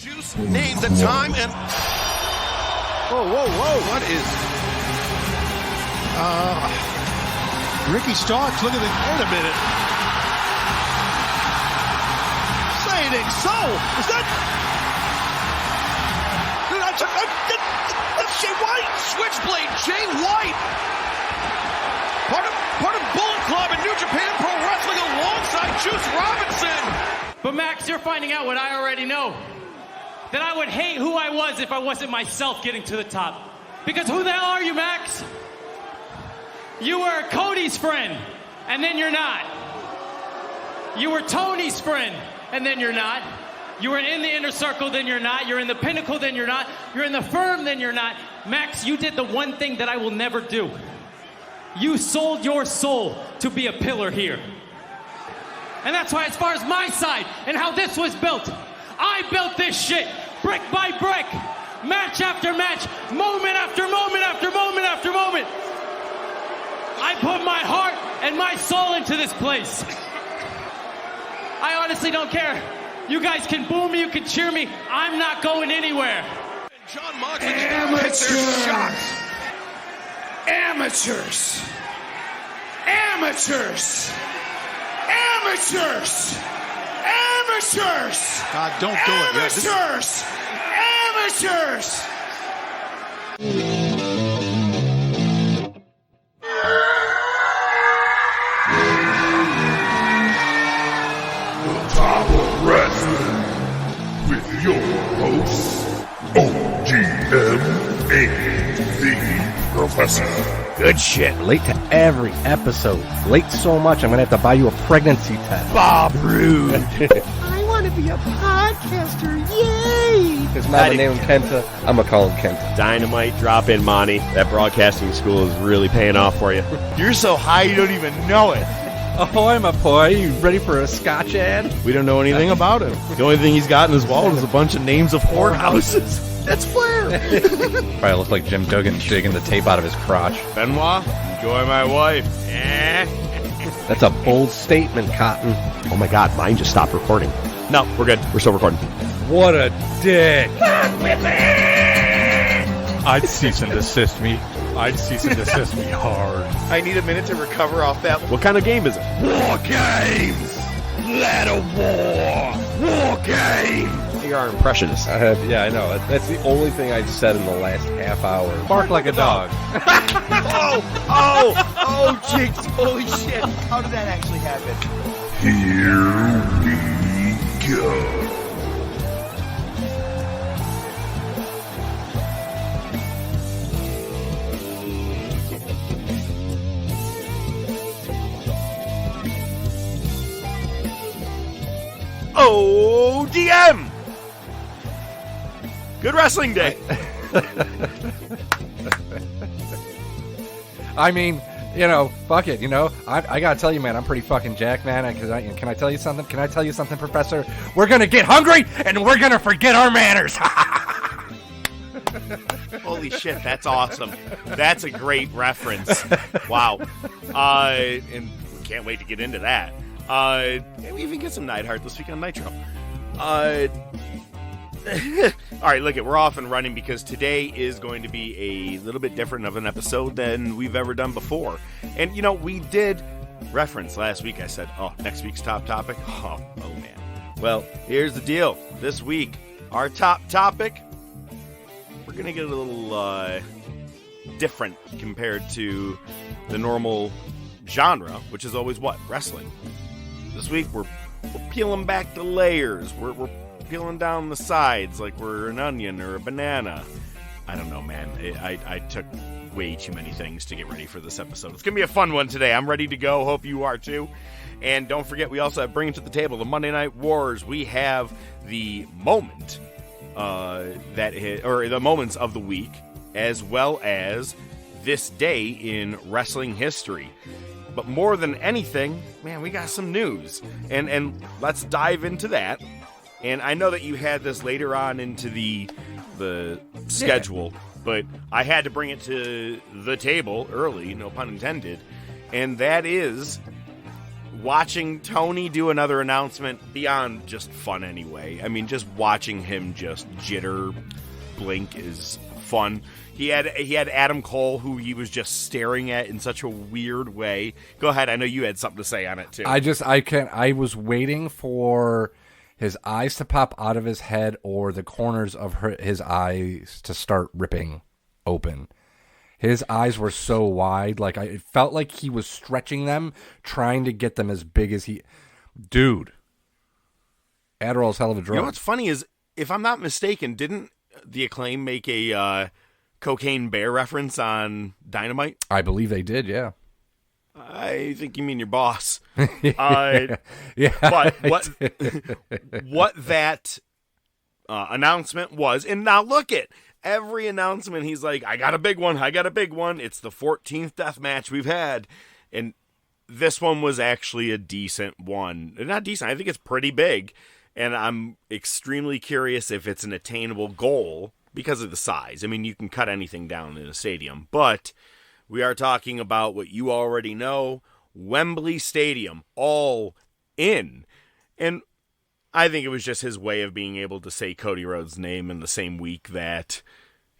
Juice named the time and... Whoa. What is... Ricky Starks, look at the... Wait a minute. Saying so. Is that... That's Jay White. Switchblade Jay White. Part of Bullet Club in New Japan Pro Wrestling alongside Juice Robinson. But Max, you're finding out what I already know. That I would hate who I was if I wasn't myself getting to the top. Because who the hell are you, Max? You were Cody's friend, and then you're not. You were Tony's friend, and then you're not. You were in the inner circle, then you're not. You're in the pinnacle, then you're not. You're in the firm, then you're not. Max, you did the one thing that I will never do. You sold your soul to be a pillar here. And that's why, as far as my side and how this was built, I built this shit brick by brick, match after match, moment after moment after moment after moment. I put my heart and my soul into this place. I honestly don't care. You guys can boo me, you can cheer me. I'm not going anywhere. John Moxley hits their shots. Amateurs. Amateurs. Amateurs. Amateurs. God, don't do it. Amateurs. Amateurs. The Top of Wrestling with your hosts, OGM and the Professor. Good shit. Late to every episode. Late so much, I'm going to have to buy you a pregnancy test. Bob Roode. I want to be a podcaster. Yay! His mama named him Kenta. I'm going to call him Kenta. Dynamite drop in, Monty. That broadcasting school is really paying off for you. You're so high you don't even know it. Ahoy, my boy. You ready for a Scotch ad? We don't know anything about him. The only thing he's got in his wallet is a bunch of names of whorehouses. That's Flair. Probably looks like Jim Duggan digging the tape out of his crotch. Benoit, enjoy my wife. That's a bold statement, Cotton. Oh my God, mine just stopped recording. No, we're good. We're still recording. What a dick. I'd cease and desist me. I'd cease and desist me hard. I need a minute to recover off that. What kind of game is it? War Games! Let a war game! You are impressionist. Yeah, I know. That's the only thing I've said in the last half hour. Bark like a dog. Oh, Jinx, holy shit. How did that actually happen? Here we go. ODM! Good wrestling day. I mean, you know, fuck it, you know. I gotta tell you, man, I'm pretty fucking jacked, man. Can I tell you something? Can I tell you something, Professor? We're gonna get hungry, and we're gonna forget our manners. Holy shit, that's awesome. That's a great reference. Wow. And can't wait to get into that. We even get some Neidhart this week on Nitro. All right, look, we're off and running because today is going to be a little bit different of an episode than we've ever done before. And, you know, we did reference last week. I said, next week's top topic. Oh, man. Well, here's the deal. This week, our top topic, we're going to get a little different compared to the normal genre, which is always what? Wrestling. This week, we're peeling back the layers. We're peeling down the sides like we're an onion or a banana. I don't know, man. I took way too many things to get ready for this episode. It's going to be a fun one today. I'm ready to go. Hope you are too. And don't forget, we also have bringing to the table the Monday Night Wars. We have the moment or the moments of the week, as well as this day in wrestling history. But more than anything, man, we got some news. And let's dive into that. And I know that you had this later on into the schedule, but I had to bring it to the table early, no pun intended. And that is, watching Tony do another announcement beyond just fun anyway. I mean, just watching him just jitter blink is fun. He had Adam Cole, who he was just staring at in such a weird way. Go ahead. I know you had something to say on it too. I was waiting for his eyes to pop out of his head or the corners of his eyes to start ripping open. His eyes were so wide, like it felt like he was stretching them, trying to get them as big as he. Dude, Adderall's hell of a drug. You know what's funny is, if I'm not mistaken, didn't the Acclaim make a Cocaine Bear reference on Dynamite? I believe they did, yeah. I think you mean your boss. Yeah. But what that announcement was, and now look at every announcement, he's like, I got a big one. It's the 14th death match we've had. And this one was actually a decent one. Not decent, I think it's pretty big. And I'm extremely curious if it's an attainable goal because of the size. I mean, you can cut anything down in a stadium. But we are talking about what you already know, Wembley Stadium, all in. And I think it was just his way of being able to say Cody Rhodes' name in the same week that,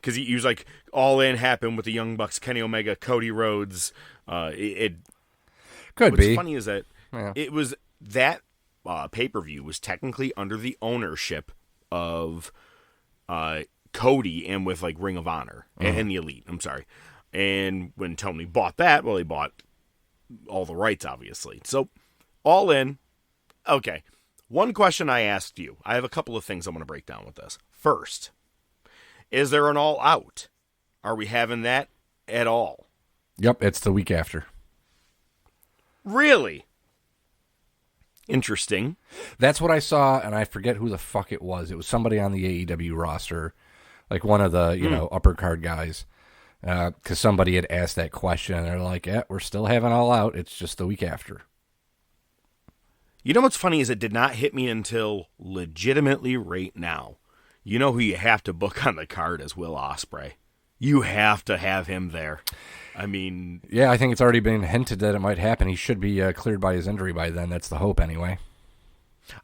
because he was like, all in happened with the Young Bucks, Kenny Omega, Cody Rhodes. It could be. What's funny is that it was that pay-per-view was technically under the ownership of Cody and with like Ring of Honor and the Elite. I'm sorry. And when Tony bought that, well, he bought all the rights, obviously. So, all in. Okay. One question I asked you. I have a couple of things I want to break down with this. First, is there an all out? Are we having that at all? Yep, it's the week after. Really? Interesting. That's what I saw, and I forget who the fuck it was. It was somebody on the AEW roster, like one of the upper card guys. Because somebody had asked that question, and they're like, yeah, we're still having all out. It's just the week after. You know what's funny is it did not hit me until legitimately right now. You know who you have to book on the card is Will Ospreay. You have to have him there. I mean... Yeah, I think it's already been hinted that it might happen. He should be cleared by his injury by then. That's the hope anyway.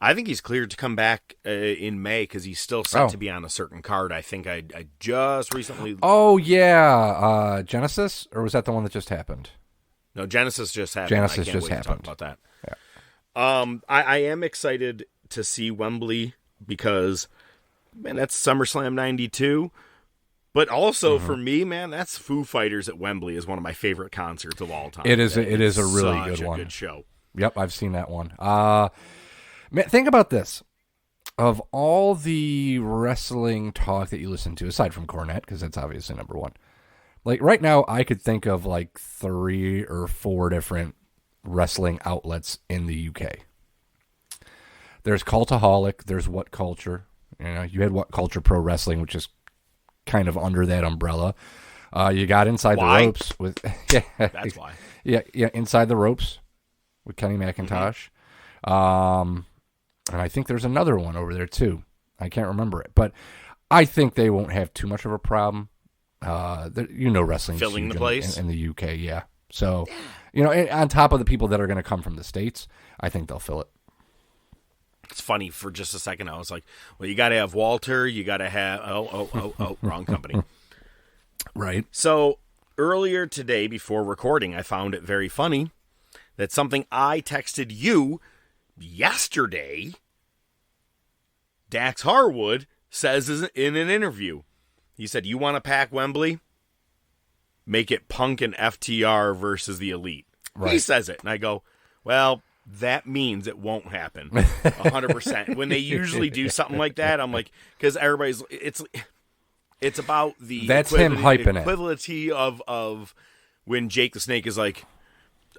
I think he's cleared to come back in May because he's still set to be on a certain card. I think I just recently... Oh, yeah. Genesis? Or was that the one that just happened? No, Genesis just happened. Genesis I can't just wait happened. to talk about that. Yeah. I am excited to see Wembley because, man, that's SummerSlam 92. But also for me, man, that's Foo Fighters at Wembley is one of my favorite concerts of all time. It is a really good one. Good show. Yep, I've seen that one. Man, think about this. Of all the wrestling talk that you listen to, aside from Cornette, because that's obviously number one, like right now I could think of like 3 or 4 different wrestling outlets in the UK. There's Cultaholic, there's What Culture. You know, you had What Culture Pro Wrestling, which is kind of under that umbrella. You got Inside the Ropes with That's why. Yeah, Inside the Ropes with Kenny McIntosh. And I think there's another one over there too. I can't remember it, but I think they won't have too much of a problem. Wrestling filling the place in the UK, yeah. So, on top of the people that are going to come from the States, I think they'll fill it. It's funny, for just a second I was like, well, you got to have Walter, you got to have wrong company. Right. So earlier today before recording, I found it very funny that something I texted you yesterday, Dax Harwood says in an interview. He said, you want to pack Wembley? Make it Punk and FTR versus the Elite. Right. He says it. And I go, well, that means it won't happen 100%. When they usually do something like that, I'm like, because everybody's, it's about the that's him hyping equivalency of when Jake the Snake is like,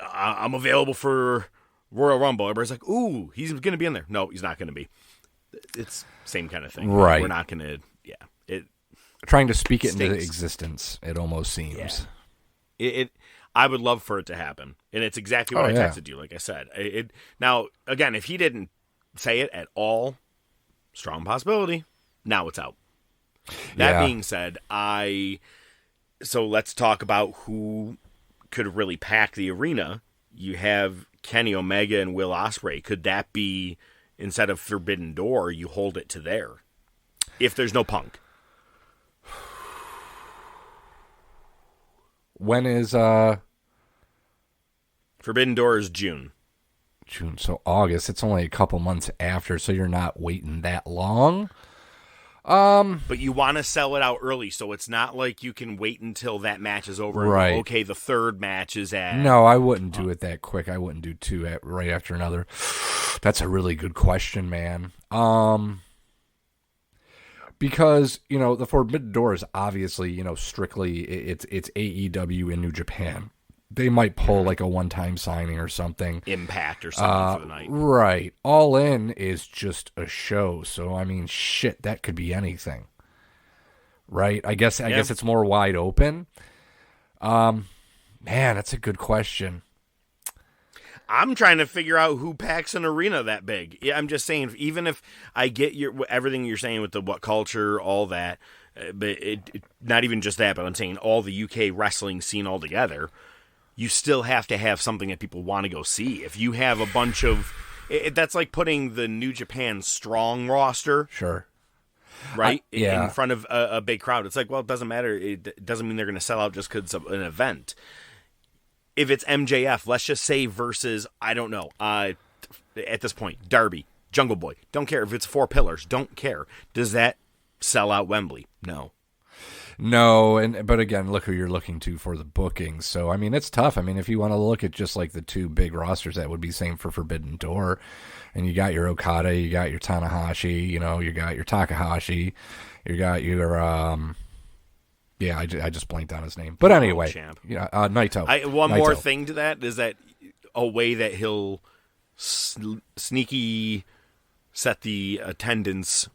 I'm available for Royal Rumble. Everybody's like, ooh, he's going to be in there. No, he's not going to be. It's same kind of thing. Right. We're not going to, trying to speak it into existence, it almost seems. Yeah. I would love for it to happen. And it's exactly what I texted you, like I said. Now, again, if he didn't say it at all, strong possibility. Now it's out. That being said, so let's talk about who could really pack the arena. you have Kenny Omega and Will Ospreay. Could that be, instead of Forbidden Door, you hold it to there? If there's no Punk. When is Forbidden Door is June. June, so August. It's only a couple months after, so you're not waiting that long. But you want to sell it out early, so it's not like you can wait until that match is over. Right. And go, okay, the third match is at... No, I wouldn't do it that quick. I wouldn't do two right after another. That's a really good question, man. Because, the Forbidden Door is obviously, strictly, it's AEW in New Japan. They might pull like a one-time signing or something. Impact or something for the night. Right. All In is just a show. So, I mean, shit, that could be anything. Right? I guess it's more wide open. Man, that's a good question. I'm trying to figure out who packs an arena that big. Yeah, I'm just saying, even if I get everything you're saying with the what culture, all that, but not even just that, but I'm saying all the UK wrestling scene altogether, you still have to have something that people want to go see. If you have a bunch of... that's like putting the New Japan Strong roster... Sure. Right? Yeah. In front of a big crowd. It's like, well, it doesn't matter. It doesn't mean they're going to sell out just because of an event. If it's MJF, let's just say versus, I don't know, at this point, Darby, Jungle Boy. Don't care. If it's 4 pillars, don't care. Does that sell out Wembley? No. No, but again, look who you're looking to for the bookings. So, I mean, it's tough. I mean, if you want to look at just like the two big rosters, that would be same for Forbidden Door. And you got your Okada, you got your Tanahashi, you got your Takahashi, you got your, I just blanked on his name. But anyway, Naito. One more thing to that is that a way that he'll sneaky set the attendance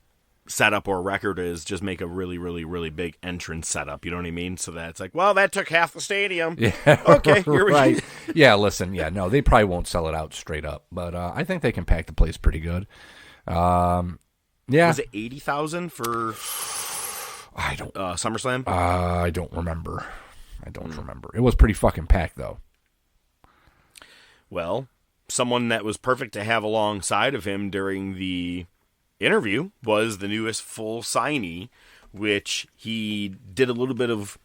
setup or record is just make a really, really, really big entrance setup. You know what I mean? So that it's like, well, that took half the stadium. Yeah. Okay, here we go. Yeah, listen, no, they probably won't sell it out straight up, but I think they can pack the place pretty good. Yeah. Was it 80,000 for SummerSlam? I don't remember. It was pretty fucking packed, though. Well, someone that was perfect to have alongside of him during the interview was the newest full signee, which he did a little bit of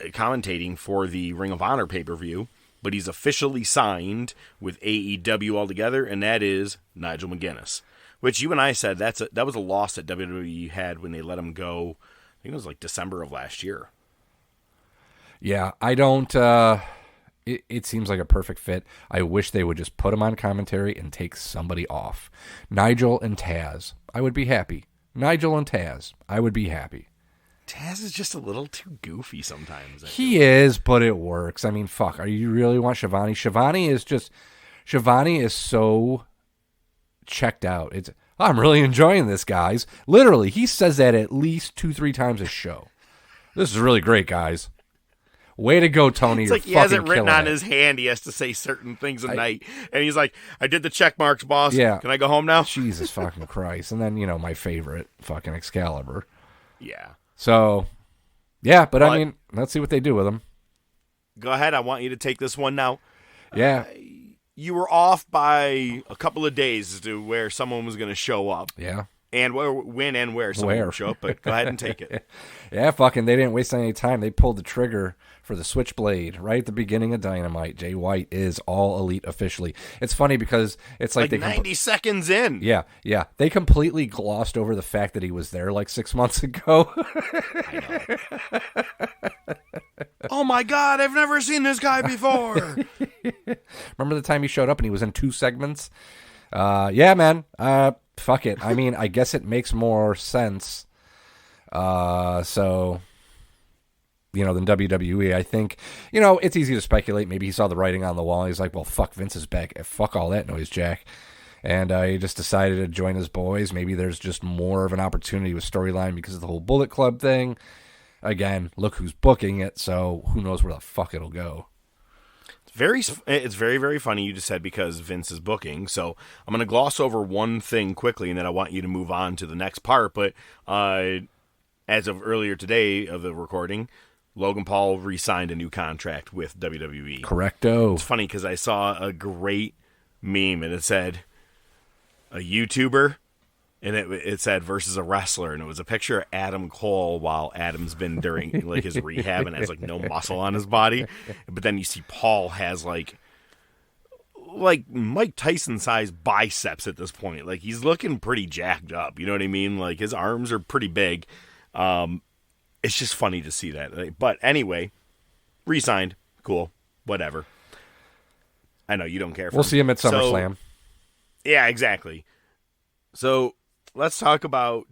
commentating for the Ring of Honor pay-per-view, but he's officially signed with AEW altogether, and that is Nigel McGuinness, which you and I said that was a loss that WWE had when they let him go. I think it was like December of last year. Yeah, I don't... It seems like a perfect fit. I wish they would just put him on commentary and take somebody off. Nigel and Taz. I would be happy. Nigel and Taz. I would be happy. Taz is just a little too goofy sometimes. He is, but it works. I mean, fuck. Are you really want Shivani? Shivani is so checked out. I'm really enjoying this, guys. Literally, he says that at least 2-3 times a show. This is really great, guys. Way to go, Tony. It's like he has it written on his hand. He has to say certain things a night. And he's like, I did the check marks, boss. Yeah. Can I go home now? Jesus fucking Christ. And then, my favorite, fucking Excalibur. Yeah. So, yeah, but I mean, let's see what they do with him. Go ahead. I want you to take this one now. Yeah. You were off by a couple of days as to where someone was going to show up. Yeah. And when and where someone would show up, but go ahead and take it. Yeah, fucking, they didn't waste any time. They pulled the trigger for the Switchblade right at the beginning of Dynamite. Jay White is All Elite officially. It's funny because it's like they 90 seconds in. Yeah. They completely glossed over the fact that he was there like 6 months ago. I know. Oh my God, I've never seen this guy before. Remember the time he showed up and he was in 2 segments? Yeah, man. Fuck it. I mean, I guess it makes more sense. So, than WWE. I think, it's easy to speculate. Maybe he saw the writing on the wall. He's like, well, fuck, Vince is back. Fuck all that noise, Jack. And he just decided to join his boys. Maybe there's just more of an opportunity with storyline because of the whole Bullet Club thing. Again, look who's booking it, so who knows where the fuck it'll go. It's very, very funny you just said because Vince is booking. So I'm going to gloss over one thing quickly, and then I want you to move on to the next part. But as of earlier today of the recording, Logan Paul re-signed a new contract with WWE. Correcto. It's funny because I saw a great meme, and it said a YouTuber, and it said versus a wrestler, and it was a picture of Adam Cole while Adam's been during like his rehab and has like no muscle on his body, but then you see Paul has like Mike Tyson sized biceps at this point. Like he's looking pretty jacked up. You know what I mean? Like his arms are pretty big. It's just funny to see that. But anyway, re-signed, cool, whatever. I know you don't care. We'll see him at SummerSlam. Yeah, exactly. So let's talk about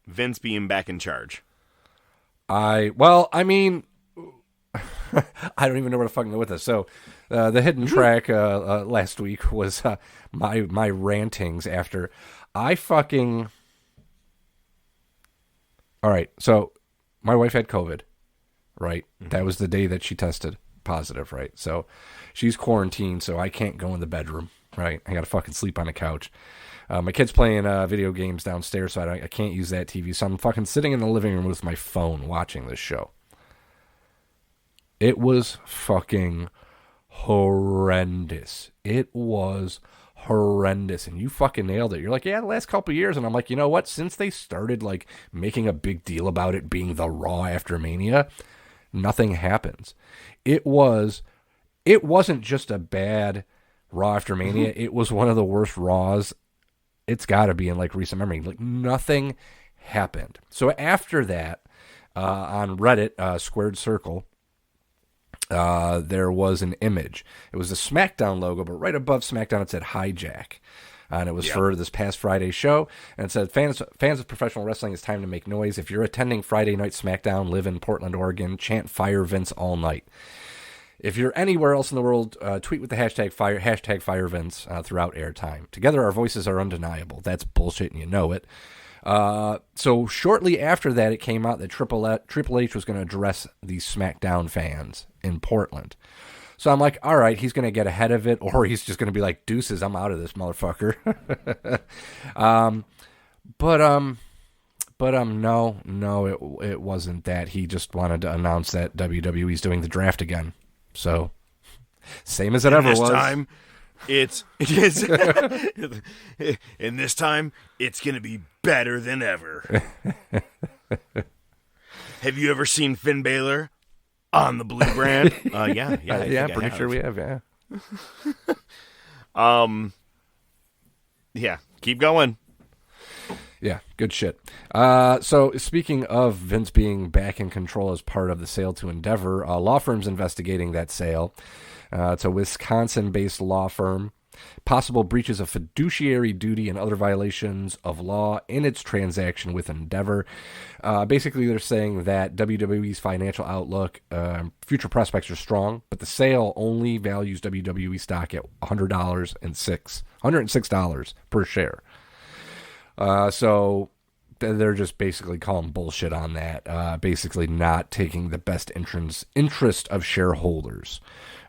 Vince being back in charge. I mean, I don't even know where to fucking go with this. So the hidden track last week was my rantings after I fucking... All right, so my wife had COVID, right? Mm-hmm. That was the day that she tested positive, right? So she's quarantined, so I can't go in the bedroom, right? I got to fucking sleep on the couch. My kid's playing video games downstairs, so I can't use that TV. So I'm fucking sitting in the living room with my phone watching this show. It was fucking horrendous. It was horrendous, and you fucking nailed it. You're like, yeah, the last couple of years, and I'm like, you know what? Since they started like making a big deal about it being the Raw after Mania, nothing happens. It wasn't just a bad Raw after Mania. It was one of the worst Raws. It's got to be in like recent memory. Like nothing happened. So after that, on Reddit, Squared Circle, there was an image. It was the SmackDown logo, but right above SmackDown it said Hijack. And it was for this past Friday's show. And it said, fans of professional wrestling, it's time to make noise. If you're attending Friday Night SmackDown, live in Portland, Oregon, chant Fire Vince all night. If you're anywhere else in the world, tweet with the hashtag Fire Vince throughout airtime. Together our voices are undeniable. That's bullshit and you know it. So shortly after that, it came out that Triple H was going to address these SmackDown fans in Portland. So I'm like, all right, he's going to get ahead of it, or he's just going to be like, deuces, I'm out of this motherfucker. No, it wasn't that. He just wanted to announce that WWE's doing the draft again. So same as it ever was. Time, it is. And this time, it's going to be better than ever. Have you ever seen Finn Balor on the blue brand? Yeah, pretty sure we have. Yeah. Yeah, keep going. Yeah, good shit. So speaking of Vince being back in control as part of the sale to Endeavor, a law firm's investigating that sale. It's a Wisconsin-based law firm. Possible breaches of fiduciary duty and other violations of law in its transaction with Endeavor. Basically, they're saying that WWE's financial outlook, future prospects are strong, but the sale only values WWE stock at $106 per share. So they're just basically calling bullshit on that. Basically not taking the best interest of shareholders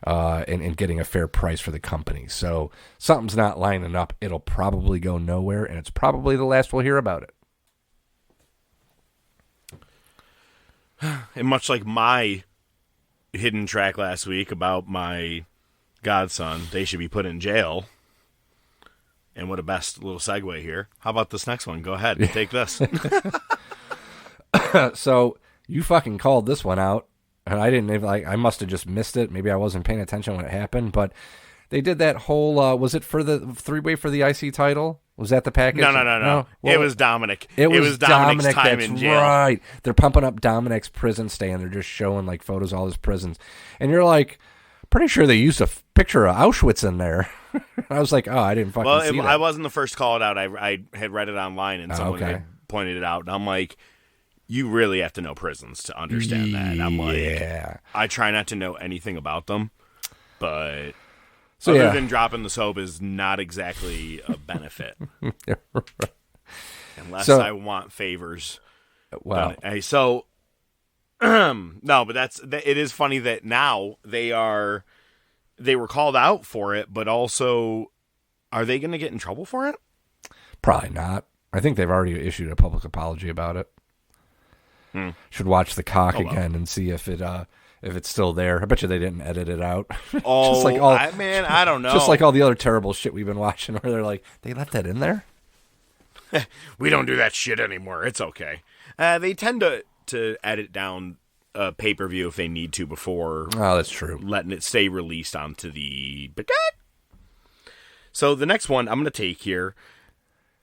and getting a fair price for the company. So something's not lining up. It'll probably go nowhere, and it's probably the last we'll hear about it. And much like my hidden track last week about my godson, they should be put in jail. And what a best little segue here. How about this next one? Go ahead. Take this. So you fucking called this one out. And I didn't even, I must have just missed it. Maybe I wasn't paying attention when it happened. But they did that whole, was it for the three-way for the IC title? Was that the package? No. Well, it was Dominic. It was Dominic's Dominic, time that's in jail. Right. They're pumping up Dominic's prison stay, and they're just showing like photos of all his prisons. And you're like, pretty sure they used a picture of Auschwitz in there. I was like, oh, I didn't fucking see that. I wasn't the first called out. I had read it online, and someone had pointed it out. And I'm like, you really have to know prisons to understand that. And I'm like, I try not to know anything about them, but other than dropping the soap is not exactly a benefit. Unless I want favors. Well, no, but it is funny that now they were called out for it, but also, are they going to get in trouble for it? Probably not. I think they've already issued a public apology about it. Should watch the cock again and see if it's still there. I bet you they didn't edit it out. Oh, just like I don't know. Just like all the other terrible shit we've been watching, where they're like, they left that in there. We don't do that shit anymore. It's okay. They tend to edit down pay-per-view if they need to before. Oh, that's true. Letting it stay released onto the. So the next one I'm going to take here,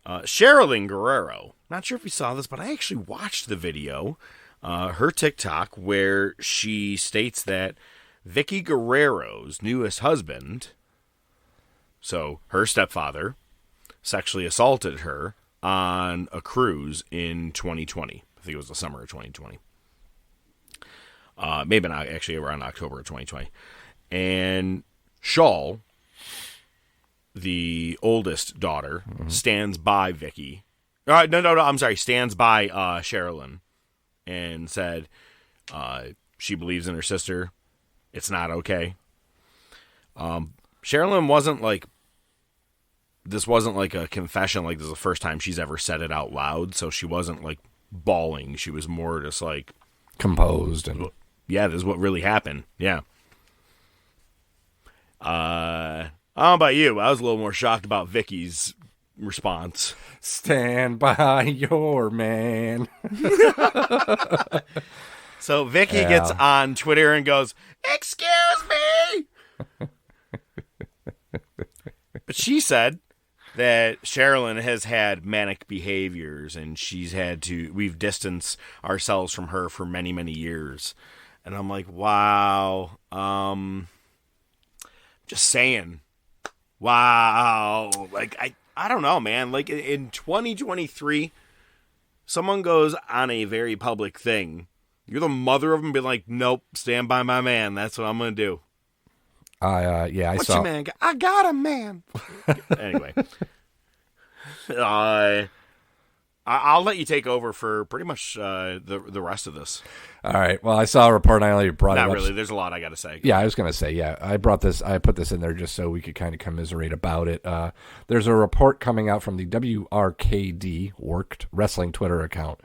Sherilyn Guerrero. Not sure if you saw this, but I actually watched the video, her TikTok, where she states that Vicky Guerrero's newest husband, so her stepfather, sexually assaulted her on a cruise in 2020. I think it was the summer of 2020. Maybe not, actually around October of 2020. And Shawl, the oldest daughter, stands by Vicky. I'm sorry, stands by Sherilyn and said she believes in her sister. It's not okay. Sherilyn wasn't like, this wasn't like a confession, like this is the first time she's ever said it out loud, so she wasn't like bawling. She was more just like composed and yeah, this is what really happened. Yeah. I don't know about you. I was a little more shocked about Vicky's response. Stand by your man. So Vicky gets on Twitter and goes, "Excuse me." But she said that Sherilyn has had manic behaviors and we've distanced ourselves from her for many, many years. And I'm like, wow. Just saying. Wow. Like, I don't know, man. Like, in 2023, someone goes on a very public thing. You're the mother of them, be like, nope, stand by my man. That's what I'm going to do. I What's saw. Your man? I got a man. Anyway. I'll let you take over for pretty much the rest of this. All right. Well, I saw a report. I only brought Not it up. really. There's a lot I got to say. Yeah, I was going to say, I put this in there just so we could kind of commiserate about it. There's a report coming out from the WRKD, Worked Wrestling Twitter account.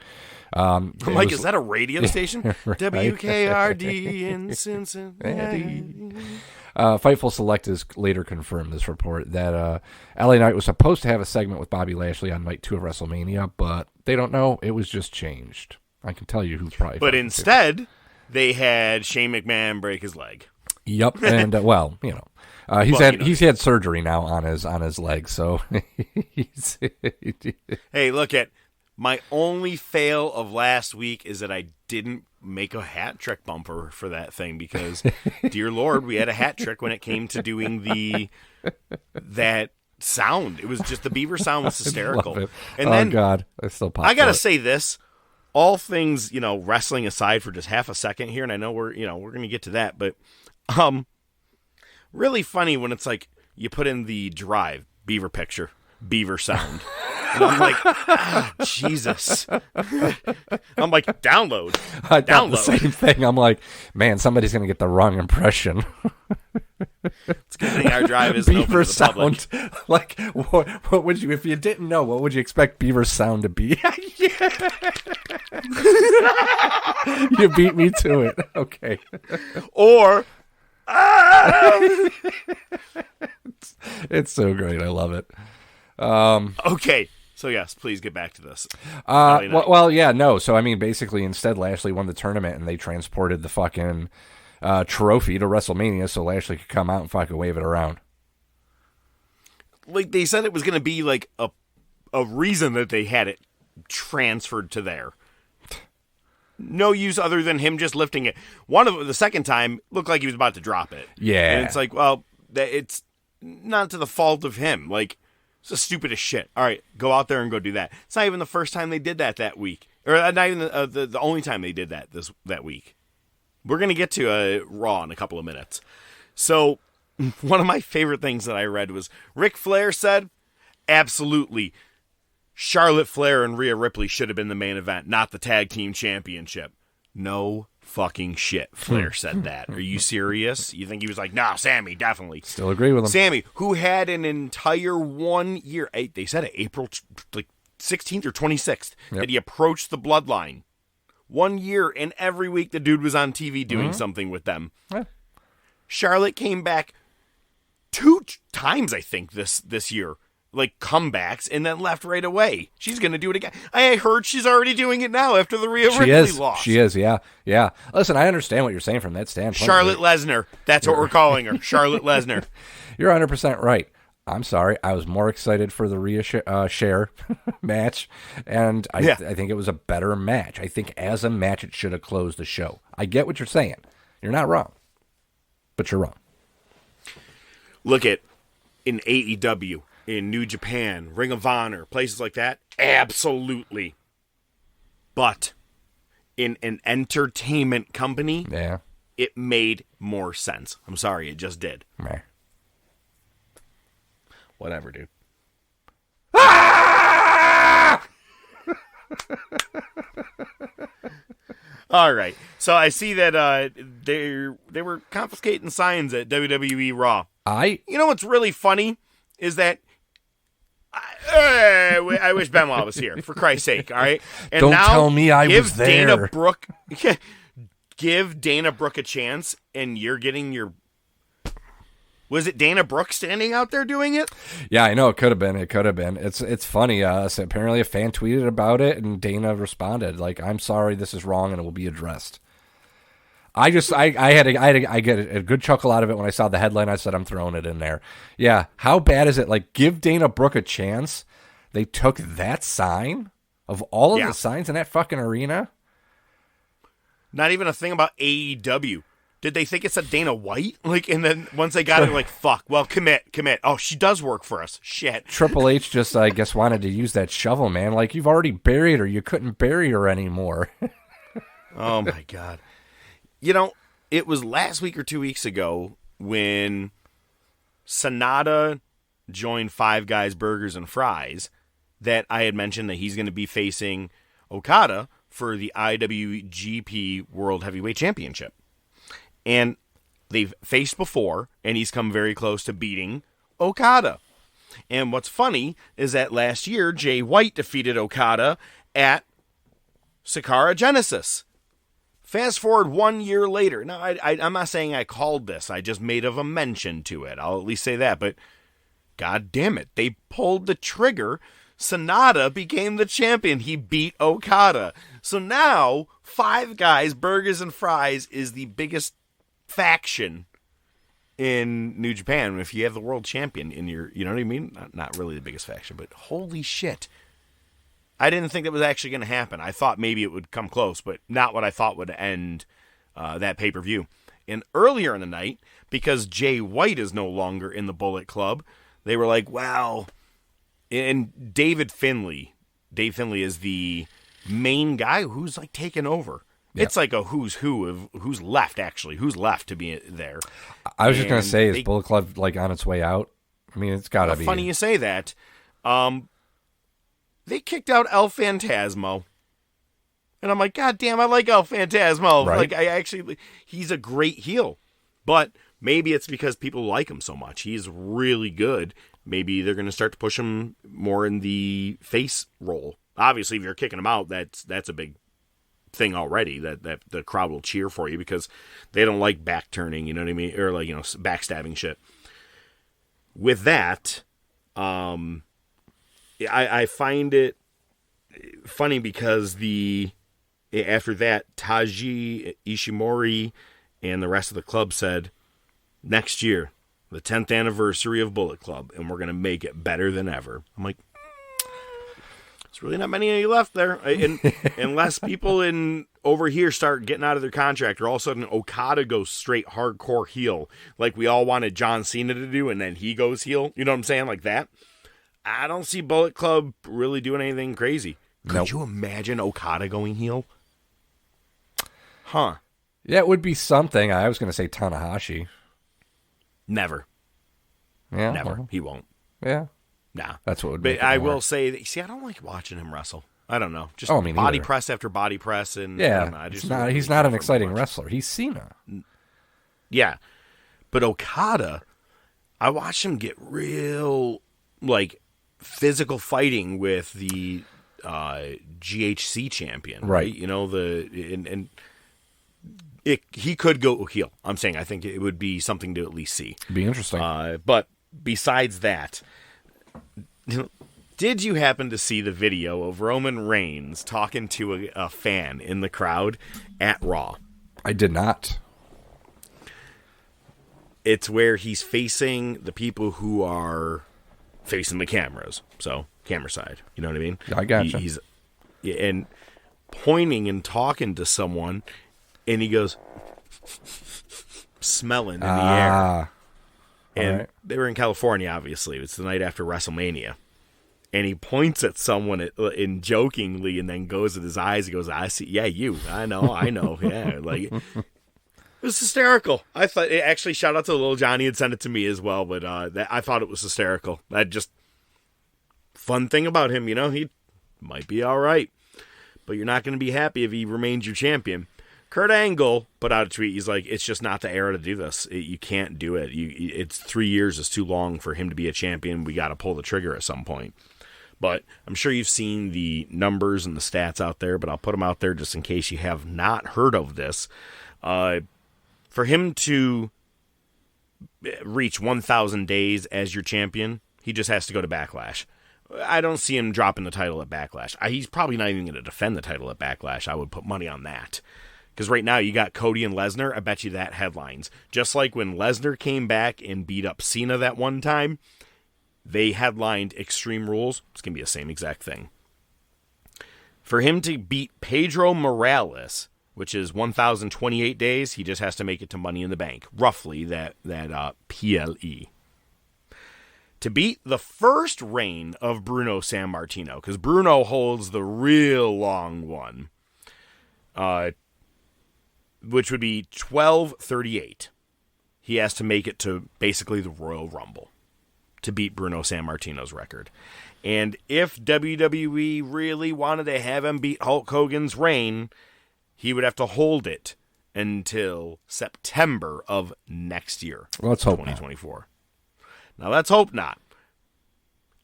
I'm like, is that a radio station? Right. WKRD in Cincinnati. Fightful Select has later confirmed this report that LA Knight was supposed to have a segment with Bobby Lashley on night 2 of WrestleMania, but they don't know. It was just changed. I can tell you who's probably. But instead, they had Shane McMahon break his leg. Yep, and he's had surgery now on his leg, so he's. Hey, look at my only fail of last week is that I didn't make a hat trick bumper for that thing because, dear Lord, we had a hat trick when it came to doing that sound. It was just the beaver sound was hysterical. And then, God, I still pop. I gotta say this. All things, wrestling aside for just half a second here, and I know we're going to get to that, but really funny when it's like you put in the drive, beaver picture, beaver sound. And I'm like, Jesus. I'm like, download. I thought the same thing. I'm like, man, somebody's going to get the wrong impression. It's a good thing our drive isn't open to beaver the sound. public. Like, what would you, if you didn't know, what would you expect beaver sound to be? You beat me to it. Okay. Or, it's so great. I love it. Okay. So, yes, please get back to this. No. So, I mean, basically, instead, Lashley won the tournament, and they transported the fucking trophy to WrestleMania so Lashley could come out and fucking wave it around. Like, they said it was going to be, like, a reason that they had it transferred to there. No use other than him just lifting it. The second time, looked like he was about to drop it. Yeah. And it's like, well, it's not to the fault of him. Like, it's the stupidest shit. All right, go out there and go do that. It's not even the first time they did that week. Or not even the only time they did that week. We're going to get to Raw in a couple of minutes. So, one of my favorite things that I read was Ric Flair said, absolutely, Charlotte Flair and Rhea Ripley should have been the main event, not the tag team championship. No fucking shit. Flair said that. Are you serious? You think he was like, nah, Sammy, definitely. Still agree with him. Sammy, who had an entire 1 year, they said it, April 16th or 26th, that he approached the bloodline 1 year, and every week the dude was on TV doing something with them. Yeah. Charlotte came back 2 times, I think, this year. Like comebacks, and then left right away. She's going to do it again. I heard she's already doing it now after the Rhea Ripley loss. She is, yeah. Listen, I understand what you're saying from that standpoint. Charlotte Lesnar. That's what we're calling her. Charlotte Lesnar. You're 100% right. I'm sorry. I was more excited for the Rhea Cher match, and I think it was a better match. I think as a match, it should have closed the show. I get what you're saying. You're not wrong, but you're wrong. Look at in AEW, in New Japan, Ring of Honor, places like that, absolutely. But in an entertainment company, it made more sense. I'm sorry, it just did. Meh. Whatever, dude. All right. So I see that they were confiscating signs at WWE Raw. You know what's really funny is that I wish Benoit was here, for Christ's sake, all right? And Don't now tell me I was there. Give Dana Brooke a chance, and you're getting your... Was it Dana Brooke standing out there doing it? Yeah, I know. It could have been. It's funny. So apparently a fan tweeted about it, and Dana responded, like, I'm sorry, this is wrong, and it will be addressed. I get a good chuckle out of it when I saw the headline. I said, I'm throwing it in there. Yeah, how bad is it? Like, give Dana Brooke a chance. They took that sign of all of the signs in that fucking arena. Not even a thing about AEW. Did they think it said Dana White? Like, and then once they got it, like, fuck. Well, commit. Oh, she does work for us. Shit. Triple H just, I guess, wanted to use that shovel, man. Like, you've already buried her. You couldn't bury her anymore. Oh my God. You know, it was last week or 2 weeks ago when Sonata joined Five Guys Burgers and Fries that I had mentioned that he's going to be facing Okada for the IWGP World Heavyweight Championship. And they've faced before, and he's come very close to beating Okada. And what's funny is that last year, Jay White defeated Okada at Sakara Genesis. Fast forward 1 year later. Now, I'm not saying I called this. I just made a mention to it. I'll at least say that. But God damn it. They pulled the trigger. Sonata became the champion. He beat Okada. So now, Five Guys, Burgers, and Fries is the biggest faction in New Japan. If you have the world champion in your, you know what I mean? Not really the biggest faction, but holy shit. I didn't think that was actually going to happen. I thought maybe it would come close, but not what I thought would end that pay-per-view. And earlier in the night, because Jay White is no longer in the Bullet Club, they were like, well, and Dave Finlay is the main guy who's like taken over. Yep. It's like a who's who of who's left to be there. I was just going to say, is Bullet Club like on its way out? I mean, it's got to be. Funny you say that. They kicked out El Phantasmo. And I'm like, God damn, I like El Phantasmo. Right. Like, he's a great heel. But maybe it's because people like him so much. He's really good. Maybe they're going to start to push him more in the face role. Obviously, if you're kicking him out, that's a big thing already. That the crowd will cheer for you because they don't like back turning, you know what I mean? Or like, you know, backstabbing shit. With that, I find it funny because after that, Taiji Ishimori and the rest of the club said, next year, the 10th anniversary of Bullet Club, and we're going to make it better than ever. I'm like, there's really not many of you left there. And unless people over here start getting out of their contract, or all of a sudden Okada goes straight hardcore heel, like we all wanted John Cena to do, and then he goes heel. You know what I'm saying? Like that. I don't see Bullet Club really doing anything crazy. Could you imagine Okada going heel? Huh. Yeah, it would be something. I was going to say Tanahashi. Never. Yeah. Never. Well, He won't. yeah. Nah. That's what would But make it I more. will say that, see, I don't like watching him wrestle. I don't know. Just me body neither. press after body press. And Yeah. I don't know, I just he's don't not, really he's not care an for him exciting much. wrestler. He's Cena. Yeah. But Okada, I watched him get real, like, physical fighting with the GHC champion, Right. You know, he could go heel. I'm saying I think it would be something to at least see. Be interesting. But besides that, did you happen to see the video of Roman Reigns talking to a fan in the crowd at Raw? I did not. It's where he's facing the people who are facing the cameras. So, camera side. You know what I mean? I gotcha. He's and pointing and talking to someone, and he goes, smelling in the air. And right. they were in California, obviously. It's the night after WrestleMania. And he points at someone and jokingly, and then goes with his eyes. He goes, "I see. Yeah, you. I know. Yeah." Like, it was hysterical. I thought, actually, shout out to little Johnny had sent it to me as well, but I thought it was hysterical. That just, fun thing about him, you know, he might be all right, but you're not going to be happy if he remains your champion. Kurt Angle put out a tweet. He's like, it's just not the era to do this. You can't do it. It's 3 years is too long for him to be a champion. We got to pull the trigger at some point. But I'm sure you've seen the numbers and the stats out there, but I'll put them out there just in case you have not heard of this. For him to reach 1,000 days as your champion, he just has to go to Backlash. I don't see him dropping the title at Backlash. He's probably not even going to defend the title at Backlash. I would put money on that. Because right now you got Cody and Lesnar. I bet you that headlines. Just like when Lesnar came back and beat up Cena that one time, they headlined Extreme Rules. It's going to be the same exact thing. For him to beat Pedro Morales, which is 1,028 days, he just has to make it to Money in the Bank. Roughly that PLE. To beat the first reign of Bruno Sammartino, because Bruno holds the real long one, which would be 1238. He has to make it to basically the Royal Rumble to beat Bruno Sammartino's record. And if WWE really wanted to have him beat Hulk Hogan's reign, he would have to hold it until September of next year. Let's hope 2024. Now, let's hope not.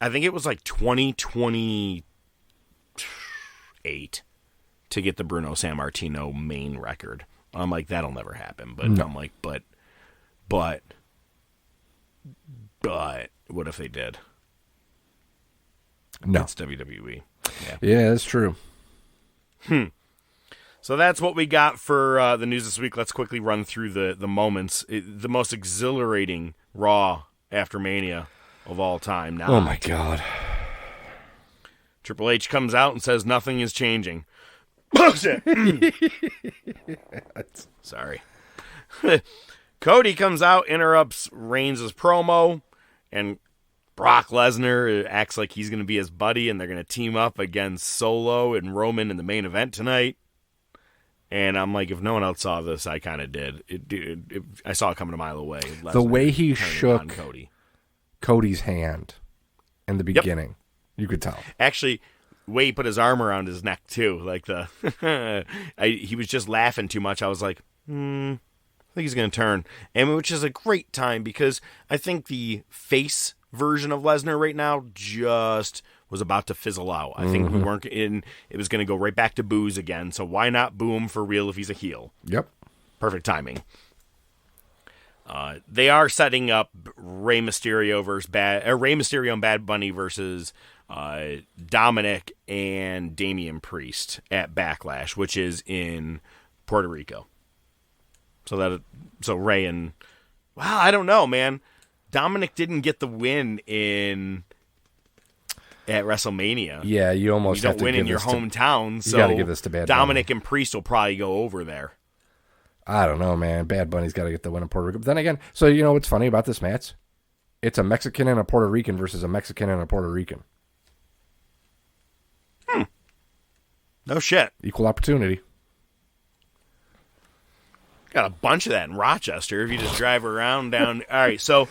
I think it was like 2028 to get the Bruno Sammartino main record. I'm like, that'll never happen. But no. I'm like, but what if they did? No. It's WWE. Yeah, that's true. So that's what we got for the news this week. Let's quickly run through the moments. The most exhilarating Raw after Mania of all time. Now, oh, my God. Triple H comes out and says nothing is changing. Bullshit. Sorry. Cody comes out, interrupts Reigns' promo, and Brock Lesnar acts like he's going to be his buddy, and they're going to team up against Solo and Roman in the main event tonight. And I'm like, if no one else saw this, I kind of did. I saw it coming a mile away. Lesnar the way he shook Cody's hand in the beginning, you could tell. Actually, the way he put his arm around his neck, too. Like he was just laughing too much. I was like, I think he's going to turn. And which is a great time because I think the face version of Lesnar right now just was about to fizzle out. I think we weren't in. It was going to go right back to boos again. So why not boo him for real if he's a heel? Yep. Perfect timing. They are setting up Rey Mysterio and Bad Bunny versus Dominic and Damian Priest at Backlash, which is in Puerto Rico. So Rey and I don't know, man. Dominic didn't get the win at WrestleMania. Yeah, you almost don't have to win in your hometown. So you got to give this to Bad Dominic Bunny. and Priest will probably go over there. I don't know, man. Bad Bunny's got to get the win in Puerto Rico. But then again, so you know what's funny about this match? It's a Mexican and a Puerto Rican versus a Mexican and a Puerto Rican. No shit. Equal opportunity. Got a bunch of that in Rochester if you just drive around down. All right, so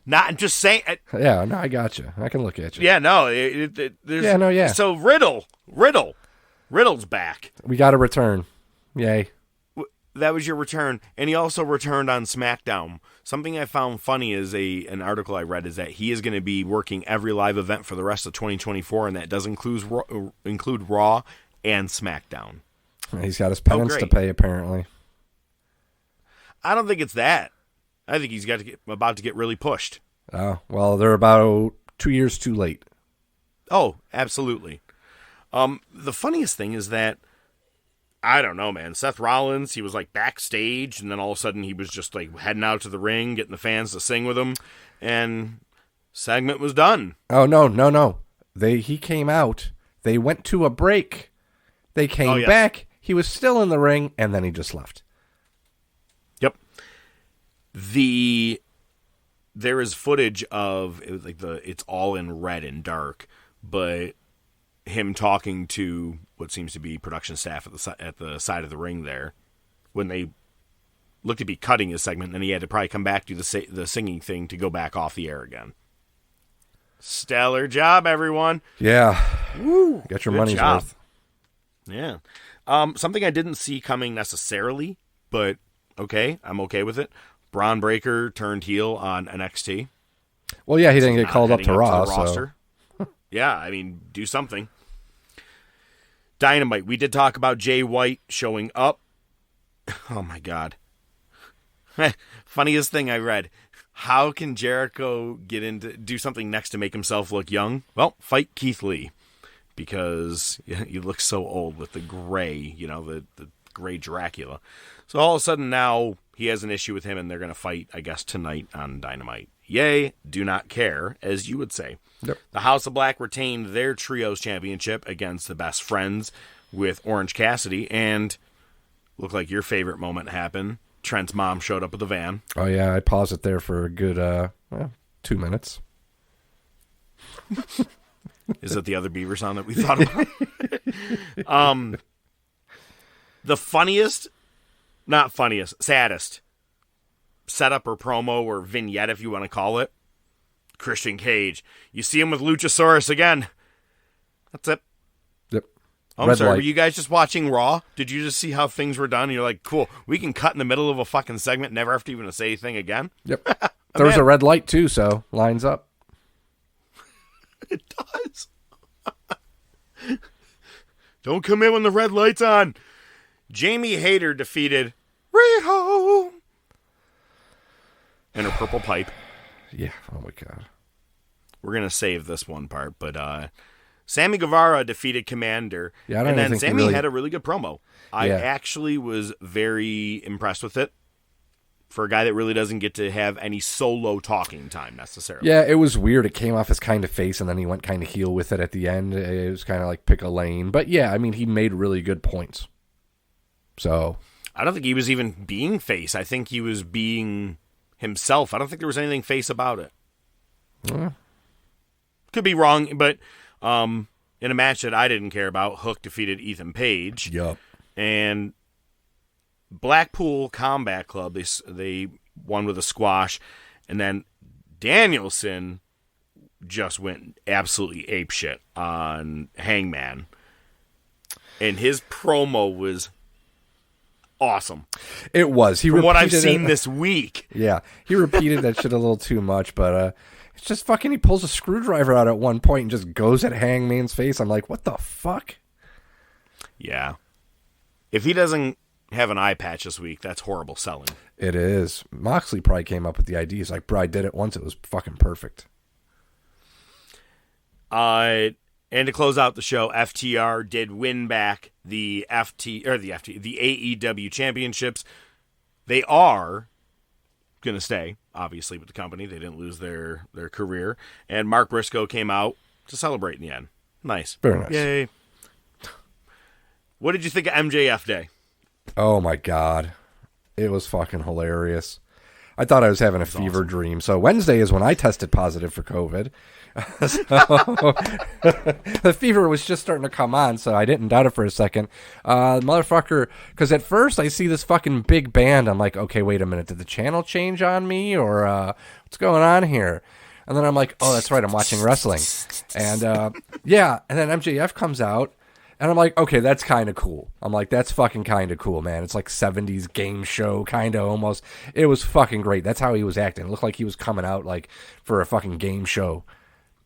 not just saying. Yeah, no, I got you. I can look at you. Yeah, no. Yeah. So Riddle's back. We got a return. Yay. that was your return. And he also returned on SmackDown. Something I found funny is an article I read is that he is going to be working every live event for the rest of 2024, and that does include Raw and SmackDown. He's got his penance to pay, apparently. I don't think it's that. I think he's about to get really pushed. Oh, well, they're about 2 years too late. Oh, absolutely. The funniest thing is that, I don't know, man. Seth Rollins, he was like backstage, and then all of a sudden he was just like heading out to the ring, getting the fans to sing with him, and segment was done. Oh, no. He came out. They went to a break. They came back. He was still in the ring, and then he just left. Yep. There is footage of it was like it's all in red and dark, but him talking to what seems to be production staff at the side of the ring there when they looked to be cutting his segment, and then he had to probably come back to the singing thing to go back off the air again. Stellar job, everyone. Yeah. Woo. Got your money's worth. Yeah. Something I didn't see coming necessarily, but okay, I'm okay with it. Braun Breaker turned heel on NXT. Well, yeah, he didn't get called up to Raw, roster. Yeah, I mean, do something. Dynamite. We did talk about Jay White showing up. Oh, my God. Funniest thing I read. How can Jericho do something next to make himself look young? Well, fight Keith Lee. Because you look so old with the gray, the gray Dracula. So all of a sudden now he has an issue with him, and they're going to fight, I guess, tonight on Dynamite. Yay, do not care, as you would say. Yep. The House of Black retained their Trios Championship against the Best Friends with Orange Cassidy, and looked like your favorite moment happened. Trent's mom showed up with a van. Oh, yeah, I paused it there for a good 2 minutes. Is it the other Beaver song that we thought about? The saddest setup or promo or vignette, if you want to call it, Christian Cage. You see him with Luchasaurus again. That's it. Yep. Oh, I'm sorry. Were you guys just watching Raw? Did you just see how things were done? And you're like, cool, we can cut in the middle of a fucking segment, never have to even say anything again? Yep. There was a red light, too, so lines up. It does. Don't come in when the red light's on. Jamie Hayter defeated Riho in her purple pipe. Yeah. Oh, my God. We're going to save this one part, but Sammy Guevara defeated Commander. Yeah, and then Sammy had a really good promo. I actually was very impressed with it for a guy that really doesn't get to have any solo talking time necessarily. Yeah, it was weird. It came off as kind of face, and then he went kind of heel with it at the end. It was kind of like pick a lane. But yeah, I mean, he made really good points. So I don't think he was even being face. I think he was being himself. I don't think there was anything face about it. Could be wrong, but in a match that I didn't care about, Hook defeated Ethan Page. Yup. And Blackpool Combat Club, they won with a squash, and then Danielson just went absolutely apeshit on Hangman, and his promo was awesome. It was. From what I've seen this week. Yeah, he repeated that shit a little too much, but it's just fucking. He pulls a screwdriver out at one point and just goes at Hangman's face. I'm like, what the fuck? Yeah, if he doesn't have an eye patch this week, that's horrible selling. It is. Moxley probably came up with the idea. He's like, bro, I did it once. It was fucking perfect. And to close out the show, FTR did win back the AEW championships. They are going to stay, obviously, with the company. They didn't lose their career. And Mark Briscoe came out to celebrate in the end. Nice. Very nice. Yay. What did you think of MJF Day? Oh, my God. It was fucking hilarious. I thought I was having a fever dream. So Wednesday is when I tested positive for COVID. The fever was just starting to come on, so I didn't doubt it for a second. Motherfucker, because at first I see this fucking big band. I'm like, okay, wait a minute. Did the channel change on me, or what's going on here? And then I'm like, oh, that's right. I'm watching wrestling. And, yeah, and then MJF comes out. And I'm like, okay, that's kind of cool. I'm like, that's fucking kind of cool, man. It's like 70s game show, kind of almost. It was fucking great. That's how he was acting. It looked like he was coming out like for a fucking game show,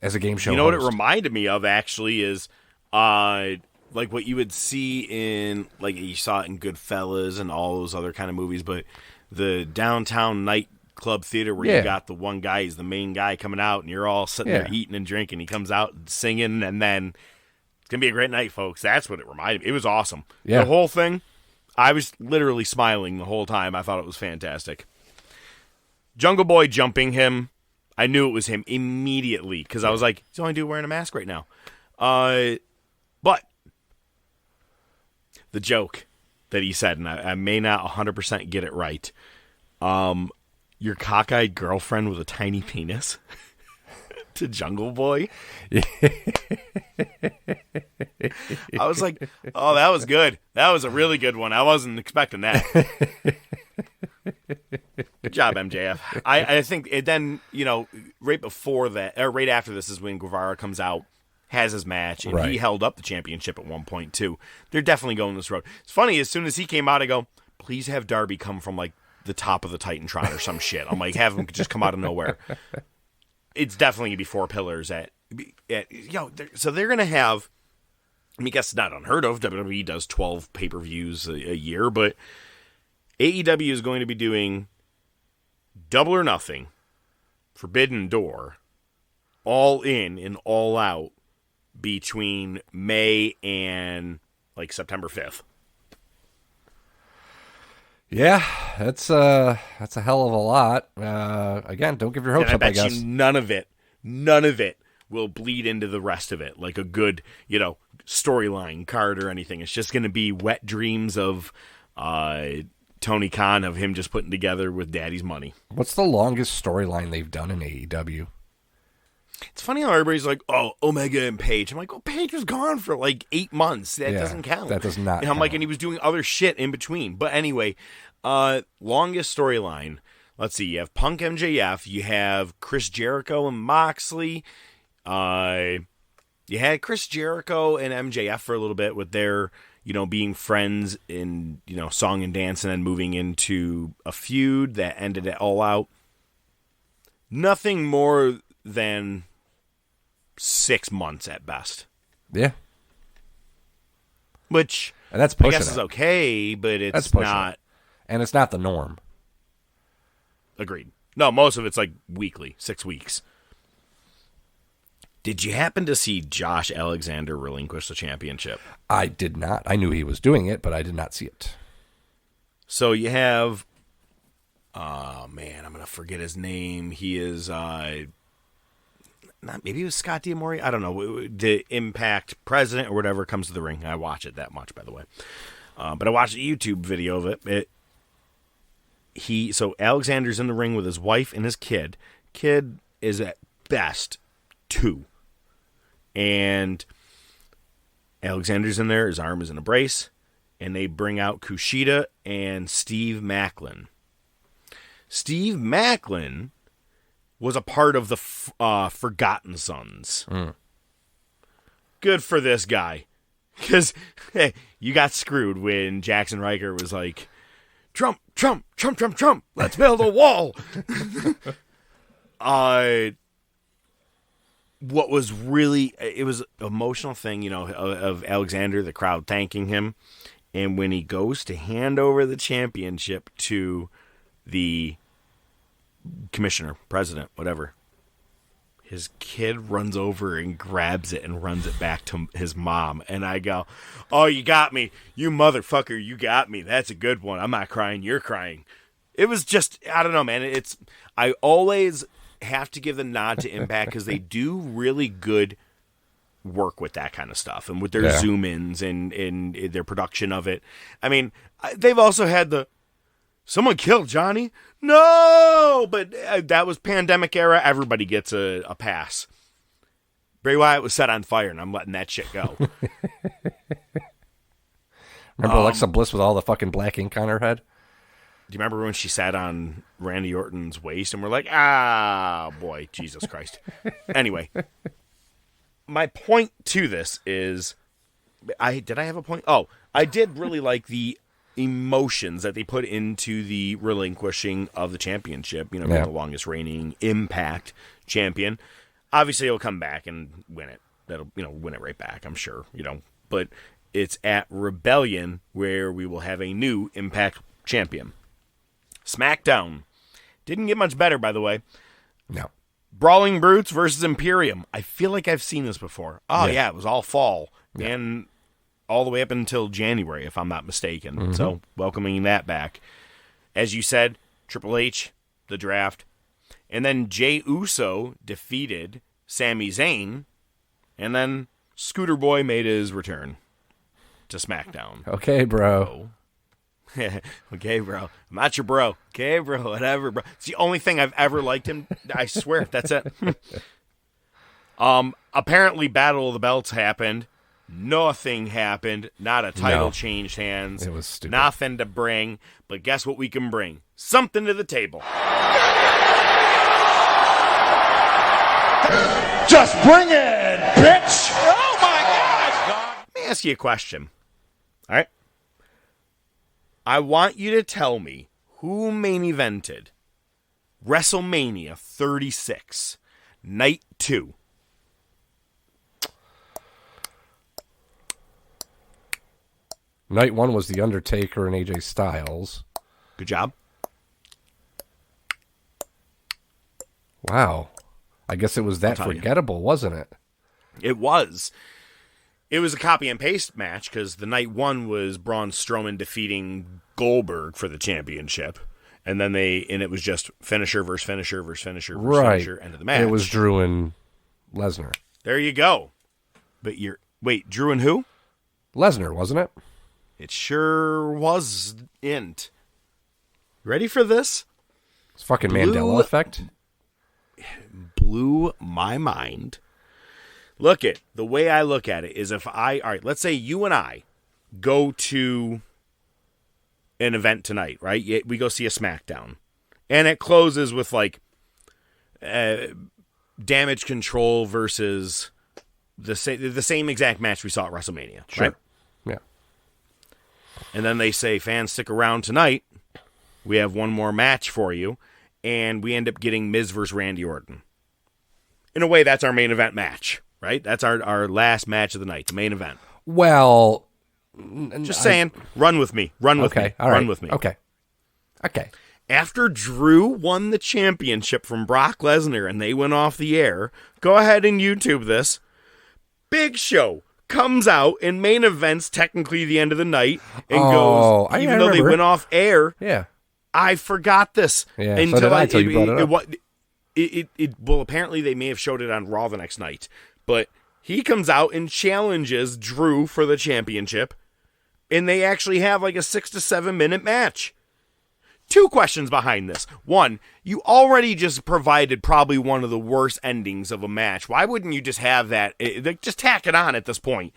as a game show You know host. what it reminded me of, actually, is like what you would see in, like you saw it in Goodfellas and all those other kind of movies, but the downtown nightclub theater where you got the one guy, he's the main guy coming out, and you're all sitting there eating and drinking. He comes out and singing, and then it's going to be a great night, folks. That's what it reminded me. It was awesome. Yeah. The whole thing, I was literally smiling the whole time. I thought it was fantastic. Jungle Boy jumping him, I knew it was him immediately because I was like, he's the only dude wearing a mask right now. But the joke that he said, and I may not 100% get it right, your cockeyed girlfriend with a tiny penis to Jungle Boy. I was like, oh, that was good. That was a really good one. I wasn't expecting that. Good job, MJF. I think it then, right before that, or right after this is when Guevara comes out, has his match, and he held up the championship at one point, too. They're definitely going this road. It's funny, as soon as he came out, I go, please have Darby come from, like, the top of the Titantron or some shit. I'm like, have him just come out of nowhere. It's definitely going to be 4 pillars so they're going to have, I mean, I guess it's not unheard of. WWE does 12 pay-per-views a year, but AEW is going to be doing Double or Nothing, Forbidden Door, All In and All Out between May and like September 5th. Yeah, that's a hell of a lot. Again, don't give your hopes up, I guess. I bet you none of it will bleed into the rest of it like a good, storyline card or anything. It's just going to be wet dreams of Tony Khan, of him just putting together with Daddy's money. What's the longest storyline they've done in AEW? It's funny how everybody's like, oh, Omega and Paige. I'm like, well, Paige was gone for like 8 months. That doesn't count. That does not And I'm like, and he was doing other shit in between. But anyway, longest storyline. Let's see. You have Punk MJF. You have Chris Jericho and Moxley. You had Chris Jericho and MJF for a little bit with their, being friends in, song and dance, and then moving into a feud that ended it all out. Nothing more than 6 months at best. Yeah. Which, and that's I guess is okay, but it's not. And it's not the norm. Agreed. No, most of it's like weekly, 6 weeks. Did you happen to see Josh Alexander relinquish the championship? I did not. I knew he was doing it, but I did not see it. So you have, I'm going to forget his name. He is, maybe it was Scott D'Amore. I don't know. The Impact president or whatever comes to the ring. I watch it that much, by the way. But I watched a YouTube video of it. So Alexander's in the ring with his wife and his kid. Kid is at best 2. And Alexander's in there. His arm is in a brace. And they bring out Kushida and Steve Macklin. Steve Macklin was a part of the Forgotten Sons. Good for this guy. Because you got screwed when Jackson Riker was like, Trump, Trump, Trump, Trump, Trump, let's build a wall. What was really, it was an emotional thing, of Alexander, the crowd thanking him. And when he goes to hand over the championship to the commissioner, president, whatever, his kid runs over and grabs it and runs it back to his mom. And I go, oh, you got me. You motherfucker, you got me. That's a good one. I'm not crying. You're crying. It was just, I don't know, man. I always have to give the nod to Impact because they do really good work with that kind of stuff and with their zoom ins and their production of it. I mean, they've also had someone killed Johnny. No, but that was pandemic era. Everybody gets a pass. Bray Wyatt was set on fire, and I'm letting that shit go. Remember Alexa Bliss with all the fucking black ink on her head? Do you remember when she sat on Randy Orton's waist and we're like, ah, boy, Jesus Christ. Anyway, my point to this is did I have a point? Oh, I did really like the emotions that they put into the relinquishing of the championship. You know, being the longest reigning Impact champion. Obviously, he'll come back and win it. That'll, win it right back, I'm sure. But it's at Rebellion where we will have a new Impact champion. SmackDown didn't get much better, by the way. No. Brawling Brutes versus Imperium. I feel like I've seen this before. Oh, yeah, it was all fall. Yeah. And all the way up until January, if I'm not mistaken. Mm-hmm. So, welcoming that back. As you said, Triple H, the draft. And then Jey Uso defeated Sami Zayn. And then Scooter Boy made his return to SmackDown. Okay, bro. Okay, bro. I'm not your bro. Okay, bro. Whatever, bro. It's the only thing I've ever liked him. I swear. That's it. Apparently, Battle of the Belts happened. Nothing happened. Not a title changed hands. It was stupid. Nothing to bring. But guess what we can bring? Something to the table. Just bring it, bitch! Oh, my God! Let me ask you a question. All right? I want you to tell me who main evented WrestleMania 36, Night 2. Night 1 was The Undertaker and AJ Styles. Good job. Wow. I guess it was that forgettable, wasn't it? It was. It was a copy and paste match because the Night 1 was Braun Strowman defeating Goldberg for the championship. And then it was just finisher versus finisher versus finisher versus finisher, end of the match. It was Drew and Lesnar. There you go. But wait, Drew and who? Lesnar, wasn't it? It sure wasn't. Ready for this? It's fucking Mandela effect. Blew my mind. The way I look at it is all right, let's say you and I go to an event tonight, right? We go see a SmackDown. And it closes with Damage Control versus the same exact match we saw at WrestleMania, sure. Right? Yeah. And then they say, fans, stick around tonight. We have one more match for you. And we end up getting Miz versus Randy Orton. In a way, that's our main event match, right? That's our last match of the night, the main event. Well, just saying, run with me. Run with me. All right. Run with me. Okay. After Drew won the championship from Brock Lesnar and they went off the air, go ahead and YouTube this. Big Show comes out in main events, technically the end of the night, and goes, even though they went off air, I forgot this. Yeah, until you brought it up. Well, apparently they may have showed it on Raw the next night, but he comes out and challenges Drew for the championship, and they actually have a 6 to 7 minute match. 2 questions behind this. 1, you already just provided probably one of the worst endings of a match. Why wouldn't you just have that? Just tack it on at this point.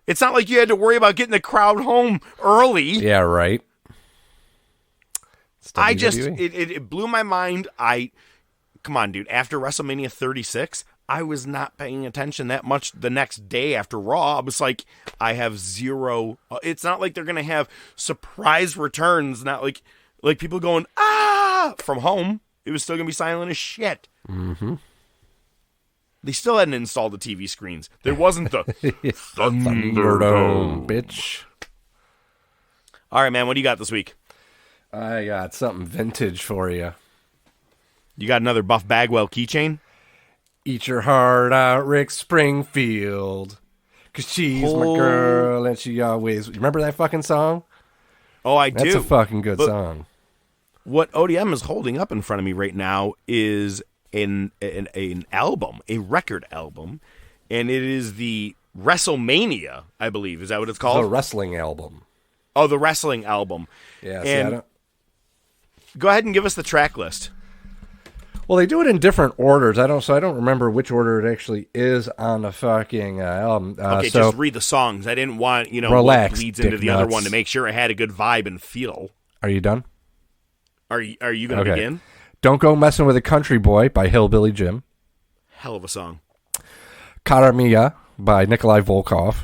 It's not like you had to worry about getting the crowd home early. Yeah, right. It blew my mind. Come on, dude. After WrestleMania 36, I was not paying attention that much the next day after Raw. I was like, I have zero. It's not like they're going to have surprise returns. Not like people going, from home. It was still going to be silent as shit. Mm-hmm. They still hadn't installed the TV screens. There wasn't the Thunderdome, bitch. All right, man. What do you got this week? I got something vintage for you. You got another Buff Bagwell keychain? Eat your heart out, Rick Springfield. 'Cause she's my girl and she always... Remember that fucking song? Oh, I do. That's a fucking good song. What ODM is holding up in front of me right now is an album, a record album, and it is the WrestleMania, I believe. Is that what it's called? The wrestling album. Oh, the wrestling album. Yeah, and go ahead and give us the track list. Well, they do it in different orders. I don't remember which order it actually is on the fucking album. Okay, just read the songs. I didn't want, relax, what leads into the other one to make sure it had a good vibe and feel. Are you done? Are you going to begin? Don't Go Messing with a Country Boy by Hillbilly Jim. Hell of a song. Cara Mia by Nikolai Volkov.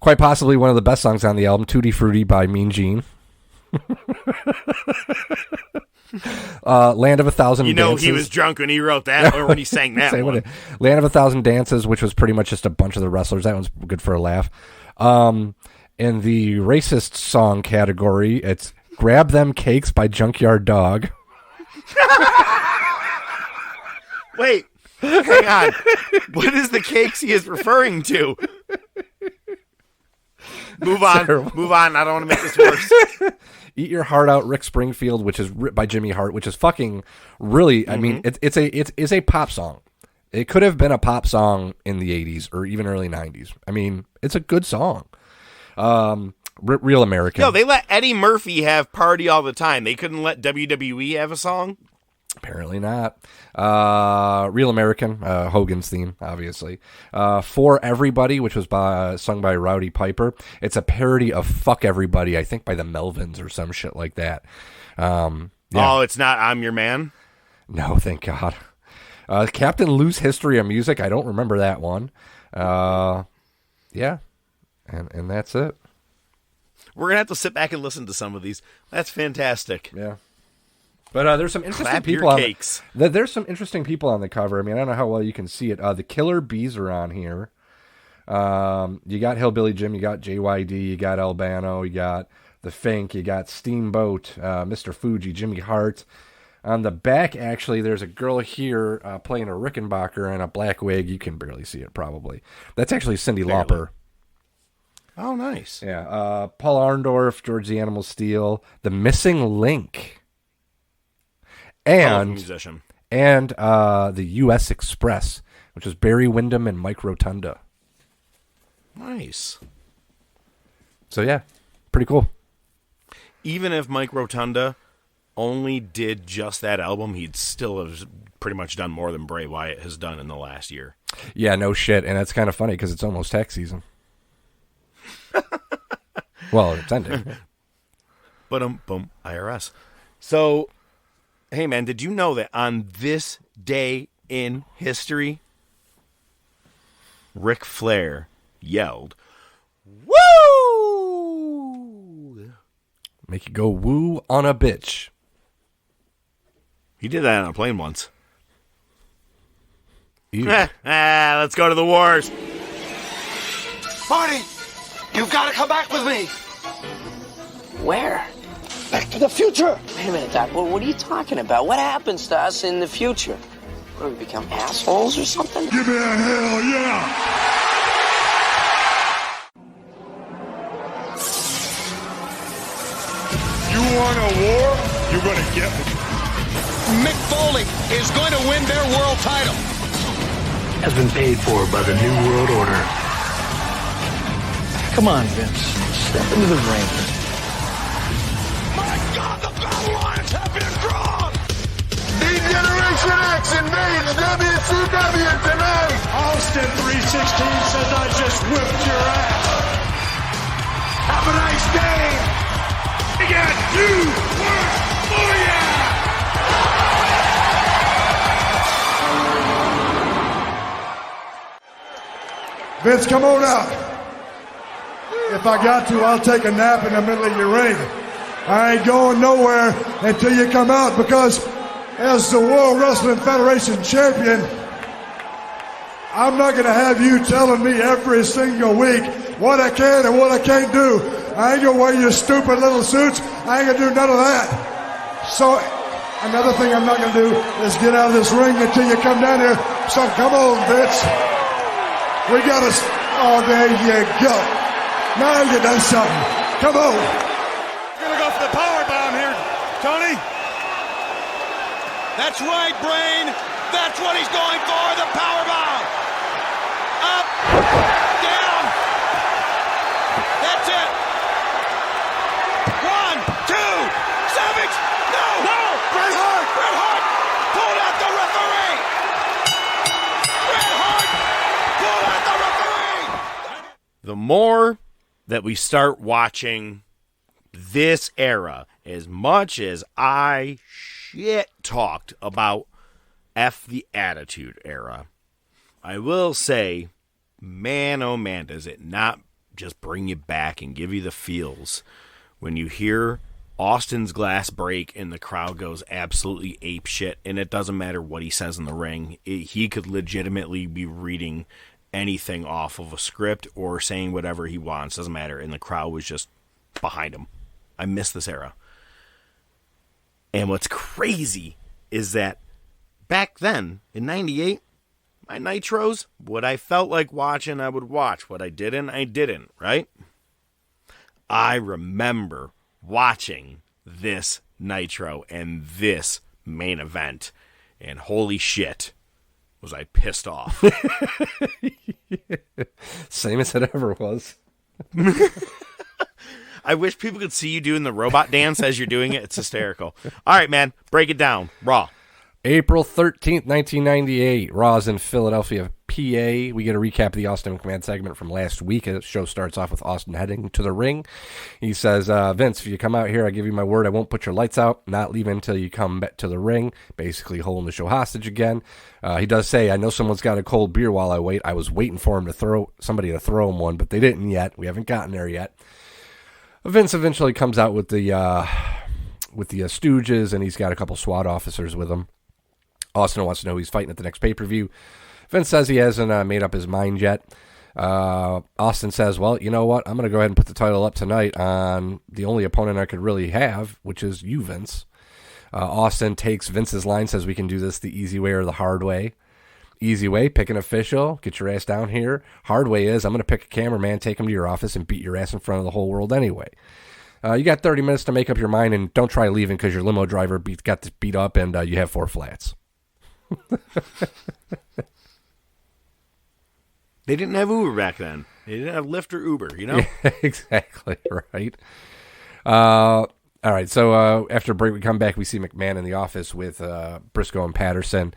Quite possibly one of the best songs on the album, Tutti Frutti by Mean Gene. Land of a Thousand Dances. He was drunk when he wrote that, or when he sang that one. Land of a Thousand Dances, which was pretty much just a bunch of the wrestlers. That one's good for a laugh. In the racist song category, it's Grab Them Cakes by Junkyard Dog. Wait, hang on. What is the cakes he is referring to? Move on. Move on. I don't want to make this worse. Eat Your Heart Out, Rick Springfield, which is by Jimmy Hart, which is fucking really, I mean, it's a pop song. It could have been a pop song in the 80s or even early 90s. I mean, it's a good song. Real American. No, they let Eddie Murphy have Party All the Time. They couldn't let WWE have a song? Apparently not. Real American, Hogan's theme, obviously. For Everybody, which was sung by Rowdy Piper. It's a parody of Fuck Everybody, I think by the Melvins or some shit like that. Yeah. Oh, it's not I'm Your Man? No, thank God. Captain Lou's History of Music, I don't remember that one. Yeah, and that's it. We're going to have to sit back and listen to some of these. That's fantastic. Yeah. But there's some interesting people on there's some interesting people on the cover. I mean, I don't know how well you can see it. The Killer Bees are on here. You got Hillbilly Jim, you got JYD, you got Albano, you got The Fink, you got Steamboat, Mr. Fuji, Jimmy Hart. On the back, actually, there's a girl here playing a Rickenbacker in a black wig. You can barely see it, probably. That's actually Cyndi Lauper. Oh, nice. Yeah. Paul Arndorff, George the Animal Steel, The Missing Link. And musician. And the U.S. Express, which was Barry Windham and Mike Rotunda. Nice. So, yeah, pretty cool. Even if Mike Rotunda only did just that album, he'd still have pretty much done more than Bray Wyatt has done in the last year. Yeah, no shit. And that's kind of funny because it's almost tax season. Well, it's ending. Boom, IRS. So, hey, man, did you know that on this day in history, Ric Flair yelled, "Woo!" Make you go woo on a bitch. He did that on a plane once. Let's go to the wars. Marty, you've got to come back with me. Where? Back to the future. Wait a minute, Doc. What are you talking about? What happens to us in the future? What, do we become assholes or something? Give me a hell yeah! You want a war? You're going to get it. Mick Foley is going to win their world title. Has been paid for by the New World Order. Come on, Vince. Step into the ring. My God, the battle lines have been drawn. Degeneration X invades WCW tonight! Austin 316 says I just whipped your ass. Have a nice day! We got 2 words for ya! Vince, come on out. If I got to, I'll take a nap in the middle of your ring. I ain't going nowhere until you come out, because as the World Wrestling Federation champion, I'm not going to have you telling me every single week what I can and what I can't do. I ain't going to wear your stupid little suits. I ain't going to do none of that. So another thing I'm not going to do is get out of this ring until you come down here. So come on, Vince. We got to... Oh, there you go. Now you done something. Come on. We're going to go for the power bomb here, Tony. That's right, Brain. That's what he's going for, the power bomb. Up, down. That's it. 1, 2, Savage. No. Bret Hart pulled out the referee. Bret Hart pulled out the referee. The more that we start watching this era, as much as I shit talked about F the Attitude Era, I will say man, oh man, does it not just bring you back and give you the feels when you hear Austin's glass break and the crowd goes absolutely ape shit, and it doesn't matter what he says in the ring. He could legitimately be reading anything off of a script or saying whatever he wants, doesn't matter, and the crowd was just behind him. I miss this era. And what's crazy is that back then, in 98, my Nitros, what I felt like watching, I would watch. What I didn't, right? I remember watching this Nitro and this main event, and holy shit, was I pissed off. Same as it ever was. I wish people could see you doing the robot dance as you're doing it. It's hysterical. All right, man, break it down. Raw. April 13th, 1998. Raw's in Philadelphia, PA. We get a recap of the Austin McMahon segment from last week. The show starts off with Austin heading to the ring. He says, Vince, if you come out here, I give you my word, I won't put your lights out, not leaving until you come back to the ring, basically holding the show hostage again. He does say, I know someone's got a cold beer while I wait. I was waiting for him to throw him one, but they didn't yet. We haven't gotten there yet. Vince eventually comes out with the Stooges, and he's got a couple SWAT officers with him. Austin wants to know who he's fighting at the next pay-per-view. Vince says he hasn't made up his mind yet. Austin says, well, you know what? I'm going to go ahead and put the title up tonight on the only opponent I could really have, which is you, Vince. Austin takes Vince's line, says we can do this the easy way or the hard way. Easy way, pick an official, get your ass down here. Hard way is I'm going to pick a cameraman, take him to your office, and beat your ass in front of the whole world anyway. You got 30 minutes to make up your mind, and don't try leaving because your limo driver got beat up and you have 4 flats. They didn't have Uber back then. They didn't have Lyft or Uber, you know? Yeah, exactly, right. All right, so after break, we come back. We see McMahon in the office with Briscoe and Patterson,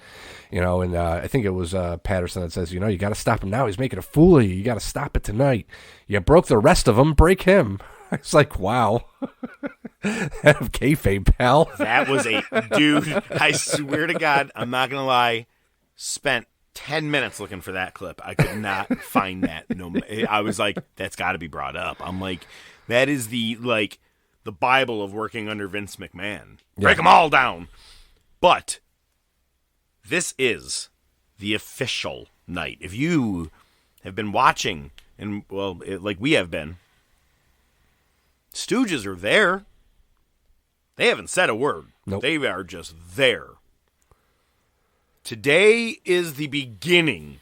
and I think it was Patterson that says, you got to stop him now. He's making a fool of you. You got to stop it tonight. You broke the rest of them. Break him. It's like, wow. Kayfabe, pal. That was dude, I swear to God, I'm not going to lie, spent 10 minutes looking for that clip. I could not find that. No, I was like, that's got to be brought up. I'm like, that is the Bible of working under Vince McMahon. Break them all down. But this is the official night. If you have been watching, and like we have been, Stooges are there. They haven't said a word. Nope. They are just there. Today is the beginning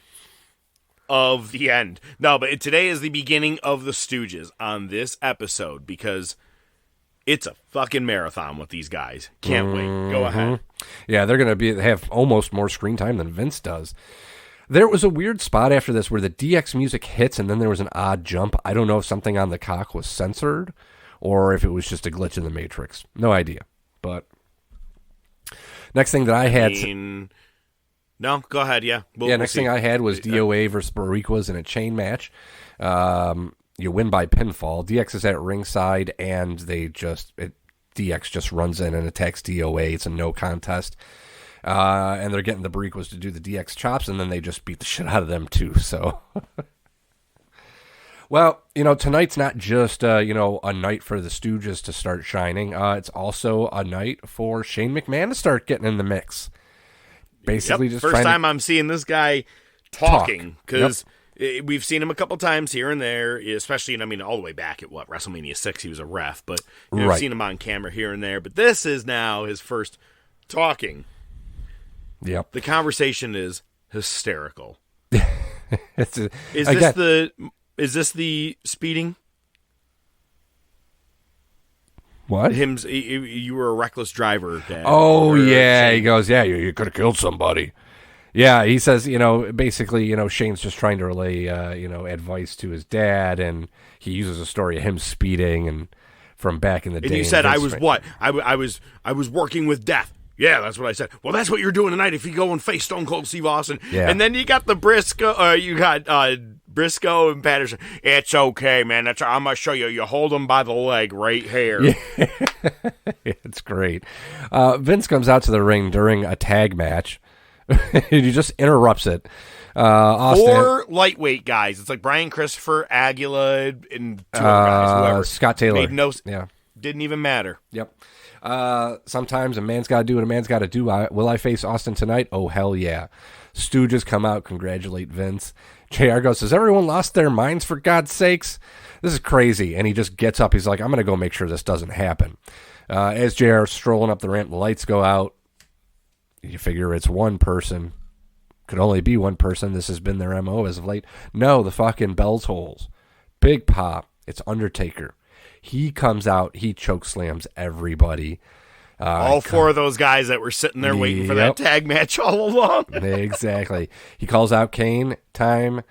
of the end. No, but today is the beginning of the Stooges on this episode because it's a fucking marathon with these guys. Can't wait. Go ahead. Yeah, they're going to have almost more screen time than Vince does. There was a weird spot after this where the DX music hits and then there was an odd jump. I don't know if something on the cock was censored or if it was just a glitch in the Matrix. No idea. But next thing that I had... No, go ahead, yeah. Next thing I had was DOA versus Bariquas in a chain match. You win by pinfall. DX is at ringside, and DX just runs in and attacks DOA. It's a no contest. And they're getting the Bariquas to do the DX chops, and then they just beat the shit out of them, too. So, well, tonight's not just, a night for the Stooges to start shining. It's also a night for Shane McMahon to start getting in the mix. Basically, just first time I'm seeing this guy talking, because we've seen him a couple times here and there, especially, all the way back at WrestleMania 6, he was a ref, but I've seen him on camera here and there, but this is now his first talking. Yep. The conversation is hysterical. Is this the speeding? What? You were a reckless driver, Dad. Oh, yeah. He goes, yeah, you could have killed somebody. Yeah, he says, basically, Shane's just trying to relay, advice to his dad, and he uses a story of him speeding and from back in the day. And you said, I was what? I was working with death. Yeah, that's what I said. Well, that's what you're doing tonight if you go and face Stone Cold Steve Austin. Yeah. And then you got Briscoe and Patterson. It's okay, man. I'm going to show you. You hold him by the leg right here. Yeah. It's great. Vince comes out to the ring during a tag match. He just interrupts it. Austin. 4 lightweight guys. It's like Brian Christopher, Aguila, and 2 other guys. Whoever. Scott Taylor. Didn't even matter. Yep. Sometimes a man's got to do what a man's got to do. Will I face Austin tonight? Oh, hell yeah. Stooges come out, congratulate Vince. JR goes, has everyone lost their minds, for God's sakes? This is crazy. And he just gets up. He's like, I'm going to go make sure this doesn't happen. As JR is strolling up the ramp, the lights go out. You figure it's one person. Could only be one person. This has been their MO as of late. No, the fucking bells holes. Big pop. It's Undertaker. He comes out. He chokeslams everybody. All 4 of those guys that were sitting there waiting for that tag match all along. Exactly. He calls out Kane. Time.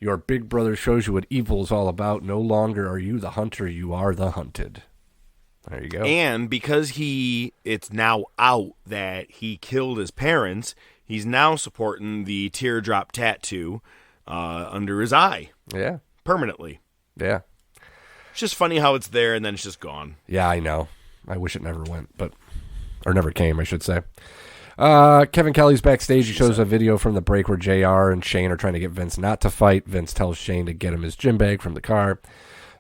Your big brother shows you what evil is all about. No longer are you the hunter. You are the hunted. There you go. And because it's now out that he killed his parents, he's now supporting the teardrop tattoo under his eye. Yeah. Permanently. Yeah. It's just funny how it's there and then it's just gone. Yeah, I know. I wish it never went, or never came, I should say. Kevin Kelly's backstage. He shows a video from the break where JR and Shane are trying to get Vince not to fight. Vince tells Shane to get him his gym bag from the car.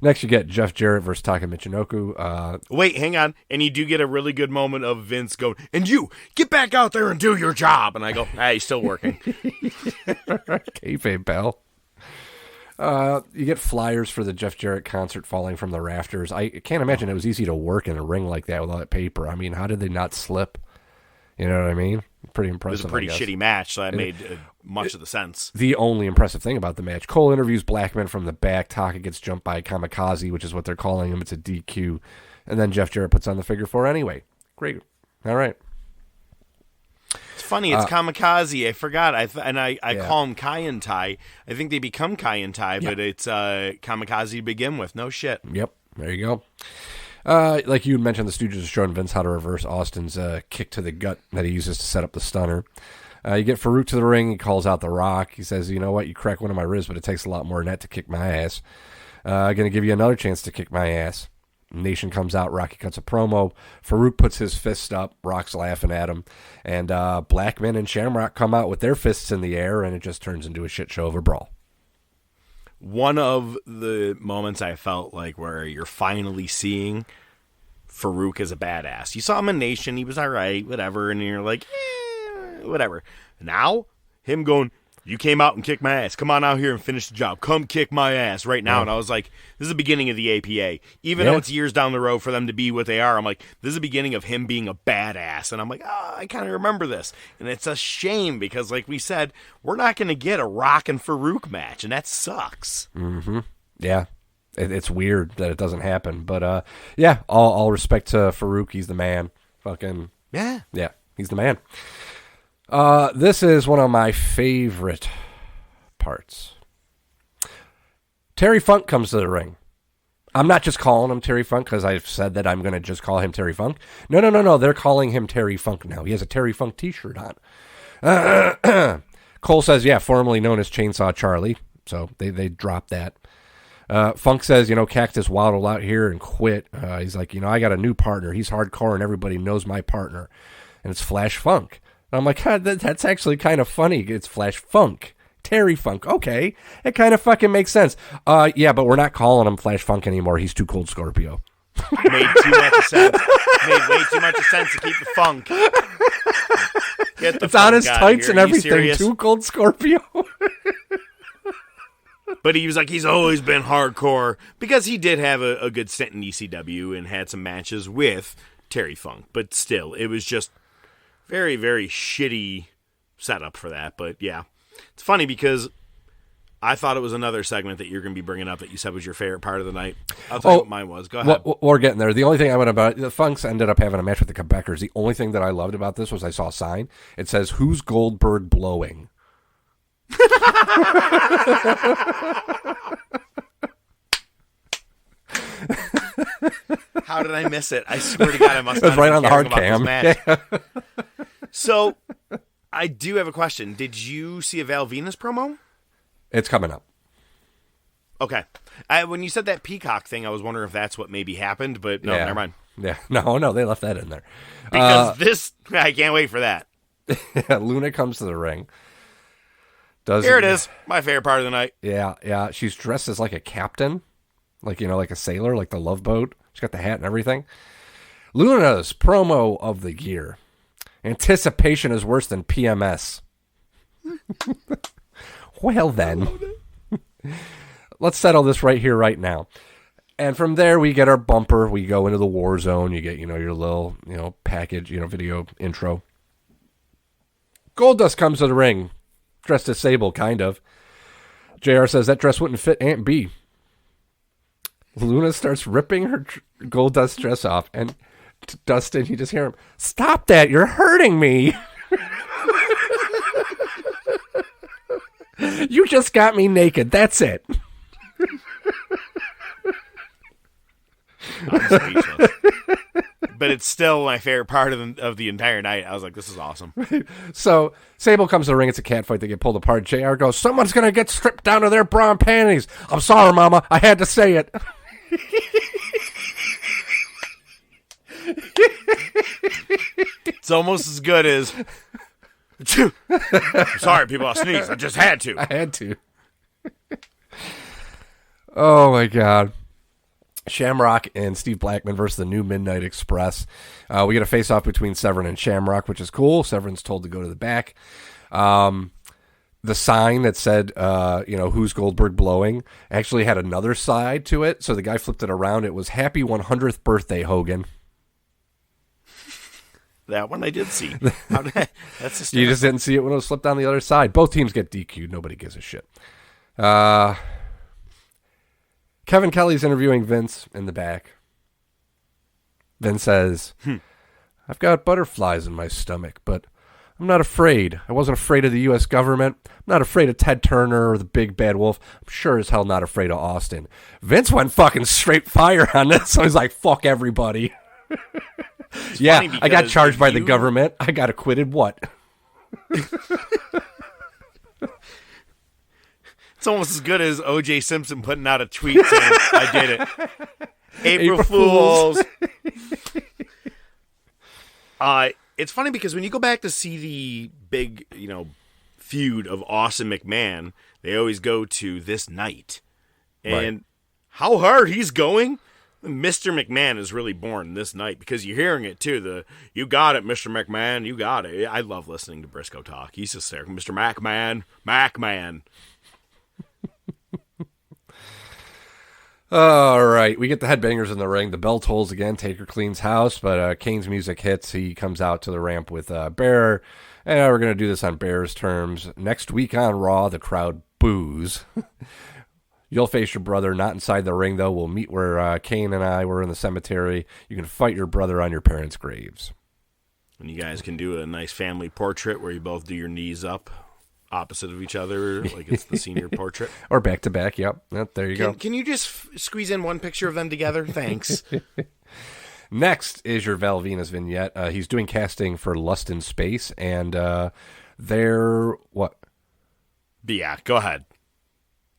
Next, you get Jeff Jarrett versus Taka Michinoku. Wait, hang on. And you do get a really good moment of Vince going, and you, get back out there and do your job. And I go, he's still working. Kayfabe, pal. You get flyers for the Jeff Jarrett concert falling from the rafters. I can't imagine it was easy to work in a ring like that with all that paper. I mean, how did they not slip? You know what I mean? Pretty impressive. It was a pretty shitty match, so that made much of the sense. The only impressive thing about the match, Cole interviews Blackman from the back. Taka gets jumped by Kamikaze, which is what they're calling him. It's a DQ. And then Jeff Jarrett puts on the figure 4 anyway. Great. All right. It's funny. It's Kamikaze. I forgot. I call him Kai and Tai. I think they become Kai and Tai, but it's Kamikaze to begin with. No shit. Yep. There you go. Like you mentioned, the Stooges are showing Vince how to reverse Austin's kick to the gut that he uses to set up the stunner. You get Farouk to the ring. He calls out The Rock. He says, you know what? You crack one of my ribs, but it takes a lot more than that to kick my ass. Going to give you another chance to kick my ass. Nation comes out. Rocky cuts a promo. Farouk puts his fist up. Rock's laughing at him. And Blackman and Shamrock come out with their fists in the air, and it just turns into a shit show of a brawl. One of the moments I felt like where you're finally seeing Farouk as a badass. You saw him in Nation, he was all right, whatever, and you're like, whatever. Now, him going, you came out and kicked my ass. Come on out here and finish the job. Come kick my ass right now. And I was like, this is the beginning of the APA. Even though it's years down the road for them to be what they are, I'm like, this is the beginning of him being a badass. And I'm like, I kind of remember this. And it's a shame because, like we said, we're not going to get a Rock and Farouk match, and that sucks. Mm-hmm. Yeah. It's weird that it doesn't happen. But, yeah, all respect to Farouk. He's the man. Fucking. Yeah. Yeah, he's the man. This is one of my favorite parts. Terry Funk comes to the ring. I'm not just calling him Terry Funk because I've said that I'm going to just call him Terry Funk. No. They're calling him Terry Funk now. He has a Terry Funk t-shirt on. Cole says, yeah, formerly known as Chainsaw Charlie. So they dropped that. Funk says, Cactus waddled out here and quit. He's like, I got a new partner. He's hardcore and everybody knows my partner. And it's Flash Funk. And I'm like, that's actually kind of funny. It's Flash Funk. Terry Funk. Okay. It kind of fucking makes sense. Yeah, but we're not calling him Flash Funk anymore. He's Too Cold Scorpio. Made too much sense. Made way too much sense to keep the funk. Get the it's on his tights here. And everything. Too Cold Scorpio. But he was like, he's always been hardcore because he did have a good stint in ECW and had some matches with Terry Funk. But still, it was just very, very shitty setup for that. But yeah, it's funny because I thought it was another segment that you're going to be bringing up that you said was your favorite part of the night. I'll tell you what mine was. Go ahead. We're getting there. The only thing I went about, the Funks ended up having a match with the Quebecers. The only thing that I loved about this was I saw a sign. It says, "Who's Goldberg blowing?" How did I miss it? I swear to God, I must have been right on the hard cam. Yeah. So, I do have a question. Did you see a Val Venus promo? It's coming up. Okay. When you said that Peacock thing, I was wondering if that's what maybe happened, but no, never mind. Yeah, no, they left that in there. Because I can't wait for that. Luna comes to the ring. Here it is. My favorite part of the night. Yeah. She's dressed as like a captain, like like a sailor, like the Love Boat. She's got the hat and everything. Luna's promo of the year. Anticipation is worse than PMS. Well then, let's settle this right here, right now. And from there, we get our bumper. We go into the war zone. You get, your little, package, video intro. Goldust comes to the ring, dressed as Sable, kind of. JR says that dress wouldn't fit Aunt B. Luna starts ripping her Goldust dress off, and Dustin, you just hear him, "Stop that, you're hurting me." You just got me naked, that's it. I'm speechless. But it's still my favorite part of the entire night. I was like, this is awesome. So Sable comes to the ring. It's a cat fight. They get pulled apart. JR goes, "Someone's going to get stripped down to their bra and panties. I'm sorry, Mama. I had to say it." It's almost as good as... Sorry, people, I sneezed. I just had to. I had to. Oh, my God. Shamrock and Steve Blackman versus the New Midnight Express. We get a face-off between Severn and Shamrock, which is cool. Severn's told to go to the back. The sign that said, who's Goldberg blowing, actually had another side to it. So the guy flipped it around. It was "Happy 100th Birthday, Hogan." That one I did see. That's hysterical. You just didn't see it when it was flipped on the other side. Both teams get DQ'd. Nobody gives a shit. Kevin Kelly's interviewing Vince in the back. Vince says, "I've got butterflies in my stomach, but I'm not afraid. I wasn't afraid of the U.S. government. I'm not afraid of Ted Turner or the Big Bad Wolf. I'm sure as hell not afraid of Austin." Vince went fucking straight fire on this. So he's like, "Fuck everybody." Yeah, I got charged by the government. I got acquitted. What? It's almost as good as O.J. Simpson putting out a tweet saying, "I did it." April Fools. It's funny because when you go back to see the big, feud of Austin McMahon, they always go to this night. And how hard he's going, Mr. McMahon is really born this night because you're hearing it too. "You got it, Mr. McMahon, you got it." I love listening to Briscoe talk. He's just there. "Mr. McMahon. All right, we get the headbangers in the ring. The bell tolls again. Taker cleans house, but Kane's music hits. He comes out to the ramp with Bear, and we're going to do this on Bear's terms. Next week on Raw, the crowd boos. You'll face your brother, not inside the ring, though. We'll meet where Kane and I were in the cemetery. You can fight your brother on your parents' graves. And you guys can do a nice family portrait where you both do your knees up opposite of each other, like it's the senior portrait. Or back to back, yep. There you go. Can you just squeeze in one picture of them together? Thanks. Next is your Val Venus vignette. He's doing casting for Lust in Space, and they're what? Yeah, go ahead.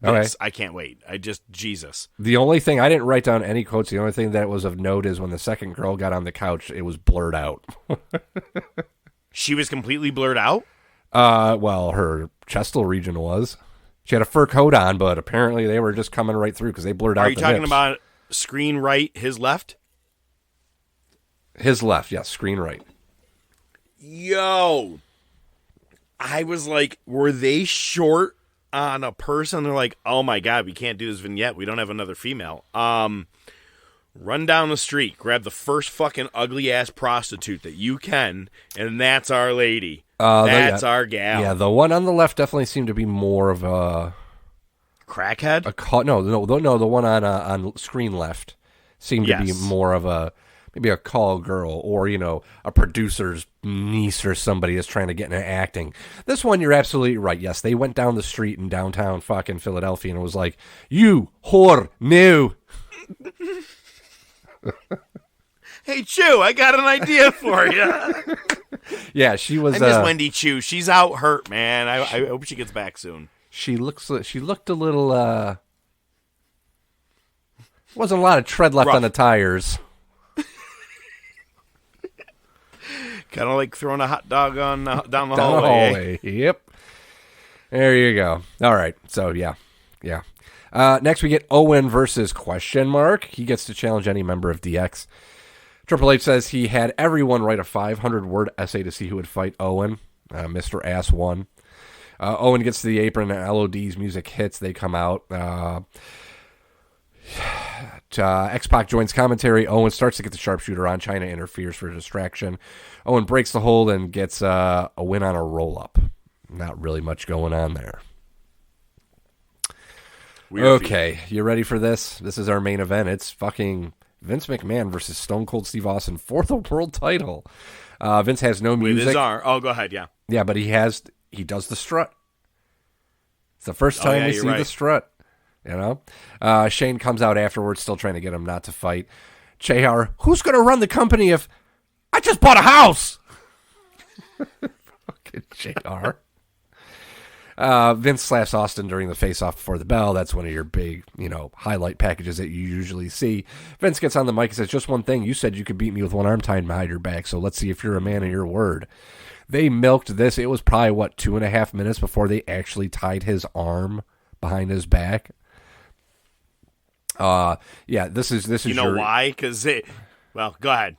Okay. I can't wait. Jesus. The only thing, I didn't write down any quotes. The only thing that was of note is when the second girl got on the couch, it was blurred out. She was completely blurred out? Well, her chestal region was. She had a fur coat on, but apparently they were just coming right through because they blurred out the Are you talking hips. about screen right, his left? His left, yes, screen right. Yo. I was like, were they short on a person? They're like, "Oh my God, we can't do this vignette. We don't have another female." Run down the street, grab the first fucking ugly ass prostitute that you can, and that's our lady. That's our gal. Yeah, the one on the left definitely seemed to be more of a crackhead. No, the one on screen left seemed to be more of maybe a call girl or a producer's niece or somebody that's trying to get into acting. This one, you're absolutely right. Yes, they went down the street in downtown fucking Philadelphia and it was like, "You whore, no." Hey, Chew, I got an idea for you. Yeah, she was. I miss Wendy Chew. She's out hurt, man. I hope she gets back soon. She looked a little. Wasn't a lot of tread left on the tires. Kind of like throwing a hot dog on down the hallway. Yep. There you go. All right. So, yeah. Next, we get Owen versus ? He gets to challenge any member of DX. Triple H says he had everyone write a 500-word essay to see who would fight Owen. Mr. Ass won. Owen gets to the apron, and LOD's music hits. They come out. X-Pac joins commentary. Owen starts to get the sharpshooter on. China interferes for a distraction. Owen breaks the hold and gets a win on a roll-up. Not really much going on there. Okay, you ready for this? This is our main event. It's fucking Vince McMahon versus Stone Cold Steve Austin for the world title. Vince has no music. With his arm. Oh, go ahead, yeah. Yeah, but he does the strut. It's the first time we see the strut. You know? Shane comes out afterwards, still trying to get him not to fight. JR, who's going to run the company if I just bought a house? Fucking JR. Vince slaps Austin during the face-off before the bell. That's one of your big, highlight packages that you usually see. Vince gets on the mic and says, just one thing. You said you could beat me with one arm tied behind your back, so let's see if you're a man of your word. They milked this. It was probably, 2.5 minutes before they actually tied his arm behind his back. This is. You know why? Because go ahead.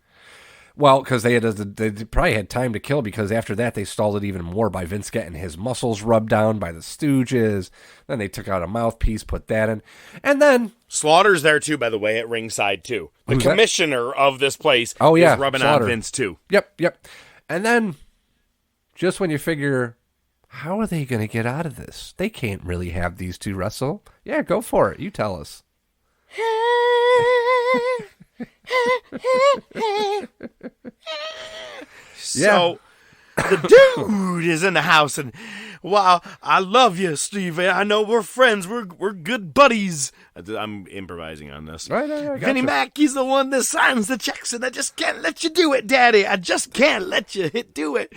Well, because they probably had time to kill, because after that they stalled it even more by Vince getting his muscles rubbed down by the Stooges. Then they took out a mouthpiece, put that in, and then Slaughter's there too, by the way, at ringside too. The commissioner of this place is rubbing Slaughter. on Vince too. Yep. And then, just when you figure, how are they going to get out of this? They can't really have these two wrestle. Yeah, go for it. You tell us. So the dude is in the house, and wow, I love you, Steve. I know we're friends. We're good buddies. I'm improvising on this. Right, Vinnie Mac, he's the one that signs the checks, and I just can't let you do it, Daddy. I just can't let you do it.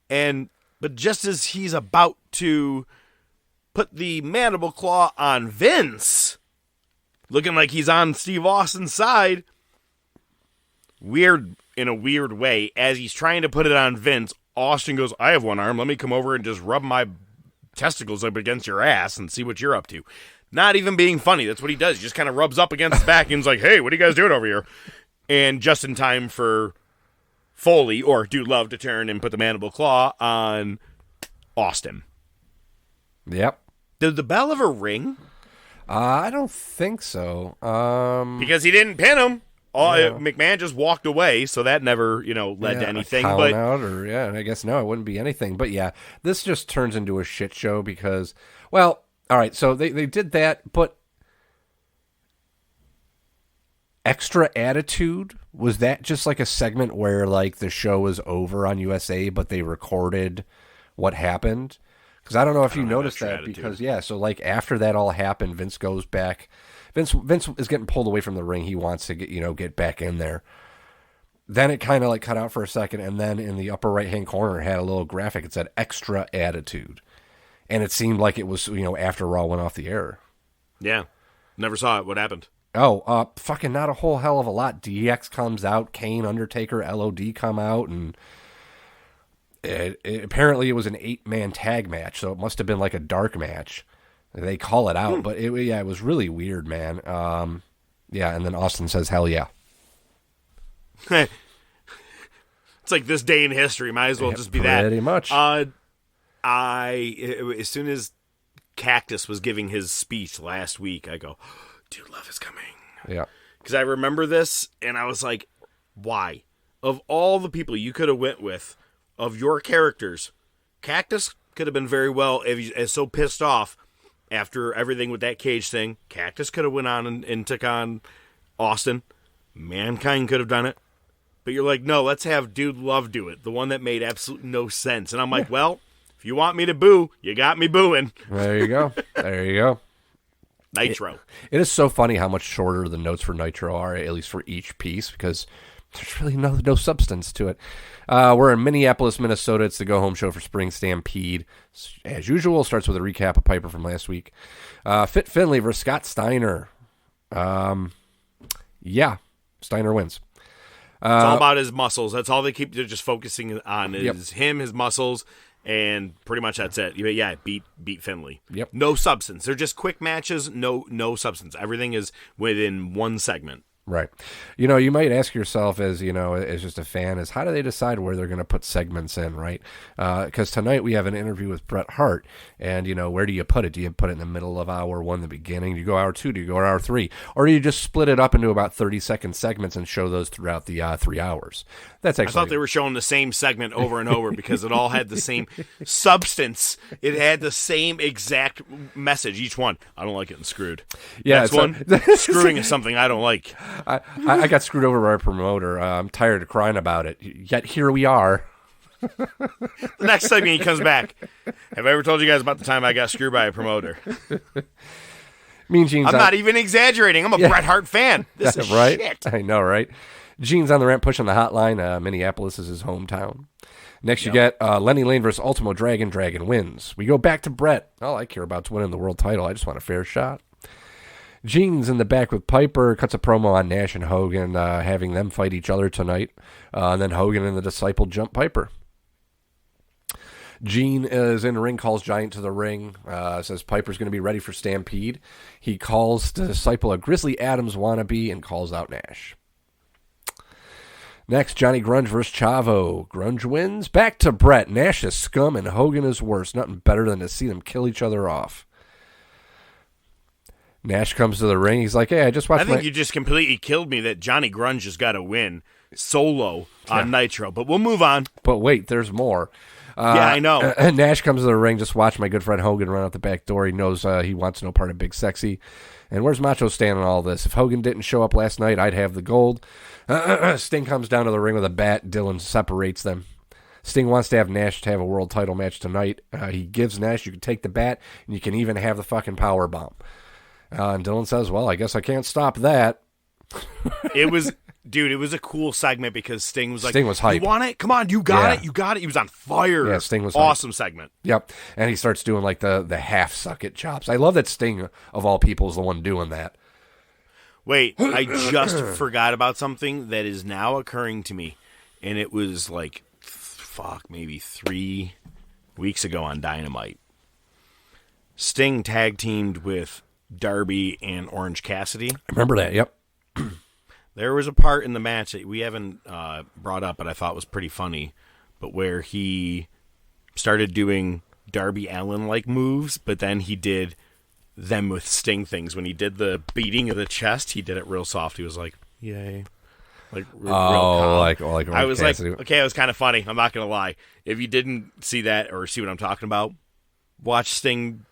But just as he's about to put the mandible claw on Vince, looking like he's on Steve Austin's side, in a weird way, as he's trying to put it on Vince, Austin goes, I have one arm. Let me come over and just rub my testicles up against your ass and see what you're up to. Not even being funny. That's what he does. He just kind of rubs up against his back and is like, hey, what are you guys doing over here? And just in time for Foley, or Dude Love, to turn and put the mandible claw on Austin. Yep. Did the bell ever ring? I don't think so. Because he didn't pin him. McMahon just walked away, so that never, led to anything. But I guess no, it wouldn't be anything. But yeah, this just turns into a shit show because, well, all right, so they did that, but Extra Attitude, was that just like a segment where like the show was over on USA, but they recorded what happened? Because I don't know if you noticed that, because so like after that all happened, Vince goes back. Vince is getting pulled away from the ring. He wants to get back in there. Then it kind of like cut out for a second, and then in the upper right hand corner it had a little graphic. It said Extra Attitude, and it seemed like it was after Raw went off the air. Yeah, never saw it. What happened? Oh, fucking not a whole hell of a lot. DX comes out, Kane, Undertaker, LOD come out, and apparently it was an 8-man tag match, so it must have been like a dark match. They call it out, but it was really weird, man. And then Austin says, hell yeah. It's like this day in history. Might as well just be that. Pretty much. As soon as Cactus was giving his speech last week, I go, Dude Love is coming. Yeah. Because I remember this, and I was like, why? Of all the people you could have went with, of your characters, Cactus could have been very well, if he's so pissed off after everything with that cage thing. Cactus could have went on and took on Austin. Mankind could have done it. But you're like, no, let's have Dude Love do it. The one that made absolutely no sense. And I'm like, well, if you want me to boo, you got me booing. There you go. There you go. Nitro. It is so funny how much shorter the notes for Nitro are, at least for each piece, because there's really no substance to it. We're in Minneapolis, Minnesota. It's the go-home show for Spring Stampede. As usual, starts with a recap of Piper from last week. Fit Finlay versus Scott Steiner. Steiner wins. It's all about his muscles. That's all they keep just focusing on is him, his muscles, And pretty much that's it. Yeah, beat Finley. Yep. No substance. They're just quick matches. No substance. Everything is within one segment. Right. You might ask yourself as just a fan, is how do they decide where they're going to put segments in, right? Because tonight we have an interview with Bret Hart, and, where do you put it? Do you put it in the middle of hour one, the beginning? Do you go hour two? Do you go hour three? Or do you just split it up into about 30-second segments and show those throughout the 3 hours? That's actually... I thought they were showing the same segment over and over because it all had the same substance. It had the same exact message, each one. I don't like it and screwed. Yeah, Next one, screwing is something I don't like. I got screwed over by a promoter. I'm tired of crying about it. Yet here we are. The next segment he comes back. Have I ever told you guys about the time I got screwed by a promoter? Mean Gene's I'm not even exaggerating. I'm a Bret Hart fan. This is right? shit. I know, right? Gene's on the ramp pushing the hotline. Minneapolis is his hometown. Next you get Lenny Lane versus Ultimo Dragon. Dragon wins. We go back to Bret. All I care about is winning the world title. I just want a fair shot. Gene's in the back with Piper, cuts a promo on Nash and Hogan, having them fight each other tonight. And then Hogan and the Disciple jump Piper. Gene is in the ring, calls Giant to the ring, says Piper's going to be ready for Stampede. He calls the Disciple a Grizzly Adams wannabe and calls out Nash. Next, Johnny Grunge versus Chavo. Grunge wins. Back to Bret. Nash is scum and Hogan is worse. Nothing better than to see them kill each other off. Nash comes to the ring. He's like, hey, I just watched I think you just completely killed me that Johnny Grunge has got to win solo on Nitro. But we'll move on. But wait, there's more. Yeah, I know. Nash comes to the ring. Just watch my good friend Hogan run out the back door. He knows he wants no part of Big Sexy. And where's Macho stand in all this? If Hogan didn't show up last night, I'd have the gold. Sting comes down to the ring with a bat. Dylan separates them. Sting wants to have Nash to have a world title match tonight. He gives Nash, you can take the bat, and you can even have the fucking power bomb. And Dylan says, well, I guess I can't stop that. It was a cool segment because Sting was like, Sting was hype. You want it? Come on, you got it. You got it. He was on fire. Yeah, Sting was awesome hype. Segment. Yep. And he starts doing like the half suck it chops. I love that Sting, of all people, is the one doing that. Wait, I just forgot about something that is now occurring to me. And it was like, maybe 3 weeks ago on Dynamite. Sting tag teamed with Darby and Orange Cassidy. I remember that, yep. There was a part in the match that we haven't brought up, but I thought was pretty funny, but where he started doing Darby Allin-like moves, but then he did them with Sting things. When he did the beating of the chest, he did it real soft. He was like, yay. Like, real calm. like I was Cassidy. like, okay, it was kind of funny. I'm not going to lie. If you didn't see that or see what I'm talking about, watch Sting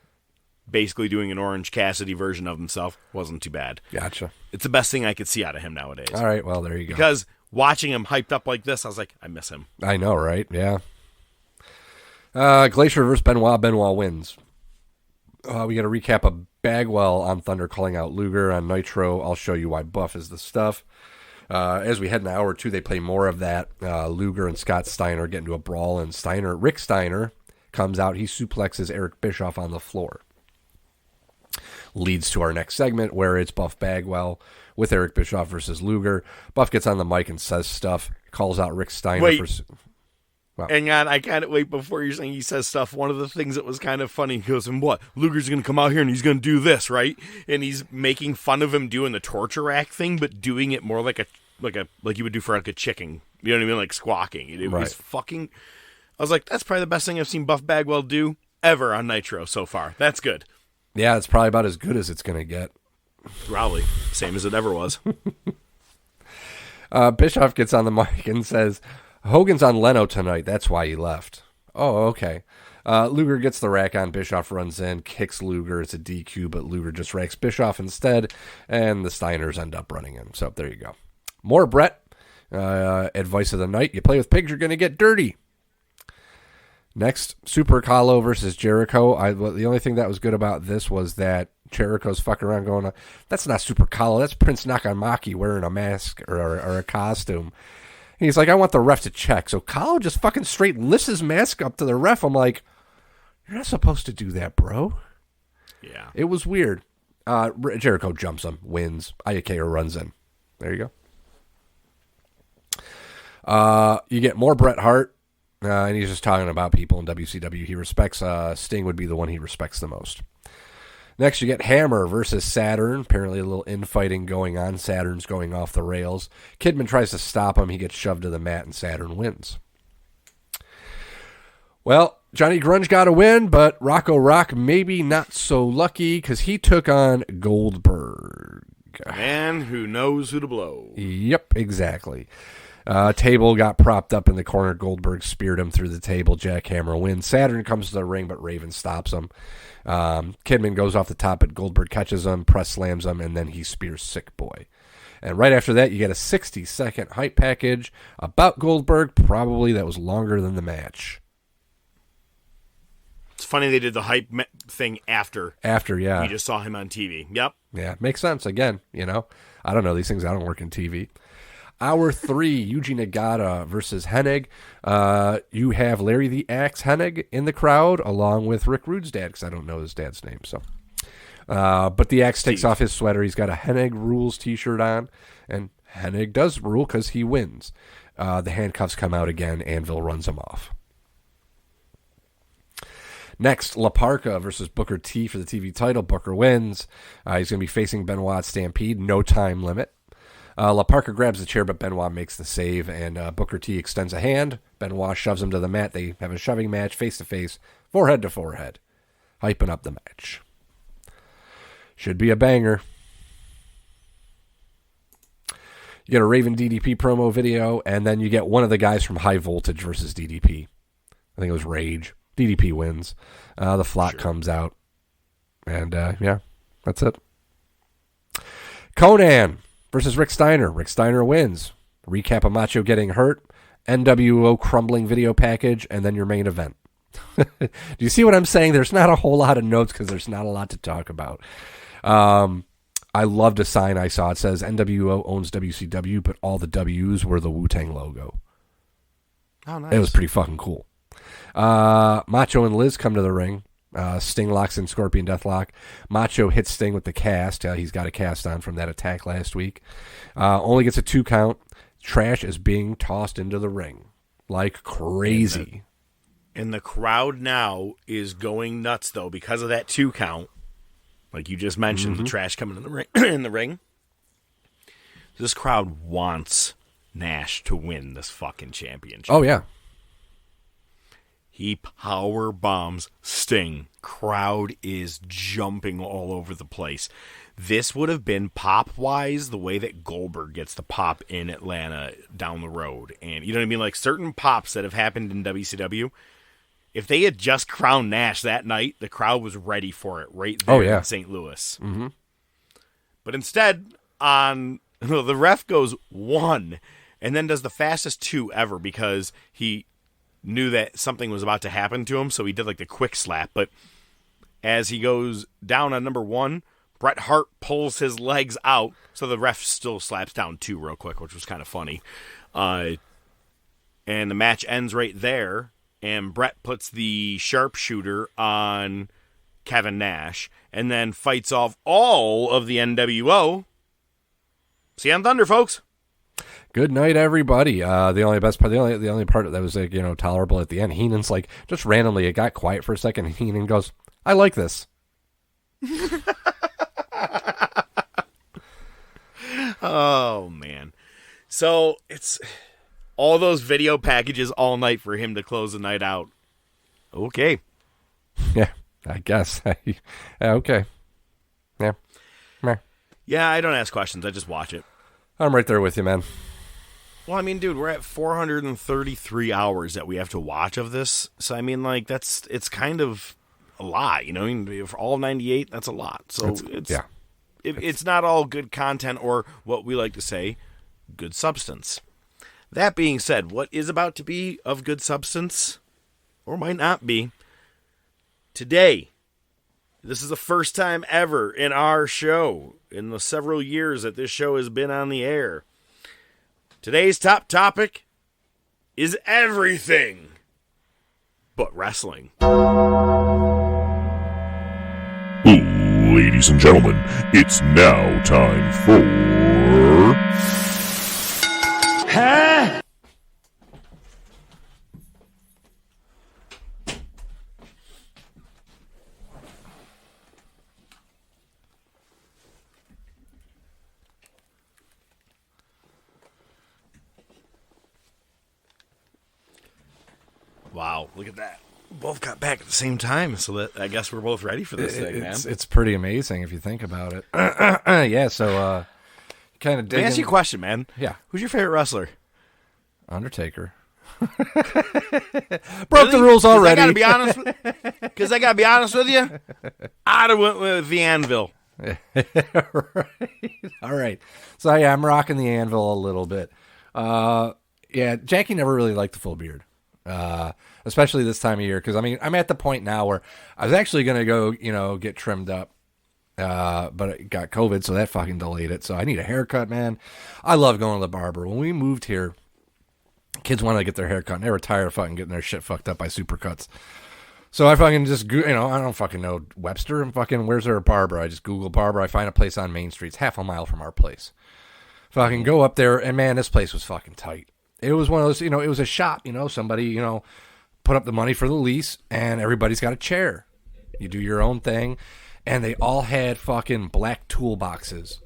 basically doing an Orange Cassidy version of himself. Wasn't too bad. Gotcha. It's the best thing I could see out of him nowadays. All right, well, there you go. Because watching him hyped up like this, I was like, I miss him. I know, right? Yeah. Glacier versus Benoit. Benoit wins. We got to recap of Bagwell on Thunder calling out Luger on Nitro. I'll show you why Buff is the stuff. As we head in hour two, they play more of that. Luger and Scott Steiner get into a brawl, and Rick Steiner comes out. He suplexes Eric Bischoff on the floor. Leads to our next segment where it's Buff Bagwell with Eric Bischoff versus Luger. Buff gets on the mic and says stuff, calls out Rick Steiner. Wait. Hang on, I can't wait before you're saying he says stuff. One of the things that was kind of funny, he goes, and what? Luger's going to come out here and he's going to do this, right? And he's making fun of him doing the torture rack thing, but doing it more like you would do for like a chicken. You know what I mean? Like squawking. It was fucking... I was like, that's probably the best thing I've seen Buff Bagwell do ever on Nitro so far. That's good. Yeah, it's probably about as good as it's going to get. Probably. Same as it ever was. Bischoff gets on the mic and says, Hogan's on Leno tonight. That's why he left. Oh, okay. Luger gets the rack on. Bischoff runs in, kicks Luger. It's a DQ, but Luger just racks Bischoff instead, and the Steiners end up running in. So there you go. More Bret. Advice of the night. You play with pigs, you're going to get dirty. Next, Super Kahlo versus Jericho. The only thing that was good about this was that Jericho's fucking around going, that's not Super Kahlo. That's Prince Nakamaki wearing a mask or a costume. And he's like, I want the ref to check. So Kahlo just fucking straight lifts his mask up to the ref. I'm like, you're not supposed to do that, bro. Yeah. It was weird. Jericho jumps him, wins. Ayakea runs in. There you go. You get more Bret Hart. And he's just talking about people in WCW. He respects Sting would be the one he respects the most. Next, you get Hammer versus Saturn. Apparently, a little infighting going on. Saturn's going off the rails. Kidman tries to stop him. He gets shoved to the mat, and Saturn wins. Well, Johnny Grunge got a win, but Rocco Rock maybe not so lucky because he took on Goldberg. Man who knows who to blow. Yep, exactly. Table got propped up in the corner. Goldberg speared him through the table. Jackhammer wins. Saturn comes to the ring, but Raven stops him. Kidman goes off the top, but Goldberg catches him, press slams him, and then he spears Sick Boy. And right after that, you get a 60-second hype package about Goldberg. Probably that was longer than the match. It's funny they did the hype thing after. After, yeah. You just saw him on TV. Yep. Yeah, makes sense. Again, I don't know these things. I don't work in TV. Hour 3, Yuji Nagata versus Hennig. You have Larry the Axe Hennig in the crowd, along with Rick Rude's dad, because I don't know his dad's name. So, but the Axe takes off his sweater. He's got a Hennig Rules t-shirt on, and Hennig does rule because he wins. The handcuffs come out again. Anvil runs him off. Next, La Parka versus Booker T for the TV title. Booker wins. He's going to be facing Benoit Stampede. No time limit. La Parka grabs the chair, but Benoit makes the save, and Booker T extends a hand. Benoit shoves him to the mat. They have a shoving match, face-to-face, forehead to forehead, hyping up the match. Should be a banger. You get a Raven DDP promo video, and then you get one of the guys from High Voltage versus DDP. I think it was Rage. DDP wins. The flock comes out, and yeah, that's it. Conan versus Rick Steiner. Rick Steiner wins. Recap of Macho getting hurt, NWO crumbling video package, and then your main event. Do you see what I'm saying? There's not a whole lot of notes because there's not a lot to talk about. I loved a sign I saw. It says NWO owns WCW, but all the W's were the Wu-Tang logo. Oh, nice. It was pretty fucking cool. Macho and Liz come to the ring. Sting locks in Scorpion Deathlock. Macho hits Sting with the cast. He's got a cast on from that attack last week. Only gets a 2 count. Trash is being tossed into the ring like crazy. And the crowd now is going nuts, though, because of that 2 count. Like you just mentioned, the trash coming in the ring. In the ring. This crowd wants Nash to win this fucking championship. Oh, yeah. He power bombs Sting. Crowd is jumping all over the place. This would have been pop-wise the way that Goldberg gets the pop in Atlanta down the road. And you know what I mean? Like certain pops that have happened in WCW, if they had just crowned Nash that night, the crowd was ready for it right there in St. Louis. Mm-hmm. But instead, the ref goes 1 and then does the fastest 2 ever because he knew that something was about to happen to him, so he did like the quick slap. But as he goes down on number 1, Bret Hart pulls his legs out, so the ref still slaps down 2 real quick, which was kind of funny. And the match ends right there, and Bret puts the sharpshooter on Kevin Nash, and then fights off all of the NWO. See you on Thunder, folks. Good night, everybody. The only best part, the only part that was tolerable at the end. Heenan's like just randomly, it got quiet for a second. And Heenan goes, "I like this." Oh man! So it's all those video packages all night for him to close the night out. Okay. Yeah, I guess. Okay. Yeah. Meh. Yeah, I don't ask questions. I just watch it. I'm right there with you, man. Well, I mean, dude, we're at 433 hours that we have to watch of this. So, I mean, like, it's kind of a lot, you know? I mean, for all 98, that's a lot. So, it's not all good content or what we like to say, good substance. That being said, what is about to be of good substance, or might not be, today, this is the first time ever in our show, in the several years that this show has been on the air. Today's top topic is everything but wrestling. Ladies and gentlemen, it's now time for... Huh? Wow, look at that. Both got back at the same time, so that I guess we're both ready for this thing, man. It's pretty amazing if you think about it. Yeah, so kind of Let me ask you a question, man. Yeah. Who's your favorite wrestler? Undertaker. Broke the rules already. Because I gotta be honest with you, I'd have went with the Anvil. Right. All right. So yeah, I'm rocking the Anvil a little bit. Yeah, Jackie never really liked the full beard. Especially this time of year, because I mean, I'm at the point now where I was actually going to go, get trimmed up, but it got COVID, so that fucking delayed it. So I need a haircut, man. I love going to the barber. When we moved here, kids wanted to get their hair cut, and they were tired of fucking getting their shit fucked up by supercuts. So I fucking just, I don't fucking know Webster. And fucking, where's there a barber? I just Google barber. I find a place on Main Street. It's half a mile from our place. Fucking go up there, and man, this place was fucking tight. It was one of those, it was a shop, somebody, put up the money for the lease, and everybody's got a chair. You do your own thing, and they all had fucking black toolboxes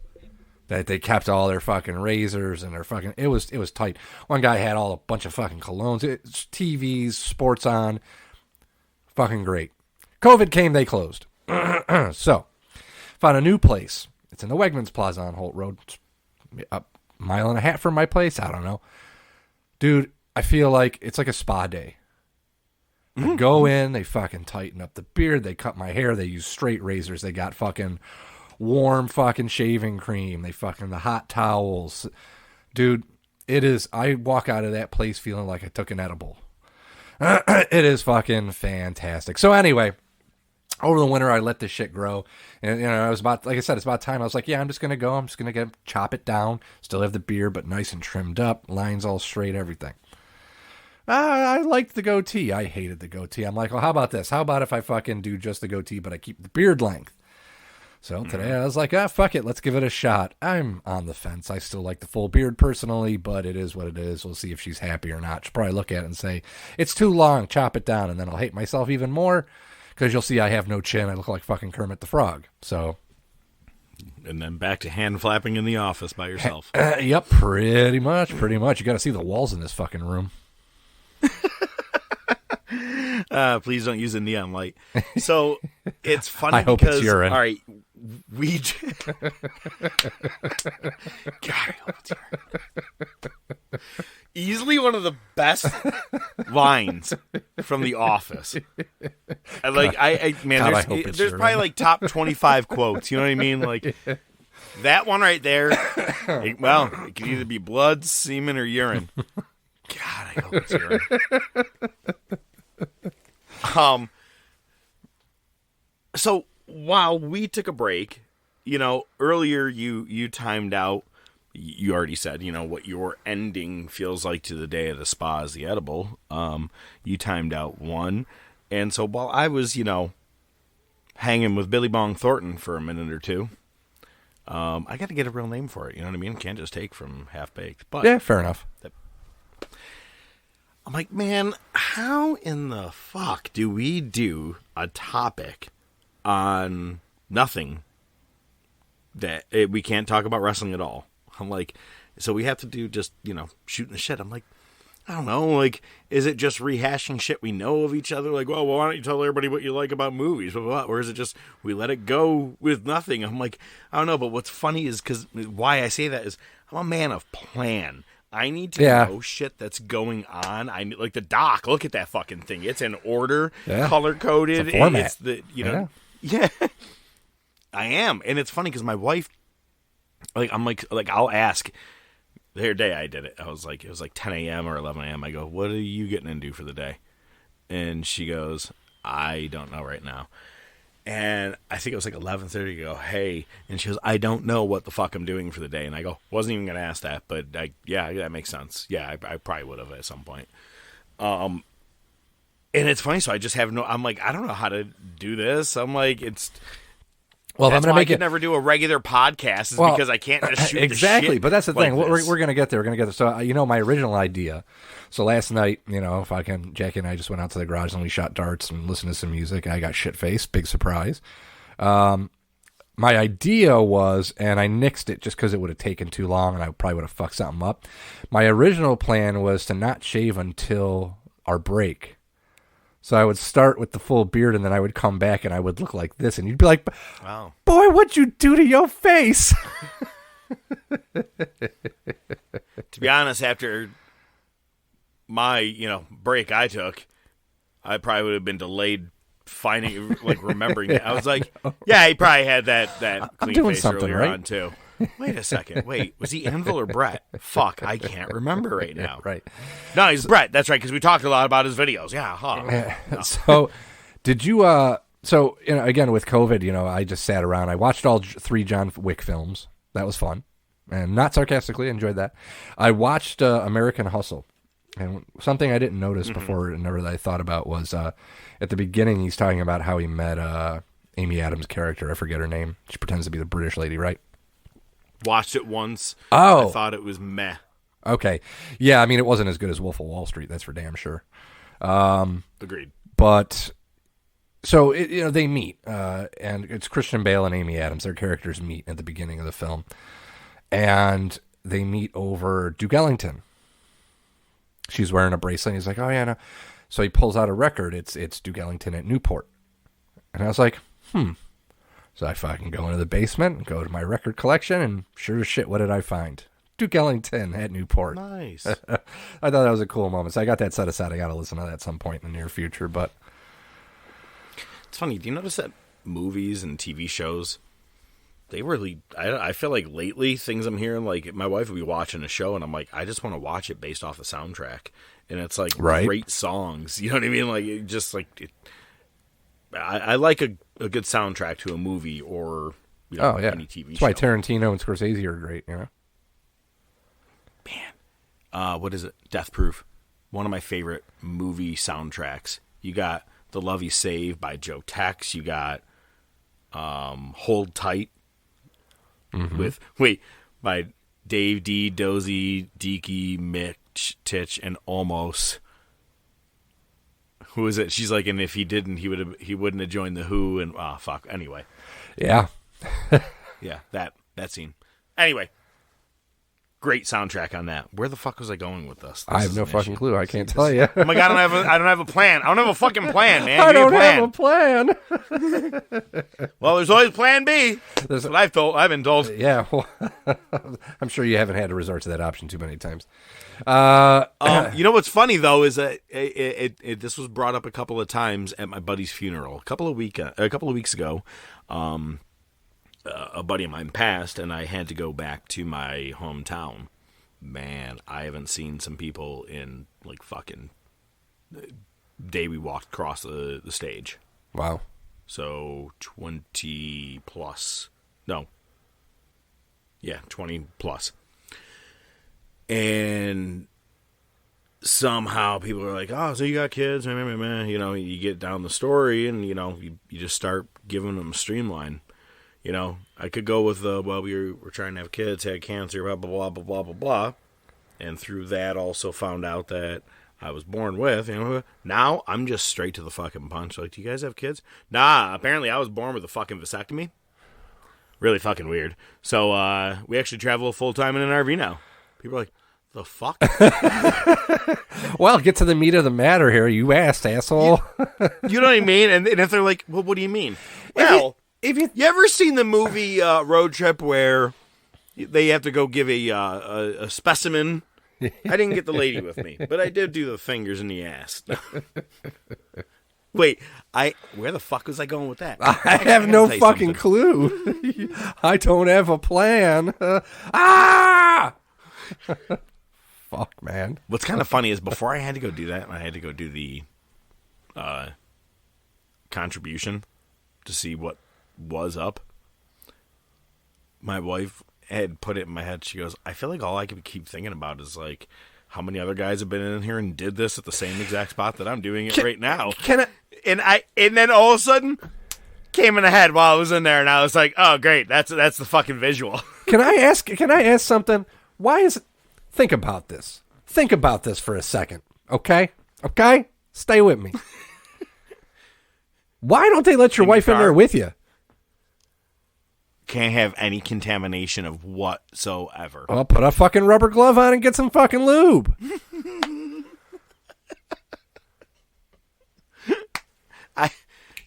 that they kept all their fucking razors and their fucking, it was tight. One guy had a bunch of fucking colognes, TVs, sports on, fucking great. COVID came, they closed. So, found a new place. It's in the Wegmans Plaza on Holt Road. It's a mile and a half from my place, I don't know. Dude, I feel like it's like a spa day. I go in, they fucking tighten up the beard, they cut my hair, they use straight razors, they got fucking warm fucking shaving cream, they fucking the hot towels. Dude, I walk out of that place feeling like I took an edible. It is fucking fantastic. So anyway, over the winter I let this shit grow, and I was about, like I said, it's about time. I was like, yeah, I'm just gonna chop it down, still have the beard, but nice and trimmed up, lines all straight, everything. I liked the goatee. I hated the goatee. I'm like, well, how about this? How about if I fucking do just the goatee, but I keep the beard length? So today I was like, fuck it. Let's give it a shot. I'm on the fence. I still like the full beard personally, but it is what it is. We'll see if she's happy or not. She'll probably look at it and say, it's too long. Chop it down. And then I'll hate myself even more because you'll see I have no chin. I look like fucking Kermit the Frog. So. And then back to hand flapping in the office by yourself. Yep, pretty much. You got to see the walls in this fucking room. Please don't use a neon light. So it's funny I hope because it's urine. All right, God, I hope it's urine. Easily one of the best lines from The Office. There's probably like top 25 quotes. You know what I mean? Like that one right there. Well, it could either be blood, semen, or urine. God, I hope it's urine. So while we took a break, earlier you timed out, you already said, what your ending feels like to the day of the spa is the edible. You timed out one. And so while I was, hanging with Billy Bong Thornton for a minute or two, I got to get a real name for it. You know what I mean? Can't just take from Half Baked. But yeah, fair enough. I'm like, man, how in the fuck do we do a topic on nothing that we can't talk about wrestling at all? I'm like, so we have to do just, shooting the shit. I'm like, I don't know, like, is it just rehashing shit we know of each other? Like, well, why don't you tell everybody what you like about movies? Blah, blah, blah. Or is it just we let it go with nothing? I'm like, I don't know, but what's funny is because why I say that is I'm a man of plan. I need to know shit that's going on. I like the doc. Look at that fucking thing. It's in order, color coded. It's a format. It's the yeah. I am, and it's funny because my wife, I'm like I'll ask. The other day I did it. I was like, it was like 10 a.m. or 11 a.m. I go, what are you getting into for the day? And she goes, I don't know right now. And I think it was like 11:30. You go, hey, and she goes, I don't know what the fuck I'm doing for the day. And I go, wasn't even gonna ask that, but yeah, that makes sense. Yeah, I probably would have at some point. And it's funny. So I just have I'm like, I don't know how to do this. I'm like, it's. Well, that's I'm why I can never do a regular podcast because I can't just shoot exactly. the shit But that's the thing. like We're gonna get there. We're gonna get there. So my original idea. So last night, Jackie and I just went out to the garage and we shot darts and listened to some music. And I got shit faced. Big surprise. My idea was, and I nixed it just because it would have taken too long and I probably would have fucked something up. My original plan was to not shave until our break. So I would start with the full beard, and then I would come back, and I would look like this, and you'd be like, "Wow, boy, what'd you do to your face?" To be honest, after my break I took, I probably would have been delayed finding remembering it. I was like, yeah, he probably had that clean face earlier on too. Wait a second. Wait, was he Anvil or Brett? Fuck, I can't remember right now. Right. No, he's Brett. That's right, because we talked a lot about his videos. Yeah, huh. No. So, did you, again, with COVID, I just sat around. I watched all 3 John Wick films. That was fun. And not sarcastically, enjoyed that. I watched American Hustle. And something I didn't notice before, never that I thought about, was at the beginning, he's talking about how he met Amy Adams' character. I forget her name. She pretends to be the British lady, right? Watched it once. Oh. I thought it was meh. Okay. Yeah, I mean, it wasn't as good as Wolf of Wall Street, that's for damn sure. Agreed. But, so, they meet, and it's Christian Bale and Amy Adams. Their characters meet at the beginning of the film. And they meet over Duke Ellington. She's wearing a bracelet, and he's like, oh, yeah, no. So he pulls out a record. It's Duke Ellington at Newport. And I was like, So I fucking go into the basement and go to my record collection, and sure as shit, what did I find? Duke Ellington at Newport. Nice. I thought that was a cool moment. So I got that set aside. I got to listen to that at some point in the near future. But it's funny. Do you notice that movies and TV shows, they really, I feel like lately things I'm hearing, like my wife will be watching a show and I'm like, I just want to watch it based off the soundtrack. And it's like great songs. You know what I mean? Like, it just like, I like a good soundtrack to a movie or any TV That's show. why Tarantino and Scorsese are great, Man. What is it? Death Proof. One of my favorite movie soundtracks. You got The Love You Save by Joe Tex. You got Hold Tight by Dave D, Dozy, Deaky, Mitch, Titch, and Almost. Who is it? She's like, and if he didn't, he wouldn't have joined the Who. And fuck. Anyway. Yeah. Yeah. That scene. Anyway. Great soundtrack on that. Where the fuck was I going with this? I have no fucking clue. I can't tell you. Oh my god, I don't have a plan. I don't have a fucking plan, man. I don't have a plan. Well, there's always plan B. That's what I've been told. Yeah. Well, I'm sure you haven't had to resort to that option too many times. You know what's funny though is that this was brought up a couple of times at my buddy's funeral a couple of weeks ago. A buddy of mine passed, and I had to go back to my hometown. Man, I haven't seen some people in like fucking the day we walked across the stage. Wow. So 20 plus. No. Yeah, 20 plus. And somehow people are like, oh, so you got kids? You get down the story and, you just start giving them a streamline. I could go with we were trying to have kids, had cancer, blah, blah, blah, blah, blah, blah, blah. And through that also found out that I was born with, Now I'm just straight to the fucking punch. Like, do you guys have kids? Nah, apparently I was born with a fucking vasectomy. Really fucking weird. So we actually travel full-time in an RV now. People are like, the fuck? Well, get to the meat of the matter here. You asked, asshole. You know what I mean? And if they're like, well, what do you mean? Well... If you ever seen the movie Road Trip where they have to go give a specimen? I didn't get the lady with me, but I did do the fingers in the ass. Wait, where the fuck was I going with that? I have no fucking clue. I don't have a plan. Fuck, man. What's kind of funny is before I had to go do that, I had to go do the contribution to see what was up. My wife had put it in my head. She goes, I feel like all I can keep thinking about is like how many other guys have been in here and did this at the same exact spot that I'm doing it right now. And then all of a sudden came in the head while I was in there, and I was like, oh great, that's the fucking visual. Can I ask something? Why is it? Think about this for a second. Okay? Stay with me. Why don't they let your wife in there with you? Can't have any contamination of whatsoever. Well, put a fucking rubber glove on and get some fucking lube.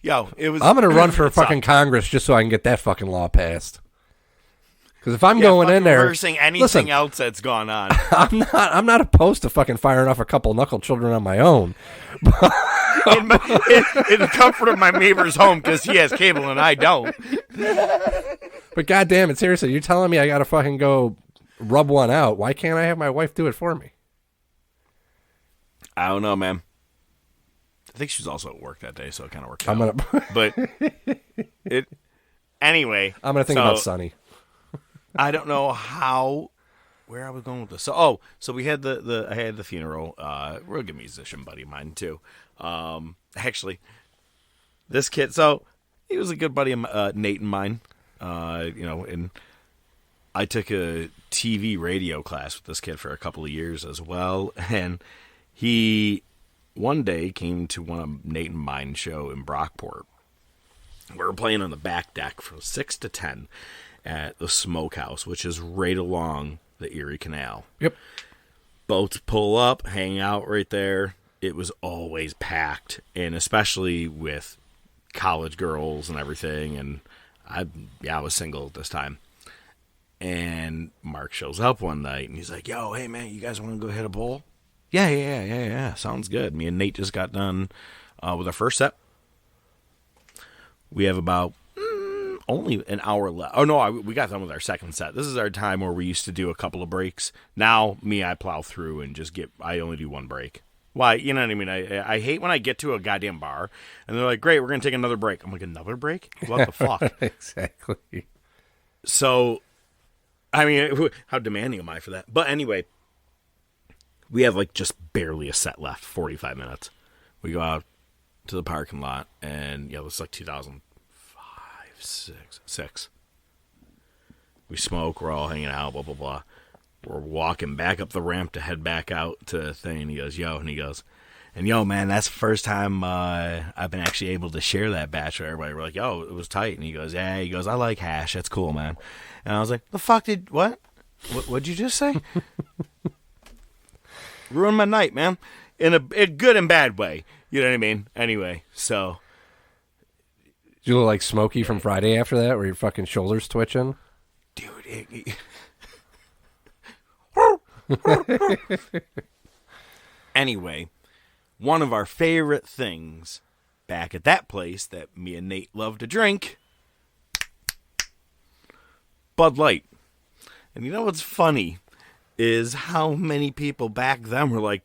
Yo, it was. I'm going to run for fucking Congress just so I can get that fucking law passed. Because if I'm going in there, reversing anything else that's gone on, I'm not opposed to fucking firing off a couple knuckle children on my own. in the comfort of my neighbor's home because he has cable and I don't. But goddamn it, seriously, you're telling me I got to fucking go rub one out? Why can't I have my wife do it for me? I don't know, man. I think she was also at work that day, so it kind of worked out. But anyway. I'm gonna think about Sonny. I don't know where I was going with this. So we had I had the funeral. Real good musician buddy of mine too. Actually, this kid. So he was a good buddy of Nate and mine. And I took a TV radio class with this kid for a couple of years as well, and he one day came to one of Nate and mine's show in Brockport. We were playing on the back deck from 6 to 10 at the Smokehouse, which is right along the Erie Canal. Yep. Boats pull up, hang out right there. It was always packed, and especially with college girls and everything. And I was single at this time. And Mark shows up one night, and he's like, "Yo, hey man, you guys want to go hit a bowl?" Yeah. Sounds good. Me and Nate just got done with our first set. We have about only an hour left. Oh, no, we got done with our second set. This is our time where we used to do a couple of breaks. Now, I plow through and I only do one break. Why? You know what I mean? I hate when I get to a goddamn bar, and they're like, great, we're going to take another break. I'm like, another break? What the fuck? Exactly. So, I mean, how demanding am I for that? But anyway, we have just barely a set left, 45 minutes. We go out to the parking lot, and it was 2005, 6. We smoke, we're all hanging out, blah, blah, blah. We're walking back up the ramp to head back out to the thing, and he goes, yo, man, that's the first time I've been actually able to share that batch with everybody. We're like, yo, it was tight. And he goes, yeah, I like hash, that's cool, man. And I was like, the fuck what'd you just say? Ruined my night, man, in a good and bad way. You know what I mean? Anyway, so. Did you look like Smokey from Friday after that, where your fucking shoulders twitching? Dude, Anyway, one of our favorite things back at that place that me and Nate love to drink, Bud Light. And you know what's funny is how many people back then were like,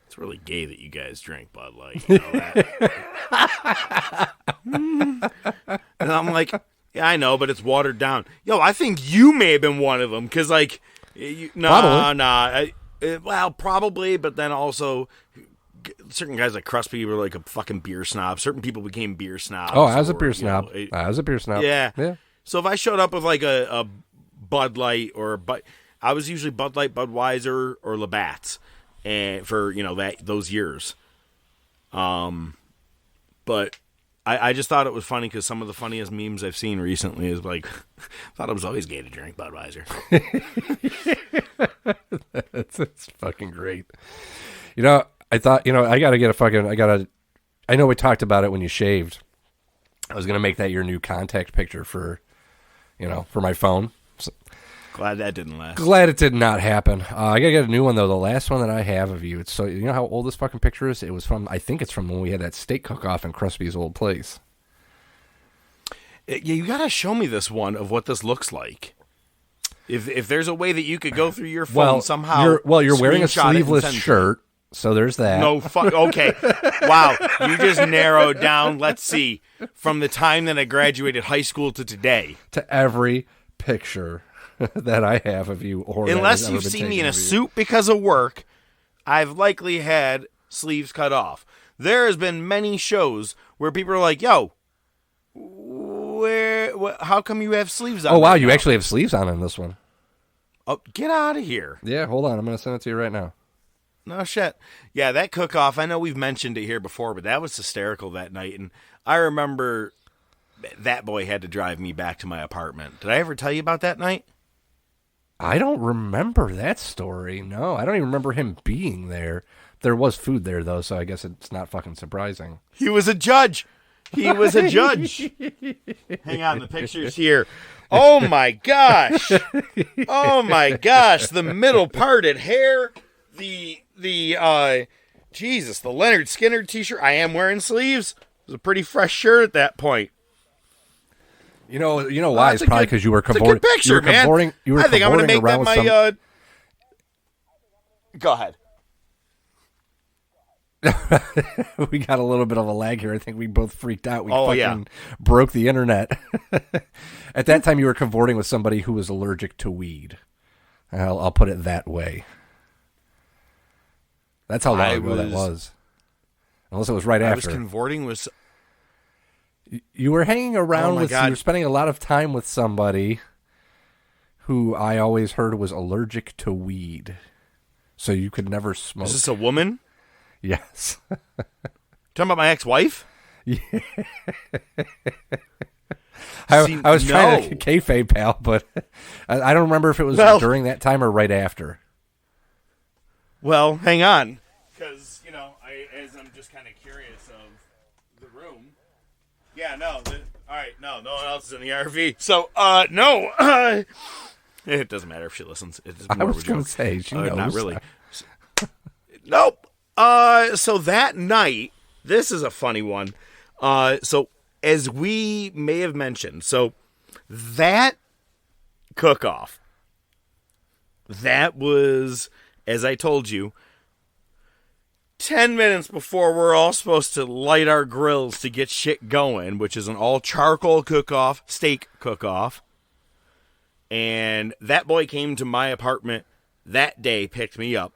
it's really gay that you guys drink Bud Light. You know that? And I'm like, yeah, I know, but it's watered down. Yo, I think you may have been one of them, because probably, but then also certain guys like Crusty were like a fucking beer snob. Certain people became beer snobs. Oh, I was a beer snob. Yeah. So if I showed up with a Bud Light I was usually Bud Light, Budweiser, or Labatt's, and for those years. But I just thought it was funny because some of the funniest memes I've seen recently is I thought it was always gay to drink Budweiser. That's fucking great. I thought, I got to get I know we talked about it when you shaved. I was going to make that your new contact picture for my phone. So, glad that didn't last. Glad it did not happen. I got to get a new one, though. The last one that I have of you, it's you know how old this fucking picture is? It was I think it's from when we had that steak cook-off in Crispy's old place. Yeah, you got to show me this one of what this looks like. If there's a way that you could go through your phone somehow. You're wearing a sleeveless shirt, so there's that. No, okay. Wow, you just narrowed down, let's see, from the time that I graduated high school to today. To every picture that I have of you. Unless you've seen me in a suit because of work, I've likely had sleeves cut off. There has been many shows where people are like, yo, how come you have sleeves on? Oh, wow, you actually have sleeves on in this one. Oh, get out of here. Yeah, hold on. I'm going to send it to you right now. No shit. Yeah, that cook-off, I know we've mentioned it here before, but that was hysterical that night. And I remember that boy had to drive me back to my apartment. Did I ever tell you about that night? I don't remember that story. No, I don't even remember him being there. There was food there, though, so I guess it's not fucking surprising. He was a judge. He was a judge. Hang on, the picture's here. Oh my gosh. Oh my gosh. The middle parted hair. The Jesus, the Leonard Skinner t-shirt. I am wearing sleeves. It was a pretty fresh shirt at that point. You know why? It's probably because you were cavorting. It's a good picture, man. I think I'm going to make that my... Go ahead. We got a little bit of a lag here. I think we both freaked out. We broke the internet. At that time, you were cavorting with somebody who was allergic to weed. I'll put it that way. That's how long ago that was. Unless it was right after. I was cavorting with... You were hanging around with... You were spending a lot of time with somebody who I always heard was allergic to weed. So you could never smoke. Is this a woman? Yes. Talking about my ex-wife? Yeah. I was trying to kayfabe, pal, but I don't remember if it was during that time or right after. Well, hang on. Because, as I'm just kind of curious of the room. Yeah, no. All right, no one else is in the RV. So, no. It doesn't matter if she listens. It's more I was of a going joke. to say, she knows. Not really. Nope. So that night, this is a funny one. So as we may have mentioned, so that cook-off, that was, as I told you, 10 minutes before we're all supposed to light our grills to get shit going, which is an all-charcoal cook-off, steak cook-off. And that boy came to my apartment that day, picked me up.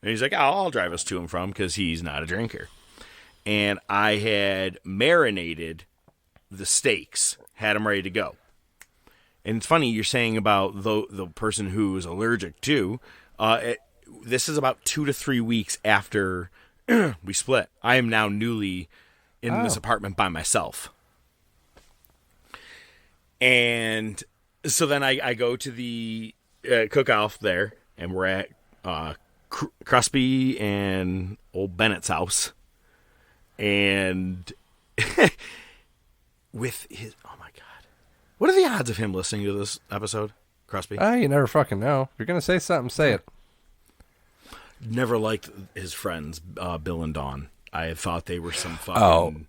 And he's like, I'll drive us to and from because he's not a drinker. And I had marinated the steaks, had them ready to go. And it's funny you're saying about the person who is allergic to. This is about 2 to 3 weeks after we split. I am now newly in this apartment by myself. And so then I go to the cook-off there, and we're at Crosby and old Bennett's house. And with his... Oh, my God. What are the odds of him listening to this episode, Crosby? You never fucking know. If you're going to say something, say it. Never liked his friends, Bill and Dawn. I thought they were some fucking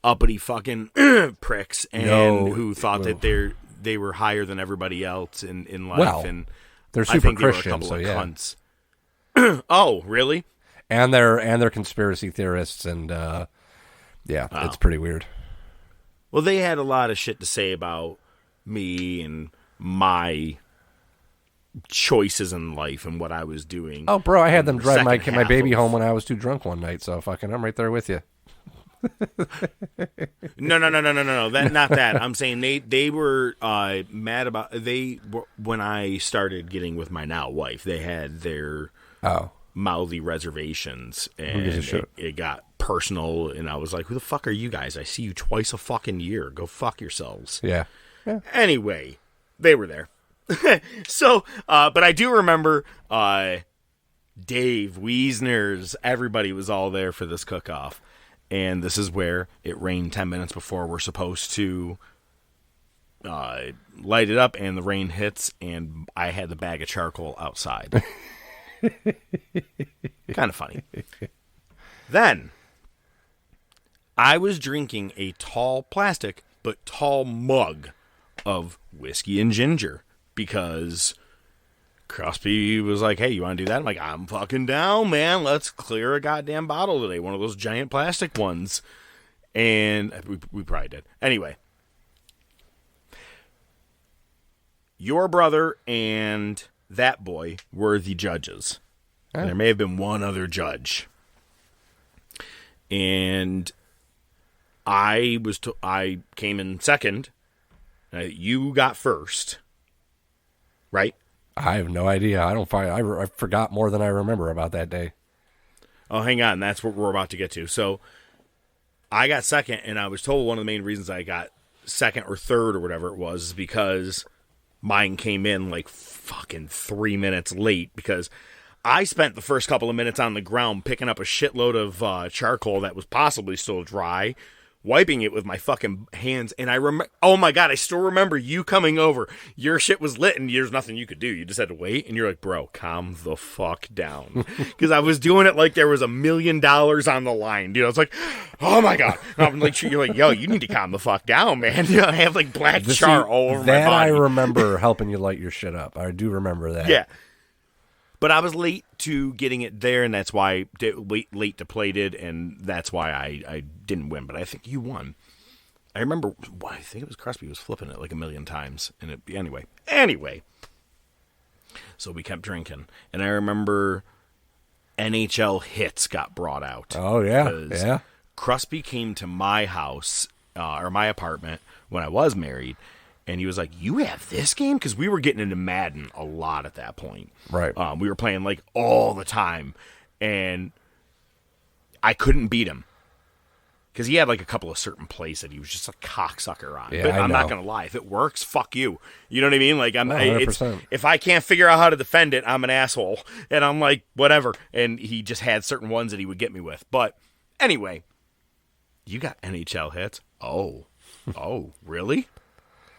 uppity fucking pricks and who thought that they were higher than everybody else in life. Well, and they're I super think Christian, they were a couple so of yeah. cunts. Oh, really? And they're conspiracy theorists, and it's pretty weird. Well, they had a lot of shit to say about me and my choices in life and what I was doing. Oh, bro, I had them drive my baby of... home when I was too drunk one night, so fucking I'm right there with you. No. Not that. I'm saying they were mad about when I started getting with my now wife. They had their mouthy reservations, and it got personal. And I was like, "Who the fuck are you guys? I see you twice a fucking year. Go fuck yourselves." Yeah. Anyway, they were there. So, but I do remember Dave, Wiesner's, everybody was all there for this cook-off. And this is where it rained 10 minutes before we're supposed to light it up, and the rain hits, and I had the bag of charcoal outside. Kind of funny. Then, I was drinking a tall plastic, but tall mug of whiskey and ginger, because Crosby was like, hey, you want to do that? I'm like, I'm fucking down, man. Let's clear a goddamn bottle today. One of those giant plastic ones. And we probably did. Anyway. Your brother and that boy were the judges. Oh. There may have been one other judge. And I came in second. You got first. Right? I have no idea. I forgot more than I remember about that day. Oh, hang on. That's what we're about to get to. So I got second, and I was told one of the main reasons I got second or third or whatever it was is because mine came in like fucking 3 minutes late, because I spent the first couple of minutes on the ground picking up a shitload of charcoal that was possibly still dry wiping it with my fucking hands. And I remember, oh my God, I still remember you coming over. Your shit was lit and there's nothing you could do. You just had to wait. And you're like, bro, calm the fuck down. Because I was doing it like there was $1 million on the line. You know, it's like, oh my God. And I'm like, you're like, yo, you need to calm the fuck down, man. You know, I have like black char all over my body. That I remember helping you light your shit up. I do remember that. Yeah. But I was late to getting it there, and that's why late to play it, and that's why I didn't win. But I think you won. I remember, I think it was Crosby was flipping it like 1 million times. And anyway. So we kept drinking, and I remember NHL hits got brought out. Oh yeah, yeah. Crosby came to my house or my apartment when I was married. And he was like, you have this game? Because we were getting into Madden a lot at that point. Right. We were playing, like, all the time. And I couldn't beat him. Because he had, like, a couple of certain plays that he was just a cocksucker on. Yeah, but I'm not know. going to lie. If it works, fuck you. You know what I mean? Like, 100%. If I can't figure out how to defend it, I'm an asshole. And I'm like, whatever. And he just had certain ones that he would get me with. But anyway, you got NHL hits? Oh, really?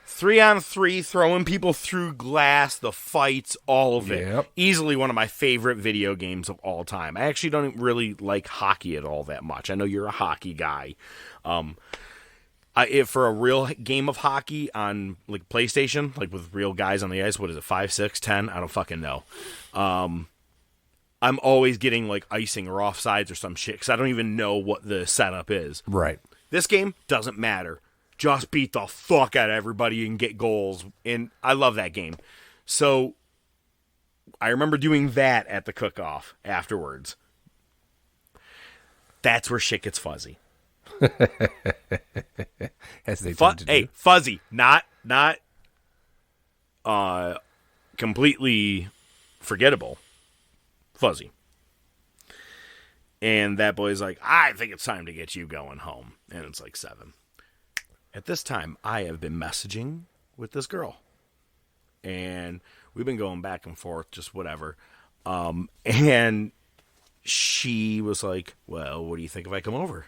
3-on-3, throwing people through glass, the fights, all of it. Yep. Easily one of my favorite video games of all time. I actually don't really like hockey at all that much. I know you're a hockey guy. For a real game of hockey on like PlayStation, like with real guys on the ice, what is it, 5, 6, 10? I don't fucking know. I'm always getting like icing or offsides or some shit because I don't even know what the setup is. Right. This game doesn't matter. Just beat the fuck out of everybody and get goals. And I love that game. So I remember doing that at the cook-off afterwards. That's where shit gets fuzzy. As they tend to do. Hey, fuzzy. Not completely forgettable. Fuzzy. And that boy's like, I think it's time to get you going home. And it's like 7. At this time, I have been messaging with this girl. And we've been going back and forth, just whatever. And she was like, well, what do you think if I come over?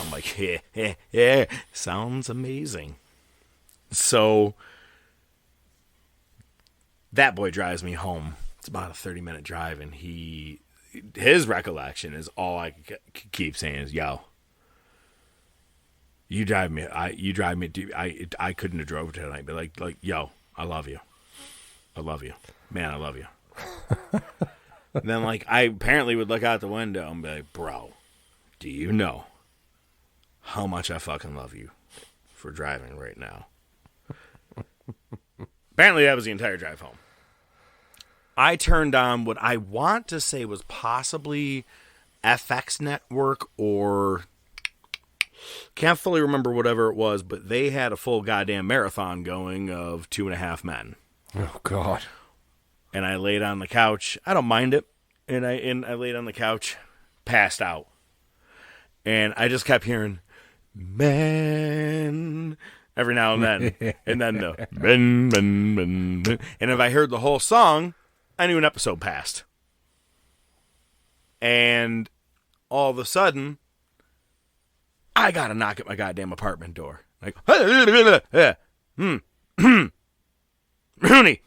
I'm like, yeah, sounds amazing. So that boy drives me home. It's about a 30-minute drive, and his recollection is all I keep saying is, yo, you drive me. I couldn't have drove tonight, but like, yo, I love you. I love you, man. I love you. And then like I apparently would look out the window and be like, bro, do you know how much I fucking love you for driving right now? Apparently that was the entire drive home. I turned on what I want to say was possibly FX Network or can't fully remember whatever it was, but they had a full goddamn marathon going of 2.5 Men. Oh, God. And I laid on the couch. I don't mind it. And I laid on the couch, passed out. And I just kept hearing, men, every now and then. And then the men, men, men, men. And if I heard the whole song, I knew an episode passed. And all of a sudden, I got a knock at my goddamn apartment door. Like, Rooney.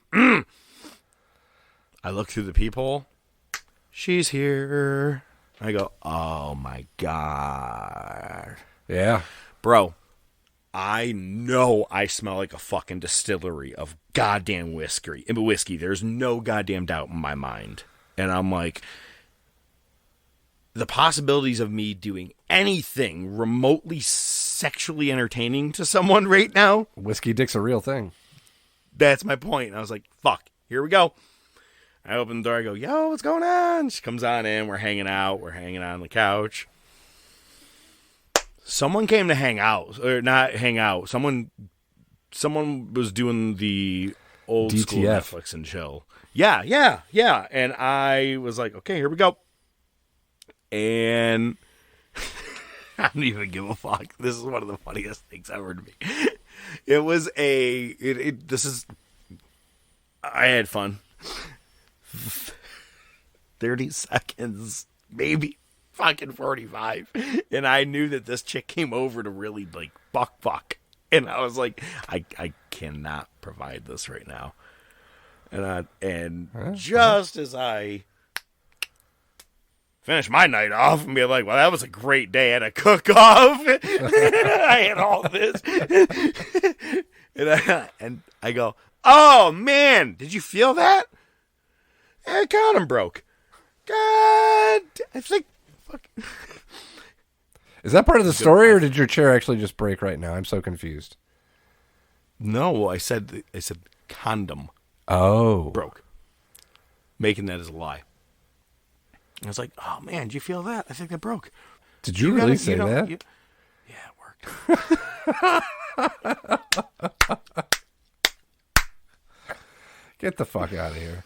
I look through the peephole. She's here. I go, oh my God. Yeah. Bro, I know I smell like a fucking distillery of goddamn whiskey. There's no goddamn doubt in my mind. And I'm like, the possibilities of me doing anything remotely sexually entertaining to someone right now. Whiskey dick's a real thing. That's my point. And I was like, fuck, here we go. I open the door. I go, yo, what's going on? She comes on in. We're hanging out. We're hanging out on the couch. Someone came to hang out. Or not hang out. Someone was doing the old DTF. School Netflix and chill. Yeah. And I was like, okay, here we go. And I don't even give a fuck. This is one of the funniest things ever to me. It was I had fun. 30 seconds, maybe fucking 45. And I knew that this chick came over to really, like, buck. And I was like, I cannot provide this right now. And just as I finish my night off and be like, well, that was a great day. I had a cook-off. I had all this. and I go, oh, man, did you feel that? Condom broke. God, I think, fuck. Is that part of the story, or did your chair actually just break right now? I'm so confused. No, I said condom. Oh. Broke. Making that as a lie. I was like, oh, man, did you feel that? I think that broke. Did you really say that? Yeah, it worked. Get the fuck out of here.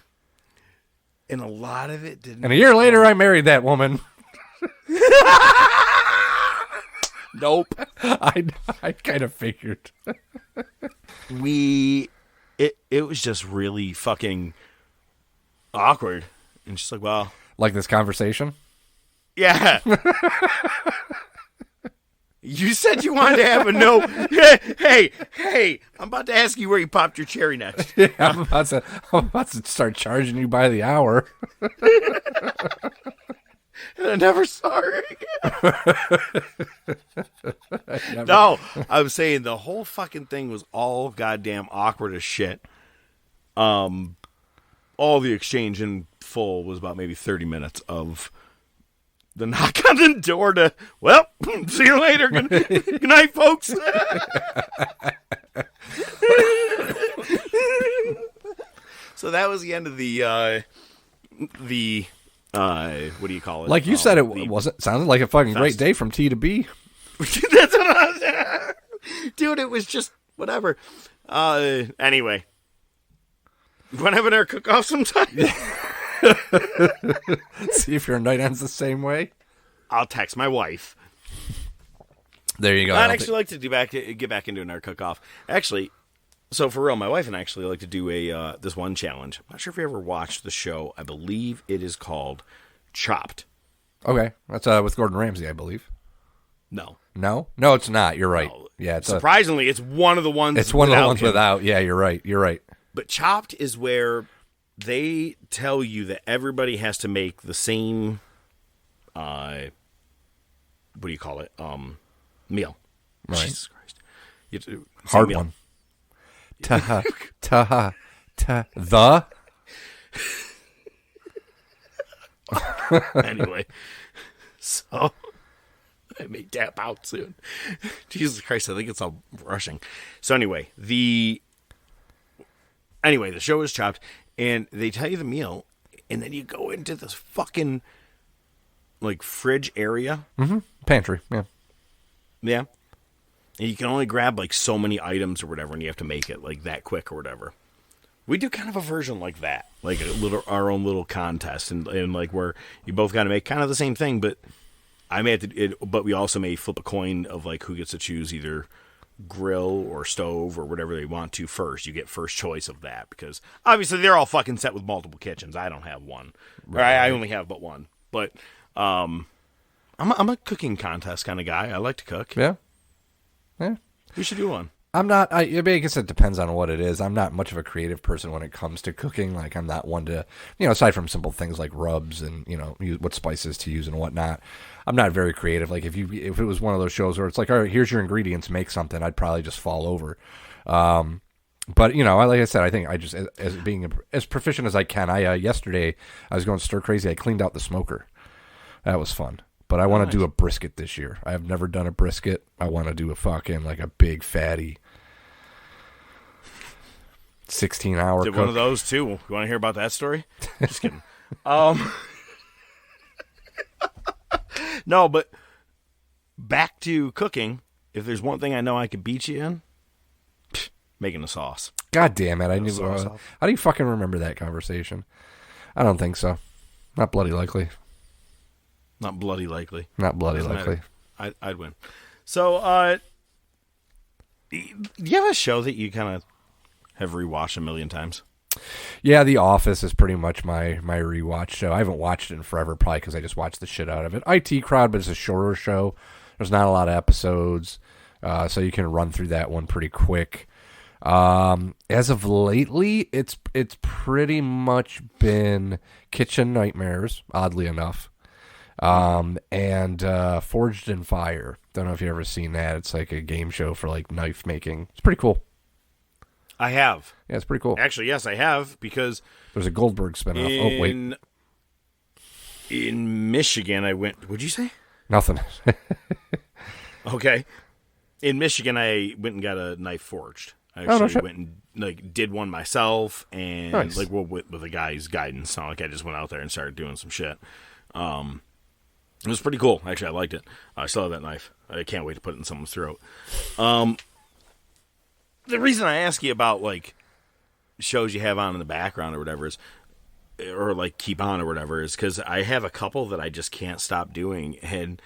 And a lot of it didn't. And a year later, I married that woman. Nope. I kind of figured. It was just really fucking awkward. And she's like, well. Like this conversation? Yeah. You said you wanted to have a no. Hey, I'm about to ask you where you popped your cherry next. Yeah, I'm about to start charging you by the hour. And I never saw her again. No, I was saying the whole fucking thing was all goddamn awkward as shit. All the exchange in full was about maybe 30 minutes of the knock on the door to, well, see you later. Good night, folks. So that was the end of the what do you call it? Like you said, it sounded like a fucking great day from T to B. That's what I was, dude, it was just whatever. Anyway, you want to have another cook-off sometime? See if your night ends the same way. I'll text my wife. There you go. I'd actually like to get back into another cook-off. Actually, so for real, my wife and I actually like to do this one challenge. I'm not sure if you ever watched the show. I believe it is called Chopped. Okay, that's with Gordon Ramsay, I believe. No, it's not. You're right. No. Yeah, it's surprisingly, it's one of the ones. It's one of the ones without. Yeah, you're right. But Chopped is where they tell you that everybody has to make the same, what do you call it? Meal. Right. Jesus Christ. You have to, hard meal. one. Anyway, so I may tap out soon. Jesus Christ, I think it's all rushing. So anyway, the show is Chopped, and they tell you the meal, and then you go into this fucking like fridge area. Mm-hmm. Pantry, yeah. Yeah. And you can only grab like so many items or whatever, and you have to make it like that quick or whatever. We do kind of a version like that, like our own little contest, and like where you both got to make kind of the same thing, but but we also may flip a coin of like who gets to choose either grill or stove or whatever they want to first. You get first choice of that because obviously they're all fucking set with multiple kitchens. I don't have one, right. I only have but one. But I'm a cooking contest kind of guy. I like to cook. Yeah. We should do one. I'm not. I guess it depends on what it is. I'm not much of a creative person when it comes to cooking. Like I'm not one to, aside from simple things like rubs and what spices to use and whatnot. I'm not very creative. Like if it was one of those shows where it's like, all right, here's your ingredients, make something, I'd probably just fall over. But like I said, I think I just as being as proficient as I can. Yesterday I was going stir crazy. I cleaned out the smoker. That was fun. But I want to do a brisket this year. I have never done a brisket. I want to do a fucking like a big fatty 16-hour Did cook. one of those too. You want to hear about that story? Just kidding. No, but back to cooking. If there's one thing I know I could beat you in, making a sauce. God damn it! I knew. How do you fucking remember that conversation? I don't think so. Not bloody likely. Not bloody likely. Not bloody likely. I'd win. So, do you have a show that you kind of have rewatched a million times? Yeah, The Office is pretty much my rewatch show. I haven't watched it in forever, probably because I just watched the shit out of it. IT Crowd, but it's a shorter show. There's not a lot of episodes, so you can run through that one pretty quick. As of lately, it's pretty much been Kitchen Nightmares, oddly enough, and Forged in Fire. Don't know if you've ever seen that. It's like a game show for like knife making. It's pretty cool. I have. Yeah, it's pretty cool. Actually, yes, I have, because there's a Goldberg spinoff. Oh, wait. In Michigan, I went... What'd you say? Nothing. Okay. In Michigan, I went and got a knife forged. I actually went and did one myself, and nice. with a guy's guidance. Not like I just went out there and started doing some shit. It was pretty cool. Actually, I liked it. I still have that knife. I can't wait to put it in someone's throat. The reason I ask you about like shows you have on in the background or whatever is, or like keep on or whatever, is because I have a couple that I just can't stop doing, and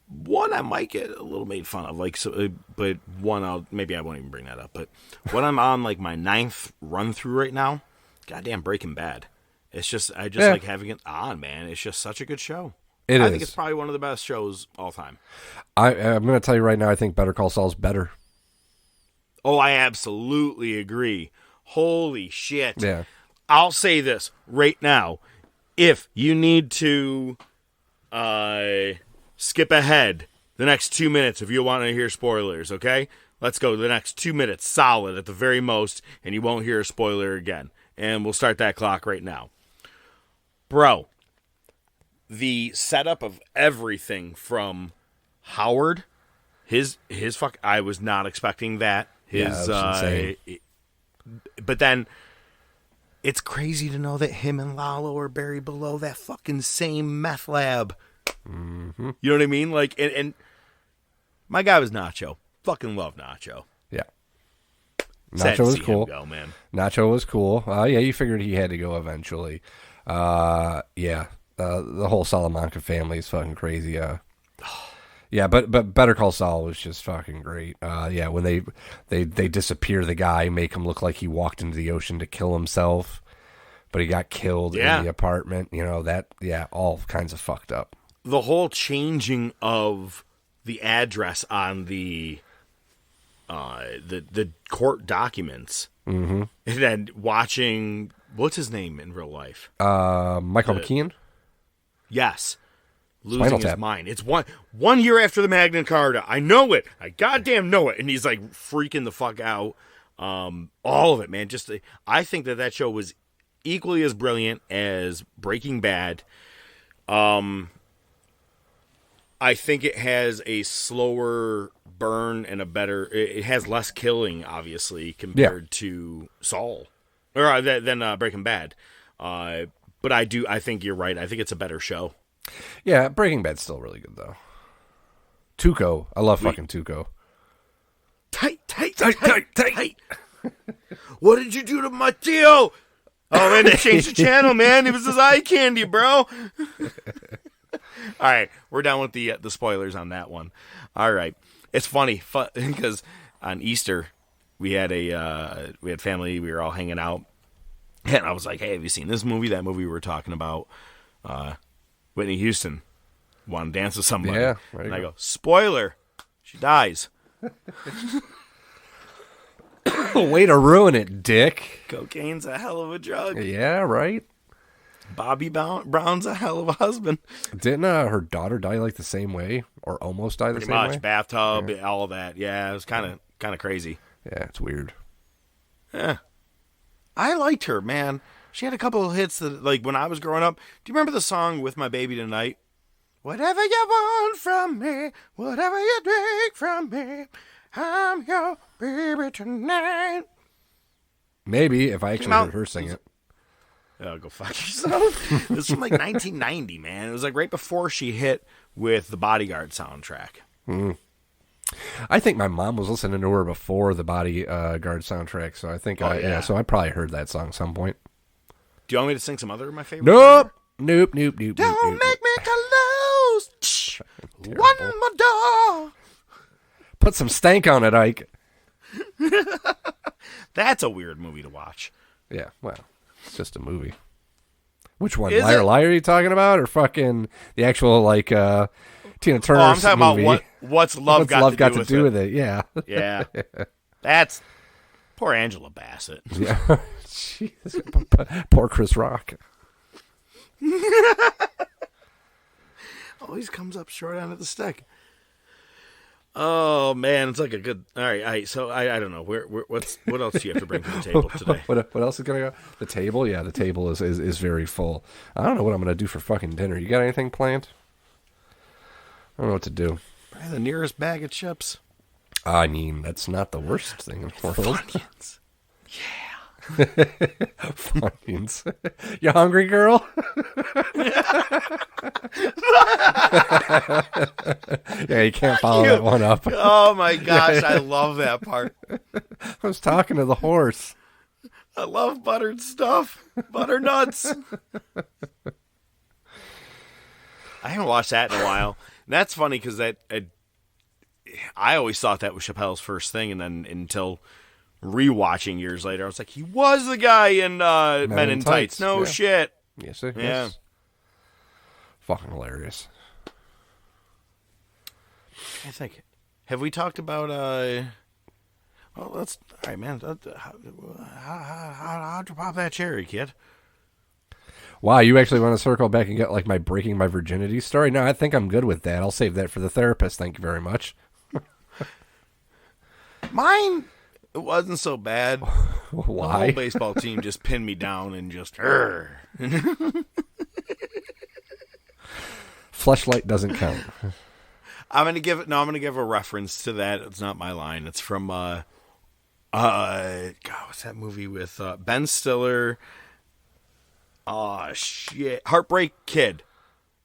one I might get a little made fun of, like, so, but one maybe I won't even bring that up. But when I'm on like my 9th run through right now, goddamn Breaking Bad. It's just like having it on, man. It's just such a good show. I think it's probably one of the best shows all time. I'm going to tell you right now, I think Better Call Saul's better. Oh, I absolutely agree. Holy shit. Yeah. I'll say this right now. If you need to skip ahead the next 2 minutes if you want to hear spoilers, okay? Let's go the next 2 minutes solid at the very most, and you won't hear a spoiler again. And we'll start that clock right now. Bro, the setup of everything from Howard, his fuck, I was not expecting that. That was insane. But then it's crazy to know that him and Lalo are buried below that fucking same meth lab. Mm-hmm. You know what I mean? Like, and my guy was Nacho. Fucking love Nacho. Yeah. Sad Nacho was to see cool. him go, man. Nacho was cool. Yeah, you figured he had to go eventually. The whole Salamanca family is fucking crazy. Yeah, but Better Call Saul was just fucking great. When they disappear the guy, make him look like he walked into the ocean to kill himself, but he got killed in the apartment. You know, all kinds of fucked up. The whole changing of the address on the court documents, mm-hmm. and then watching, what's his name in real life? Michael McKean? Yes. Losing his mind. It's one year after the Magna Carta. I know it. I goddamn know it. And he's like freaking the fuck out. All of it, man. Just, I think that show was equally as brilliant as Breaking Bad. I think it has a slower burn and it has less killing, obviously, compared to Saul or than Breaking Bad. But I think you're right. I think it's a better show. Yeah, Breaking Bad's still really good, though. Tuco. I love fucking Tuco. Tight. What did you do to my Tio? Oh, man, they changed the channel, man. It was his eye candy, bro. All right, we're done with the spoilers on that one. All right. It's funny because on Easter, we had family. We were all hanging out. And I was like, hey, have you seen this movie? That movie we were talking about. Whitney Houston want to dance with somebody. Yeah, and I go, spoiler, she dies. Way to ruin it, dick. Cocaine's a hell of a drug. Yeah, right. Bobby Brown's a hell of a husband. Didn't her daughter die like the same way, or almost die the Pretty same much. way? Bathtub, all that. Yeah, it was kind of crazy. Yeah, it's weird. Yeah, I liked her, man. She had a couple of hits that, like, when I was growing up. Do you remember the song "With My Baby Tonight"? Whatever you want from me, whatever you take from me, I'm your baby tonight. Maybe if I actually heard her sing it. Oh, go fuck yourself. This was from like 1990, man. It was like right before she hit with the Bodyguard soundtrack. Mm. I think my mom was listening to her before the Bodyguard soundtrack, so I think so I probably heard that song at some point. Do you want me to sing some other of my favorites? Nope. Don't make me close one more door. Put some stank on it, Ike. That's a weird movie to watch. Yeah, well, it's just a movie. Which one? Is Liar it? Liar are you talking about? Or fucking the actual, like, Tina Turner I'm talking movie? about what's love got to do with it? Yeah. Yeah. That's poor Angela Bassett. Yeah. Jesus. Poor Chris Rock. Always comes up short end of the stick. Oh man, it's like a good. All right. So I don't know what else do you have to bring to the table today? What else is gonna go? The table, yeah, the table is very full. I don't know what I'm gonna do for fucking dinner. You got anything planned? I don't know what to do. Probably the nearest bag of chips. I mean, that's not the worst thing in the world. Funyuns. Yeah. Funyuns. You hungry, girl? Yeah, you can't follow that one up. Oh my gosh, I love that part. I was talking to the horse. I love buttered stuff. Butternuts. I haven't watched that in a while. And that's funny because I always thought that was Chappelle's first thing, and then until rewatching years later, I was like, he was the guy in Men in Tights. No yeah. shit. Yes, sir. Yeah. Yes. Fucking hilarious. I think. Have we talked about? Well, let's. All right, man. How'd you pop that cherry, kid? Wow, you actually want to circle back and get like my breaking my virginity story? No, I think I'm good with that. I'll save that for the therapist. Thank you very much. Mine, it wasn't so bad. Why? The whole baseball team just pinned me down and just. Fleshlight doesn't count. I'm gonna give a reference to that. It's not my line. It's from God, what's that movie with Ben Stiller? Oh shit, Heartbreak Kid,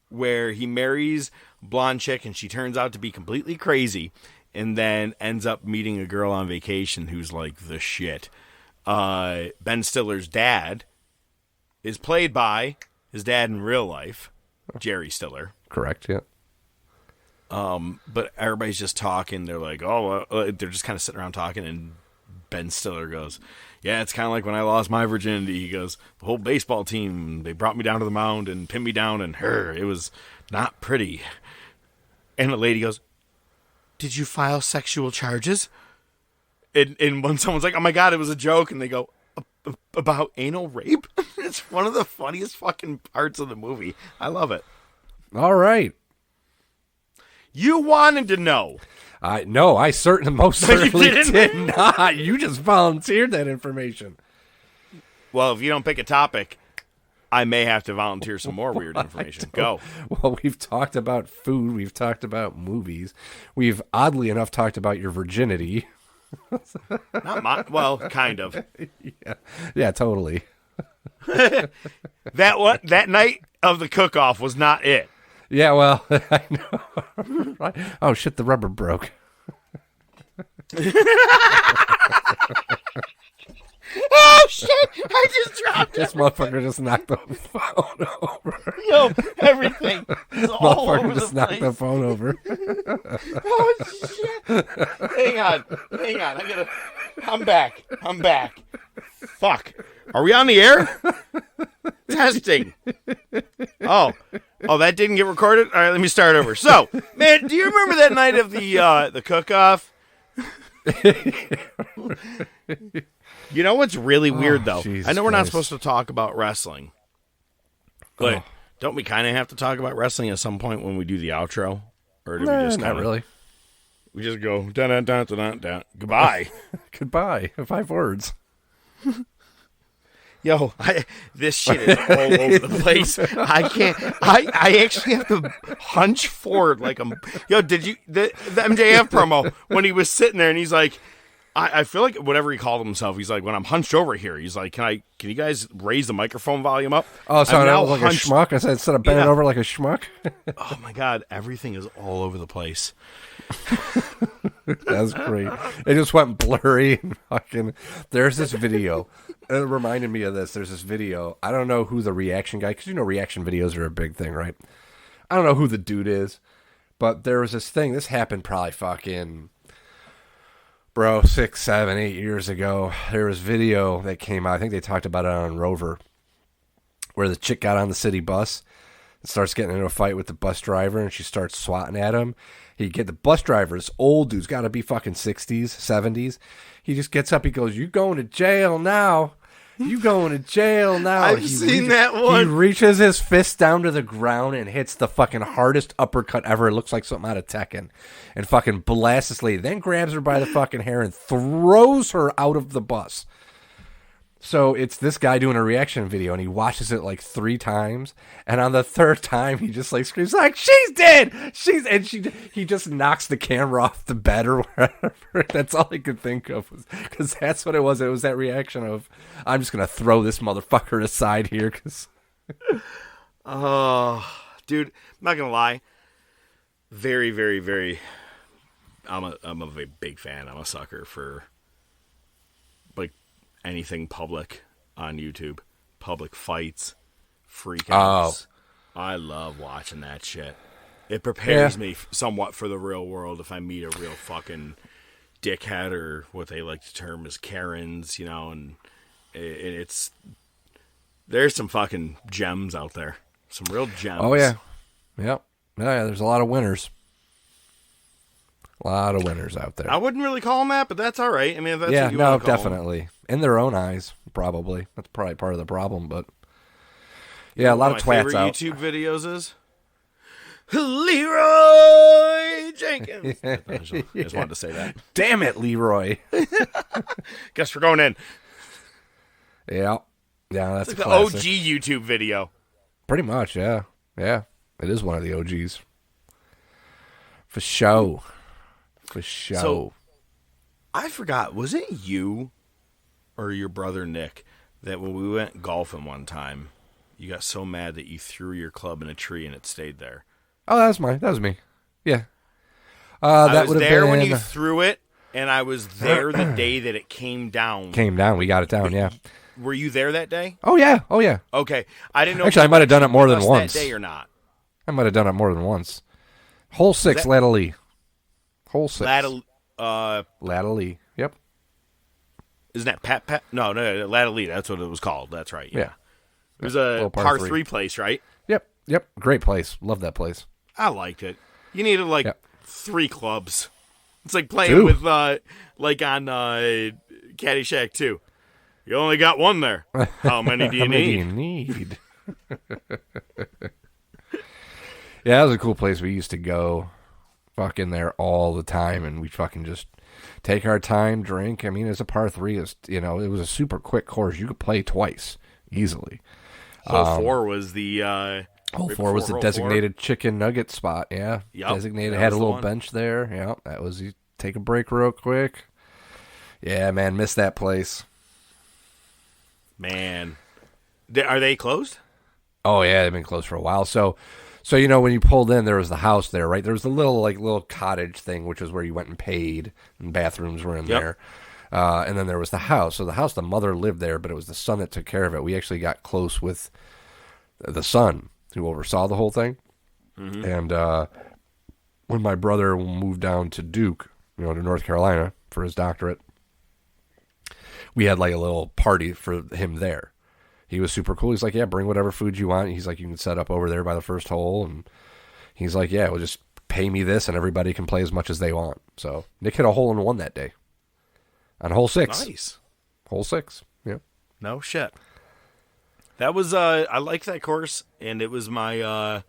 where he marries a blonde chick and she turns out to be completely crazy, and then ends up meeting a girl on vacation who's like the shit. Ben Stiller's dad is played by his dad in real life, Jerry Stiller. Correct, yeah. But everybody's just talking. They're like, they're just kind of sitting around talking, and Ben Stiller goes, yeah, it's kind of like when I lost my virginity. He goes, the whole baseball team, they brought me down to the mound and pinned me down, and it was not pretty. And the lady goes, did you file sexual charges? And when someone's like, oh my God, it was a joke, and they go, about anal rape? It's one of the funniest fucking parts of the movie. I love it. All right. You wanted to know. No, I certainly did not. You just volunteered that information. Well, if you don't pick a topic, I may have to volunteer some more weird information. Go. Well, we've talked about food. We've talked about movies. We've, oddly enough, talked about your virginity. Not my, well, kind of. Yeah, totally. That night of the cook-off was not it. Yeah, well, I know. Right. Oh, shit, the rubber broke. Oh, shit, I just dropped this motherfucker just knocked the phone over. Yo, everything is all over just the knocked place. the phone over. Oh, shit. Hang on. I'm back. Fuck. Are we on the air? Testing. Oh, that didn't get recorded? All right, let me start over. So, man, do you remember that night of the cook-off? You know what's really weird, though? Jesus I know we're not Christ. supposed to talk about wrestling, but don't we kind of have to talk about wrestling at some point when we do the outro? Or do we just not really. We just go, dun, dun, dun, dun, dun, goodbye. Goodbye. 5 words. Yo, this shit is all over the place. I can't. I actually have to hunch forward like I'm. Yo, did you the MJF promo when he was sitting there and he's like, I feel like whatever he called himself. He's like, when I'm hunched over here, he's like, can you guys raise the microphone volume up? Oh, so I'm I now look like a schmuck? I said instead of bending over like a schmuck. Oh my God, everything is all over the place. That's great. It just went blurry and fucking. There's this video. It reminded me of this. There's this video. I don't know who the reaction guy, because you know reaction videos are a big thing, right? I don't know who the dude is, but there was this thing. This happened probably fucking Bro, 6, 7, 8 years ago, there was video that came out. I think they talked about it on Rover, where the chick got on the city bus and starts getting into a fight with the bus driver, and she starts swatting at him. He get the bus driver, this old dude's got to be fucking 60s, 70s. He just gets up, he goes, "You going to jail now. You going to jail now." I've seen that one. He reaches his fist down to the ground and hits the fucking hardest uppercut ever. It looks like something out of Tekken. And fucking blasts this lady. Then grabs her by the fucking hair and throws her out of the bus. So it's this guy doing a reaction video, and he watches it like 3 times. And on the 3rd time, he just like screams like, "She's dead! He just knocks the camera off the bed or wherever. That's all he could think of, because that's what it was. It was that reaction of, I'm just gonna throw this motherfucker aside here, because. Oh, dude, I'm not gonna lie. Very, very, very. I'm a very big fan. I'm a sucker for like anything public on YouTube, public fights, freakouts. I love watching that shit. It prepares me somewhat for the real world if I meet a real fucking dickhead, or what they like to term as Karens, and it's there's some fucking gems out there, some real gems. Oh yeah, yep, yeah. There's a lot of winners. A lot of winners out there. I wouldn't really call them that, but that's all right. I mean, if that's what you want to call definitely. Them. In their own eyes, probably. That's probably part of the problem, but yeah, a lot of twats out. YouTube videos is Leroy Jenkins. I just wanted to say that. Damn it, Leroy. Guess we're going in. Yeah, that's like the OG YouTube video. Pretty much, yeah. It is one of the OGs. For show. So, I forgot, was it you or your brother Nick that when we went golfing one time, you got so mad that you threw your club in a tree and it stayed there? Oh, that was me. Yeah. I was there when you threw it, and I was there the day that it came down. We got it down, yeah. Were you there that day? Oh, yeah. Okay. I didn't know. Actually, I might have done it more than once. That day or not. I might have done it more than once. Hole 6, Ladley. Hole 6. Ladley. Yep. Isn't that Pat? No, Ladley. That's what it was called. That's right. Yeah. It was a par 3 place, right? Yep. Great place. Love that place. I liked it. You needed 3 clubs. It's like playing with like on Caddyshack 2. You only got 1 there. How many do you need? Yeah, that was a cool place. We used to go fucking there all the time, and we fucking just take our time, drink. I mean, it's a par 3. It was a super quick course. You could play twice easily. Hole 4 was the Hole 4 was the designated chicken nugget spot. Yeah, designated. Had a little bench there. Yeah, that was. You take a break real quick. Yeah, man, missed that place. Man, are they closed? Oh yeah, they've been closed for a while. So when you pulled in, there was the house there, right? There was the little cottage thing, which was where you went and paid, and bathrooms were in there. And then there was the house. So the mother lived there, but it was the son that took care of it. We actually got close with the son who oversaw the whole thing. Mm-hmm. And when my brother moved down to Duke, to North Carolina for his doctorate, we had like a little party for him there. He was super cool. He's like, yeah, bring whatever food you want. He's like, you can set up over there by the first hole. And he's like, yeah, well, just pay me this and everybody can play as much as they want. So Nick hit a hole in 1 that day on hole 6. Nice. Hole 6. Yeah. No shit. That was, I liked that course, and it was that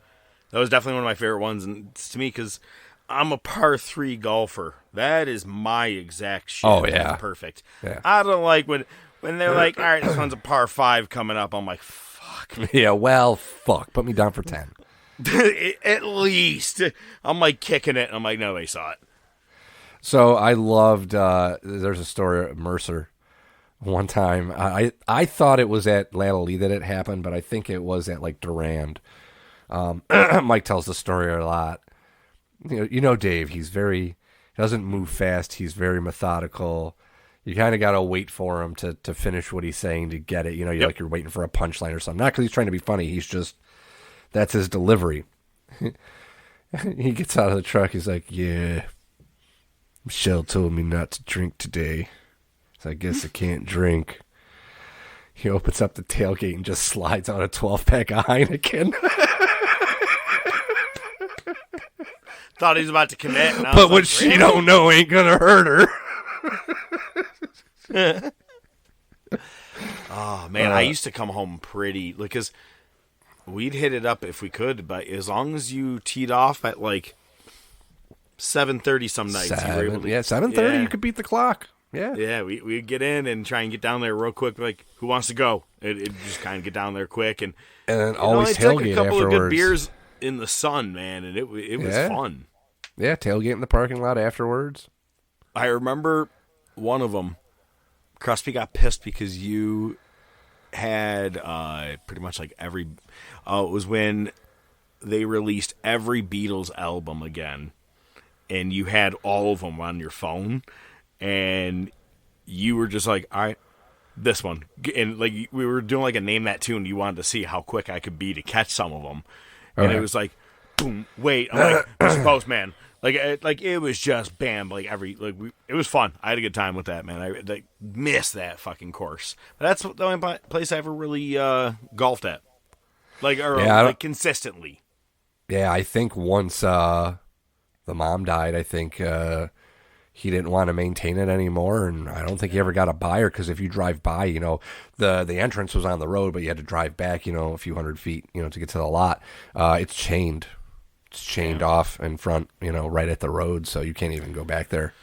was definitely one of my favorite ones. And it's to me, because I'm a par 3 golfer. That is my exact shit. Oh, yeah. Perfect. Yeah. I don't like when they're like, all right, this one's a par 5 coming up. I'm like, fuck. Yeah, well, fuck. Put me down for 10. At least. I'm like kicking it, and I'm like, nobody saw it. So I loved, there's a story of Mercer. One time, I thought it was at Ladley that it happened, but I think it was at like Durand. Mike tells the story a lot. Dave, he doesn't move fast. He's very methodical. You kind of got to wait for him to finish what he's saying to get it. You're waiting for a punchline or something. Not because he's trying to be funny. He's just, that's his delivery. He gets out of the truck. He's like, yeah, Michelle told me not to drink today, so I guess I can't drink. He opens up the tailgate and just slides out a 12-pack of Heineken. Thought he was about to commit. But what she don't know ain't gonna hurt her. Oh, man, I used to come home pretty... because we'd hit it up if we could, but as long as you teed off at, 7:30 some nights. You were able to, 7:30, you could beat the clock. Yeah. Yeah, we'd get in and try and get down there real quick. Like, who wants to go? It just kind of get down there quick. And then always tailgate afterwards. A couple afterwards. of good beers in the sun, man, and it was fun. Yeah, tailgate in the parking lot afterwards. I remember one of them, Crosby got pissed because you had pretty much every... it was when they released every Beatles album again. And you had all of them on your phone, and you were just like, all right, this one. And we were doing a name that tune. You wanted to see how quick I could be to catch some of them. And it was like, boom, wait. I'm like, Mr. Postman. It was just bam. It was fun. I had a good time with that, man. I missed that fucking course. But that's the only place I ever really golfed at. Consistently. Yeah, I think once... the mom died, I think he didn't want to maintain it anymore, and I don't think he ever got a buyer, because if you drive by, the entrance was on the road, but you had to drive back, a few hundred feet, to get to the lot. It's chained. It's chained off in front, right at the road, so you can't even go back there.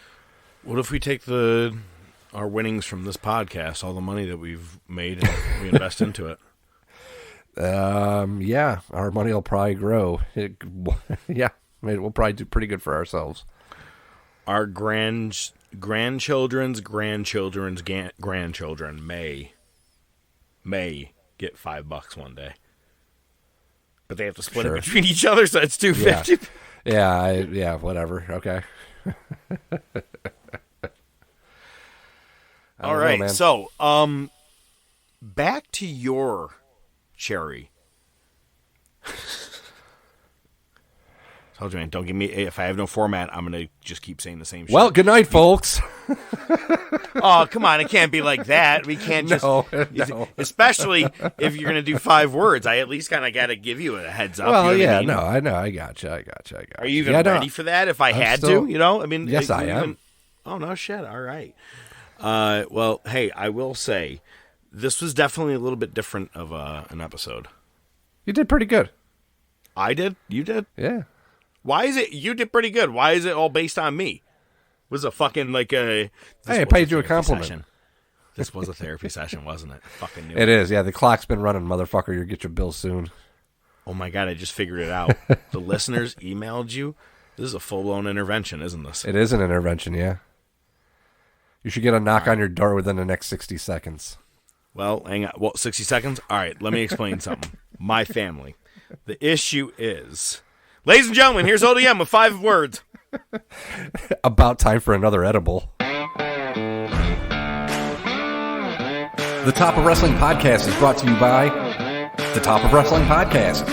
What if we take our winnings from this podcast, all the money that we've made, and we invest into it? Yeah, our money will probably grow. Yeah. We'll probably do pretty good for ourselves. Our grandchildren's grandchildren may get $5 one day, but they have to split it between each other, so it's $2.50. Yeah, whatever. Okay. All right, so back to your cherry. Told you, man, don't give me... If I have no format, I'm going to just keep saying the same shit. Well, good night, folks. Oh, come on. It can't be like that. We can't just... No. Especially if you're going to do 5 words. I at least kind of got to give you a heads up. Well, you know yeah, I mean? no, I know. I got you. Are you even ready for that if I had to? I mean... Yes, I am. Oh, no shit. All right. Well, hey, I will say, this was definitely a little bit different of an episode. You did pretty good. I did? You did? Yeah. Why is it you did pretty good? Why is it all based on me? Was a fucking Hey, I paid you a compliment. Session. This was a therapy session, wasn't it? Fucking knew it is. Yeah, the clock's been running, motherfucker. You'll get your bill soon. Oh my god, I just figured it out. The listeners emailed you. This is a full-blown intervention, isn't this? It is an intervention, yeah. You should get a knock on your door within the next 60 seconds. Well, hang on. Well, 60 seconds? All right, let me explain something. My family. The issue is... Ladies and gentlemen, here's ODM with 5 words. About time for another edible. The Top of Wrestling Podcast is brought to you by The Top of Wrestling Podcast.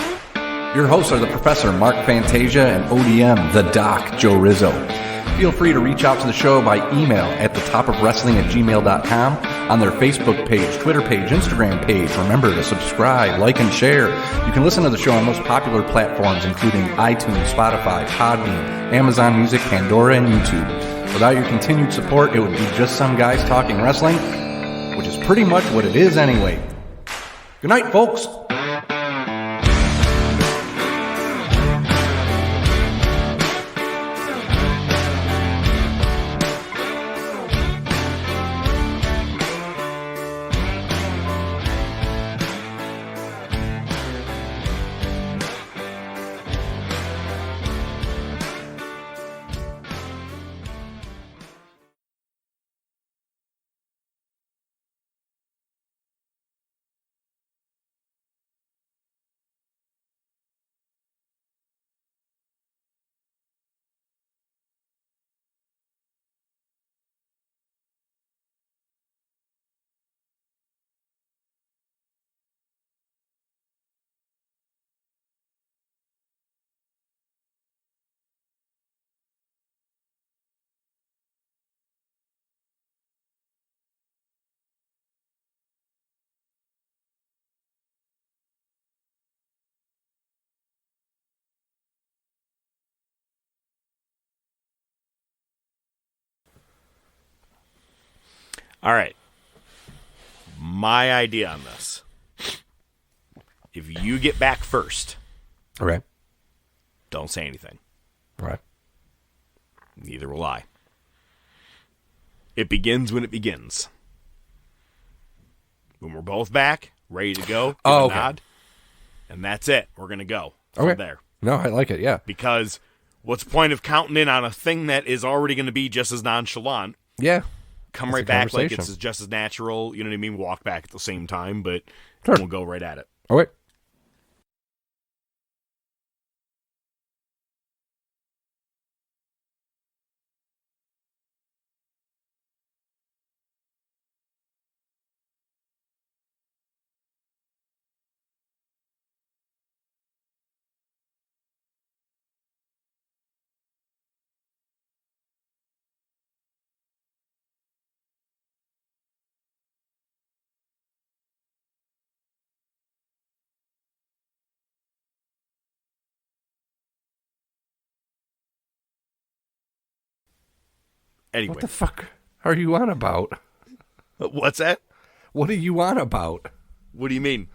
Your hosts are the Professor Mark Fantasia and ODM, the Doc Joe Rizzo. Feel free to reach out to the show by email at thetopofwrestling@gmail.com, on their Facebook page, Twitter page, Instagram page. Remember to subscribe, like, and share. You can listen to the show on most popular platforms, including iTunes, Spotify, Podbean, Amazon Music, Pandora, and YouTube. Without your continued support, it would be just some guys talking wrestling, which is pretty much what it is anyway. Good night, folks. All right. My idea on this. If you get back first, Okay. don't say anything. All right. Neither will I. It begins when it begins. When we're both back, ready to go, give a nod, and that's it. We're going to go from there. No, I like it, yeah. Because what's the point of counting in on a thing that is already going to be just as nonchalant? Yeah. Come right back like it's just as natural. You know what I mean? Walk back at the same time, but we'll go right at it. Okay. Anyway. What the fuck are you on about? What's that? What are you on about? What do you mean?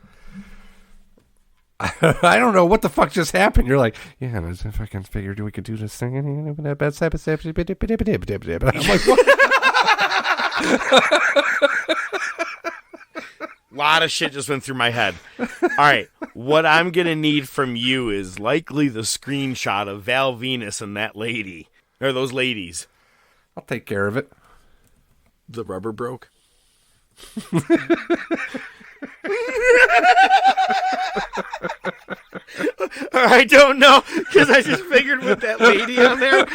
I don't know what the fuck just happened. You're like, yeah, I fucking figured we could do this thing. I'm like, what? A lot of shit just went through my head. All right, what I'm going to need from you is likely the screenshot of Val Venus and that lady. Or those ladies. I'll take care of it. The rubber broke. I don't know, because I just figured with that lady on there.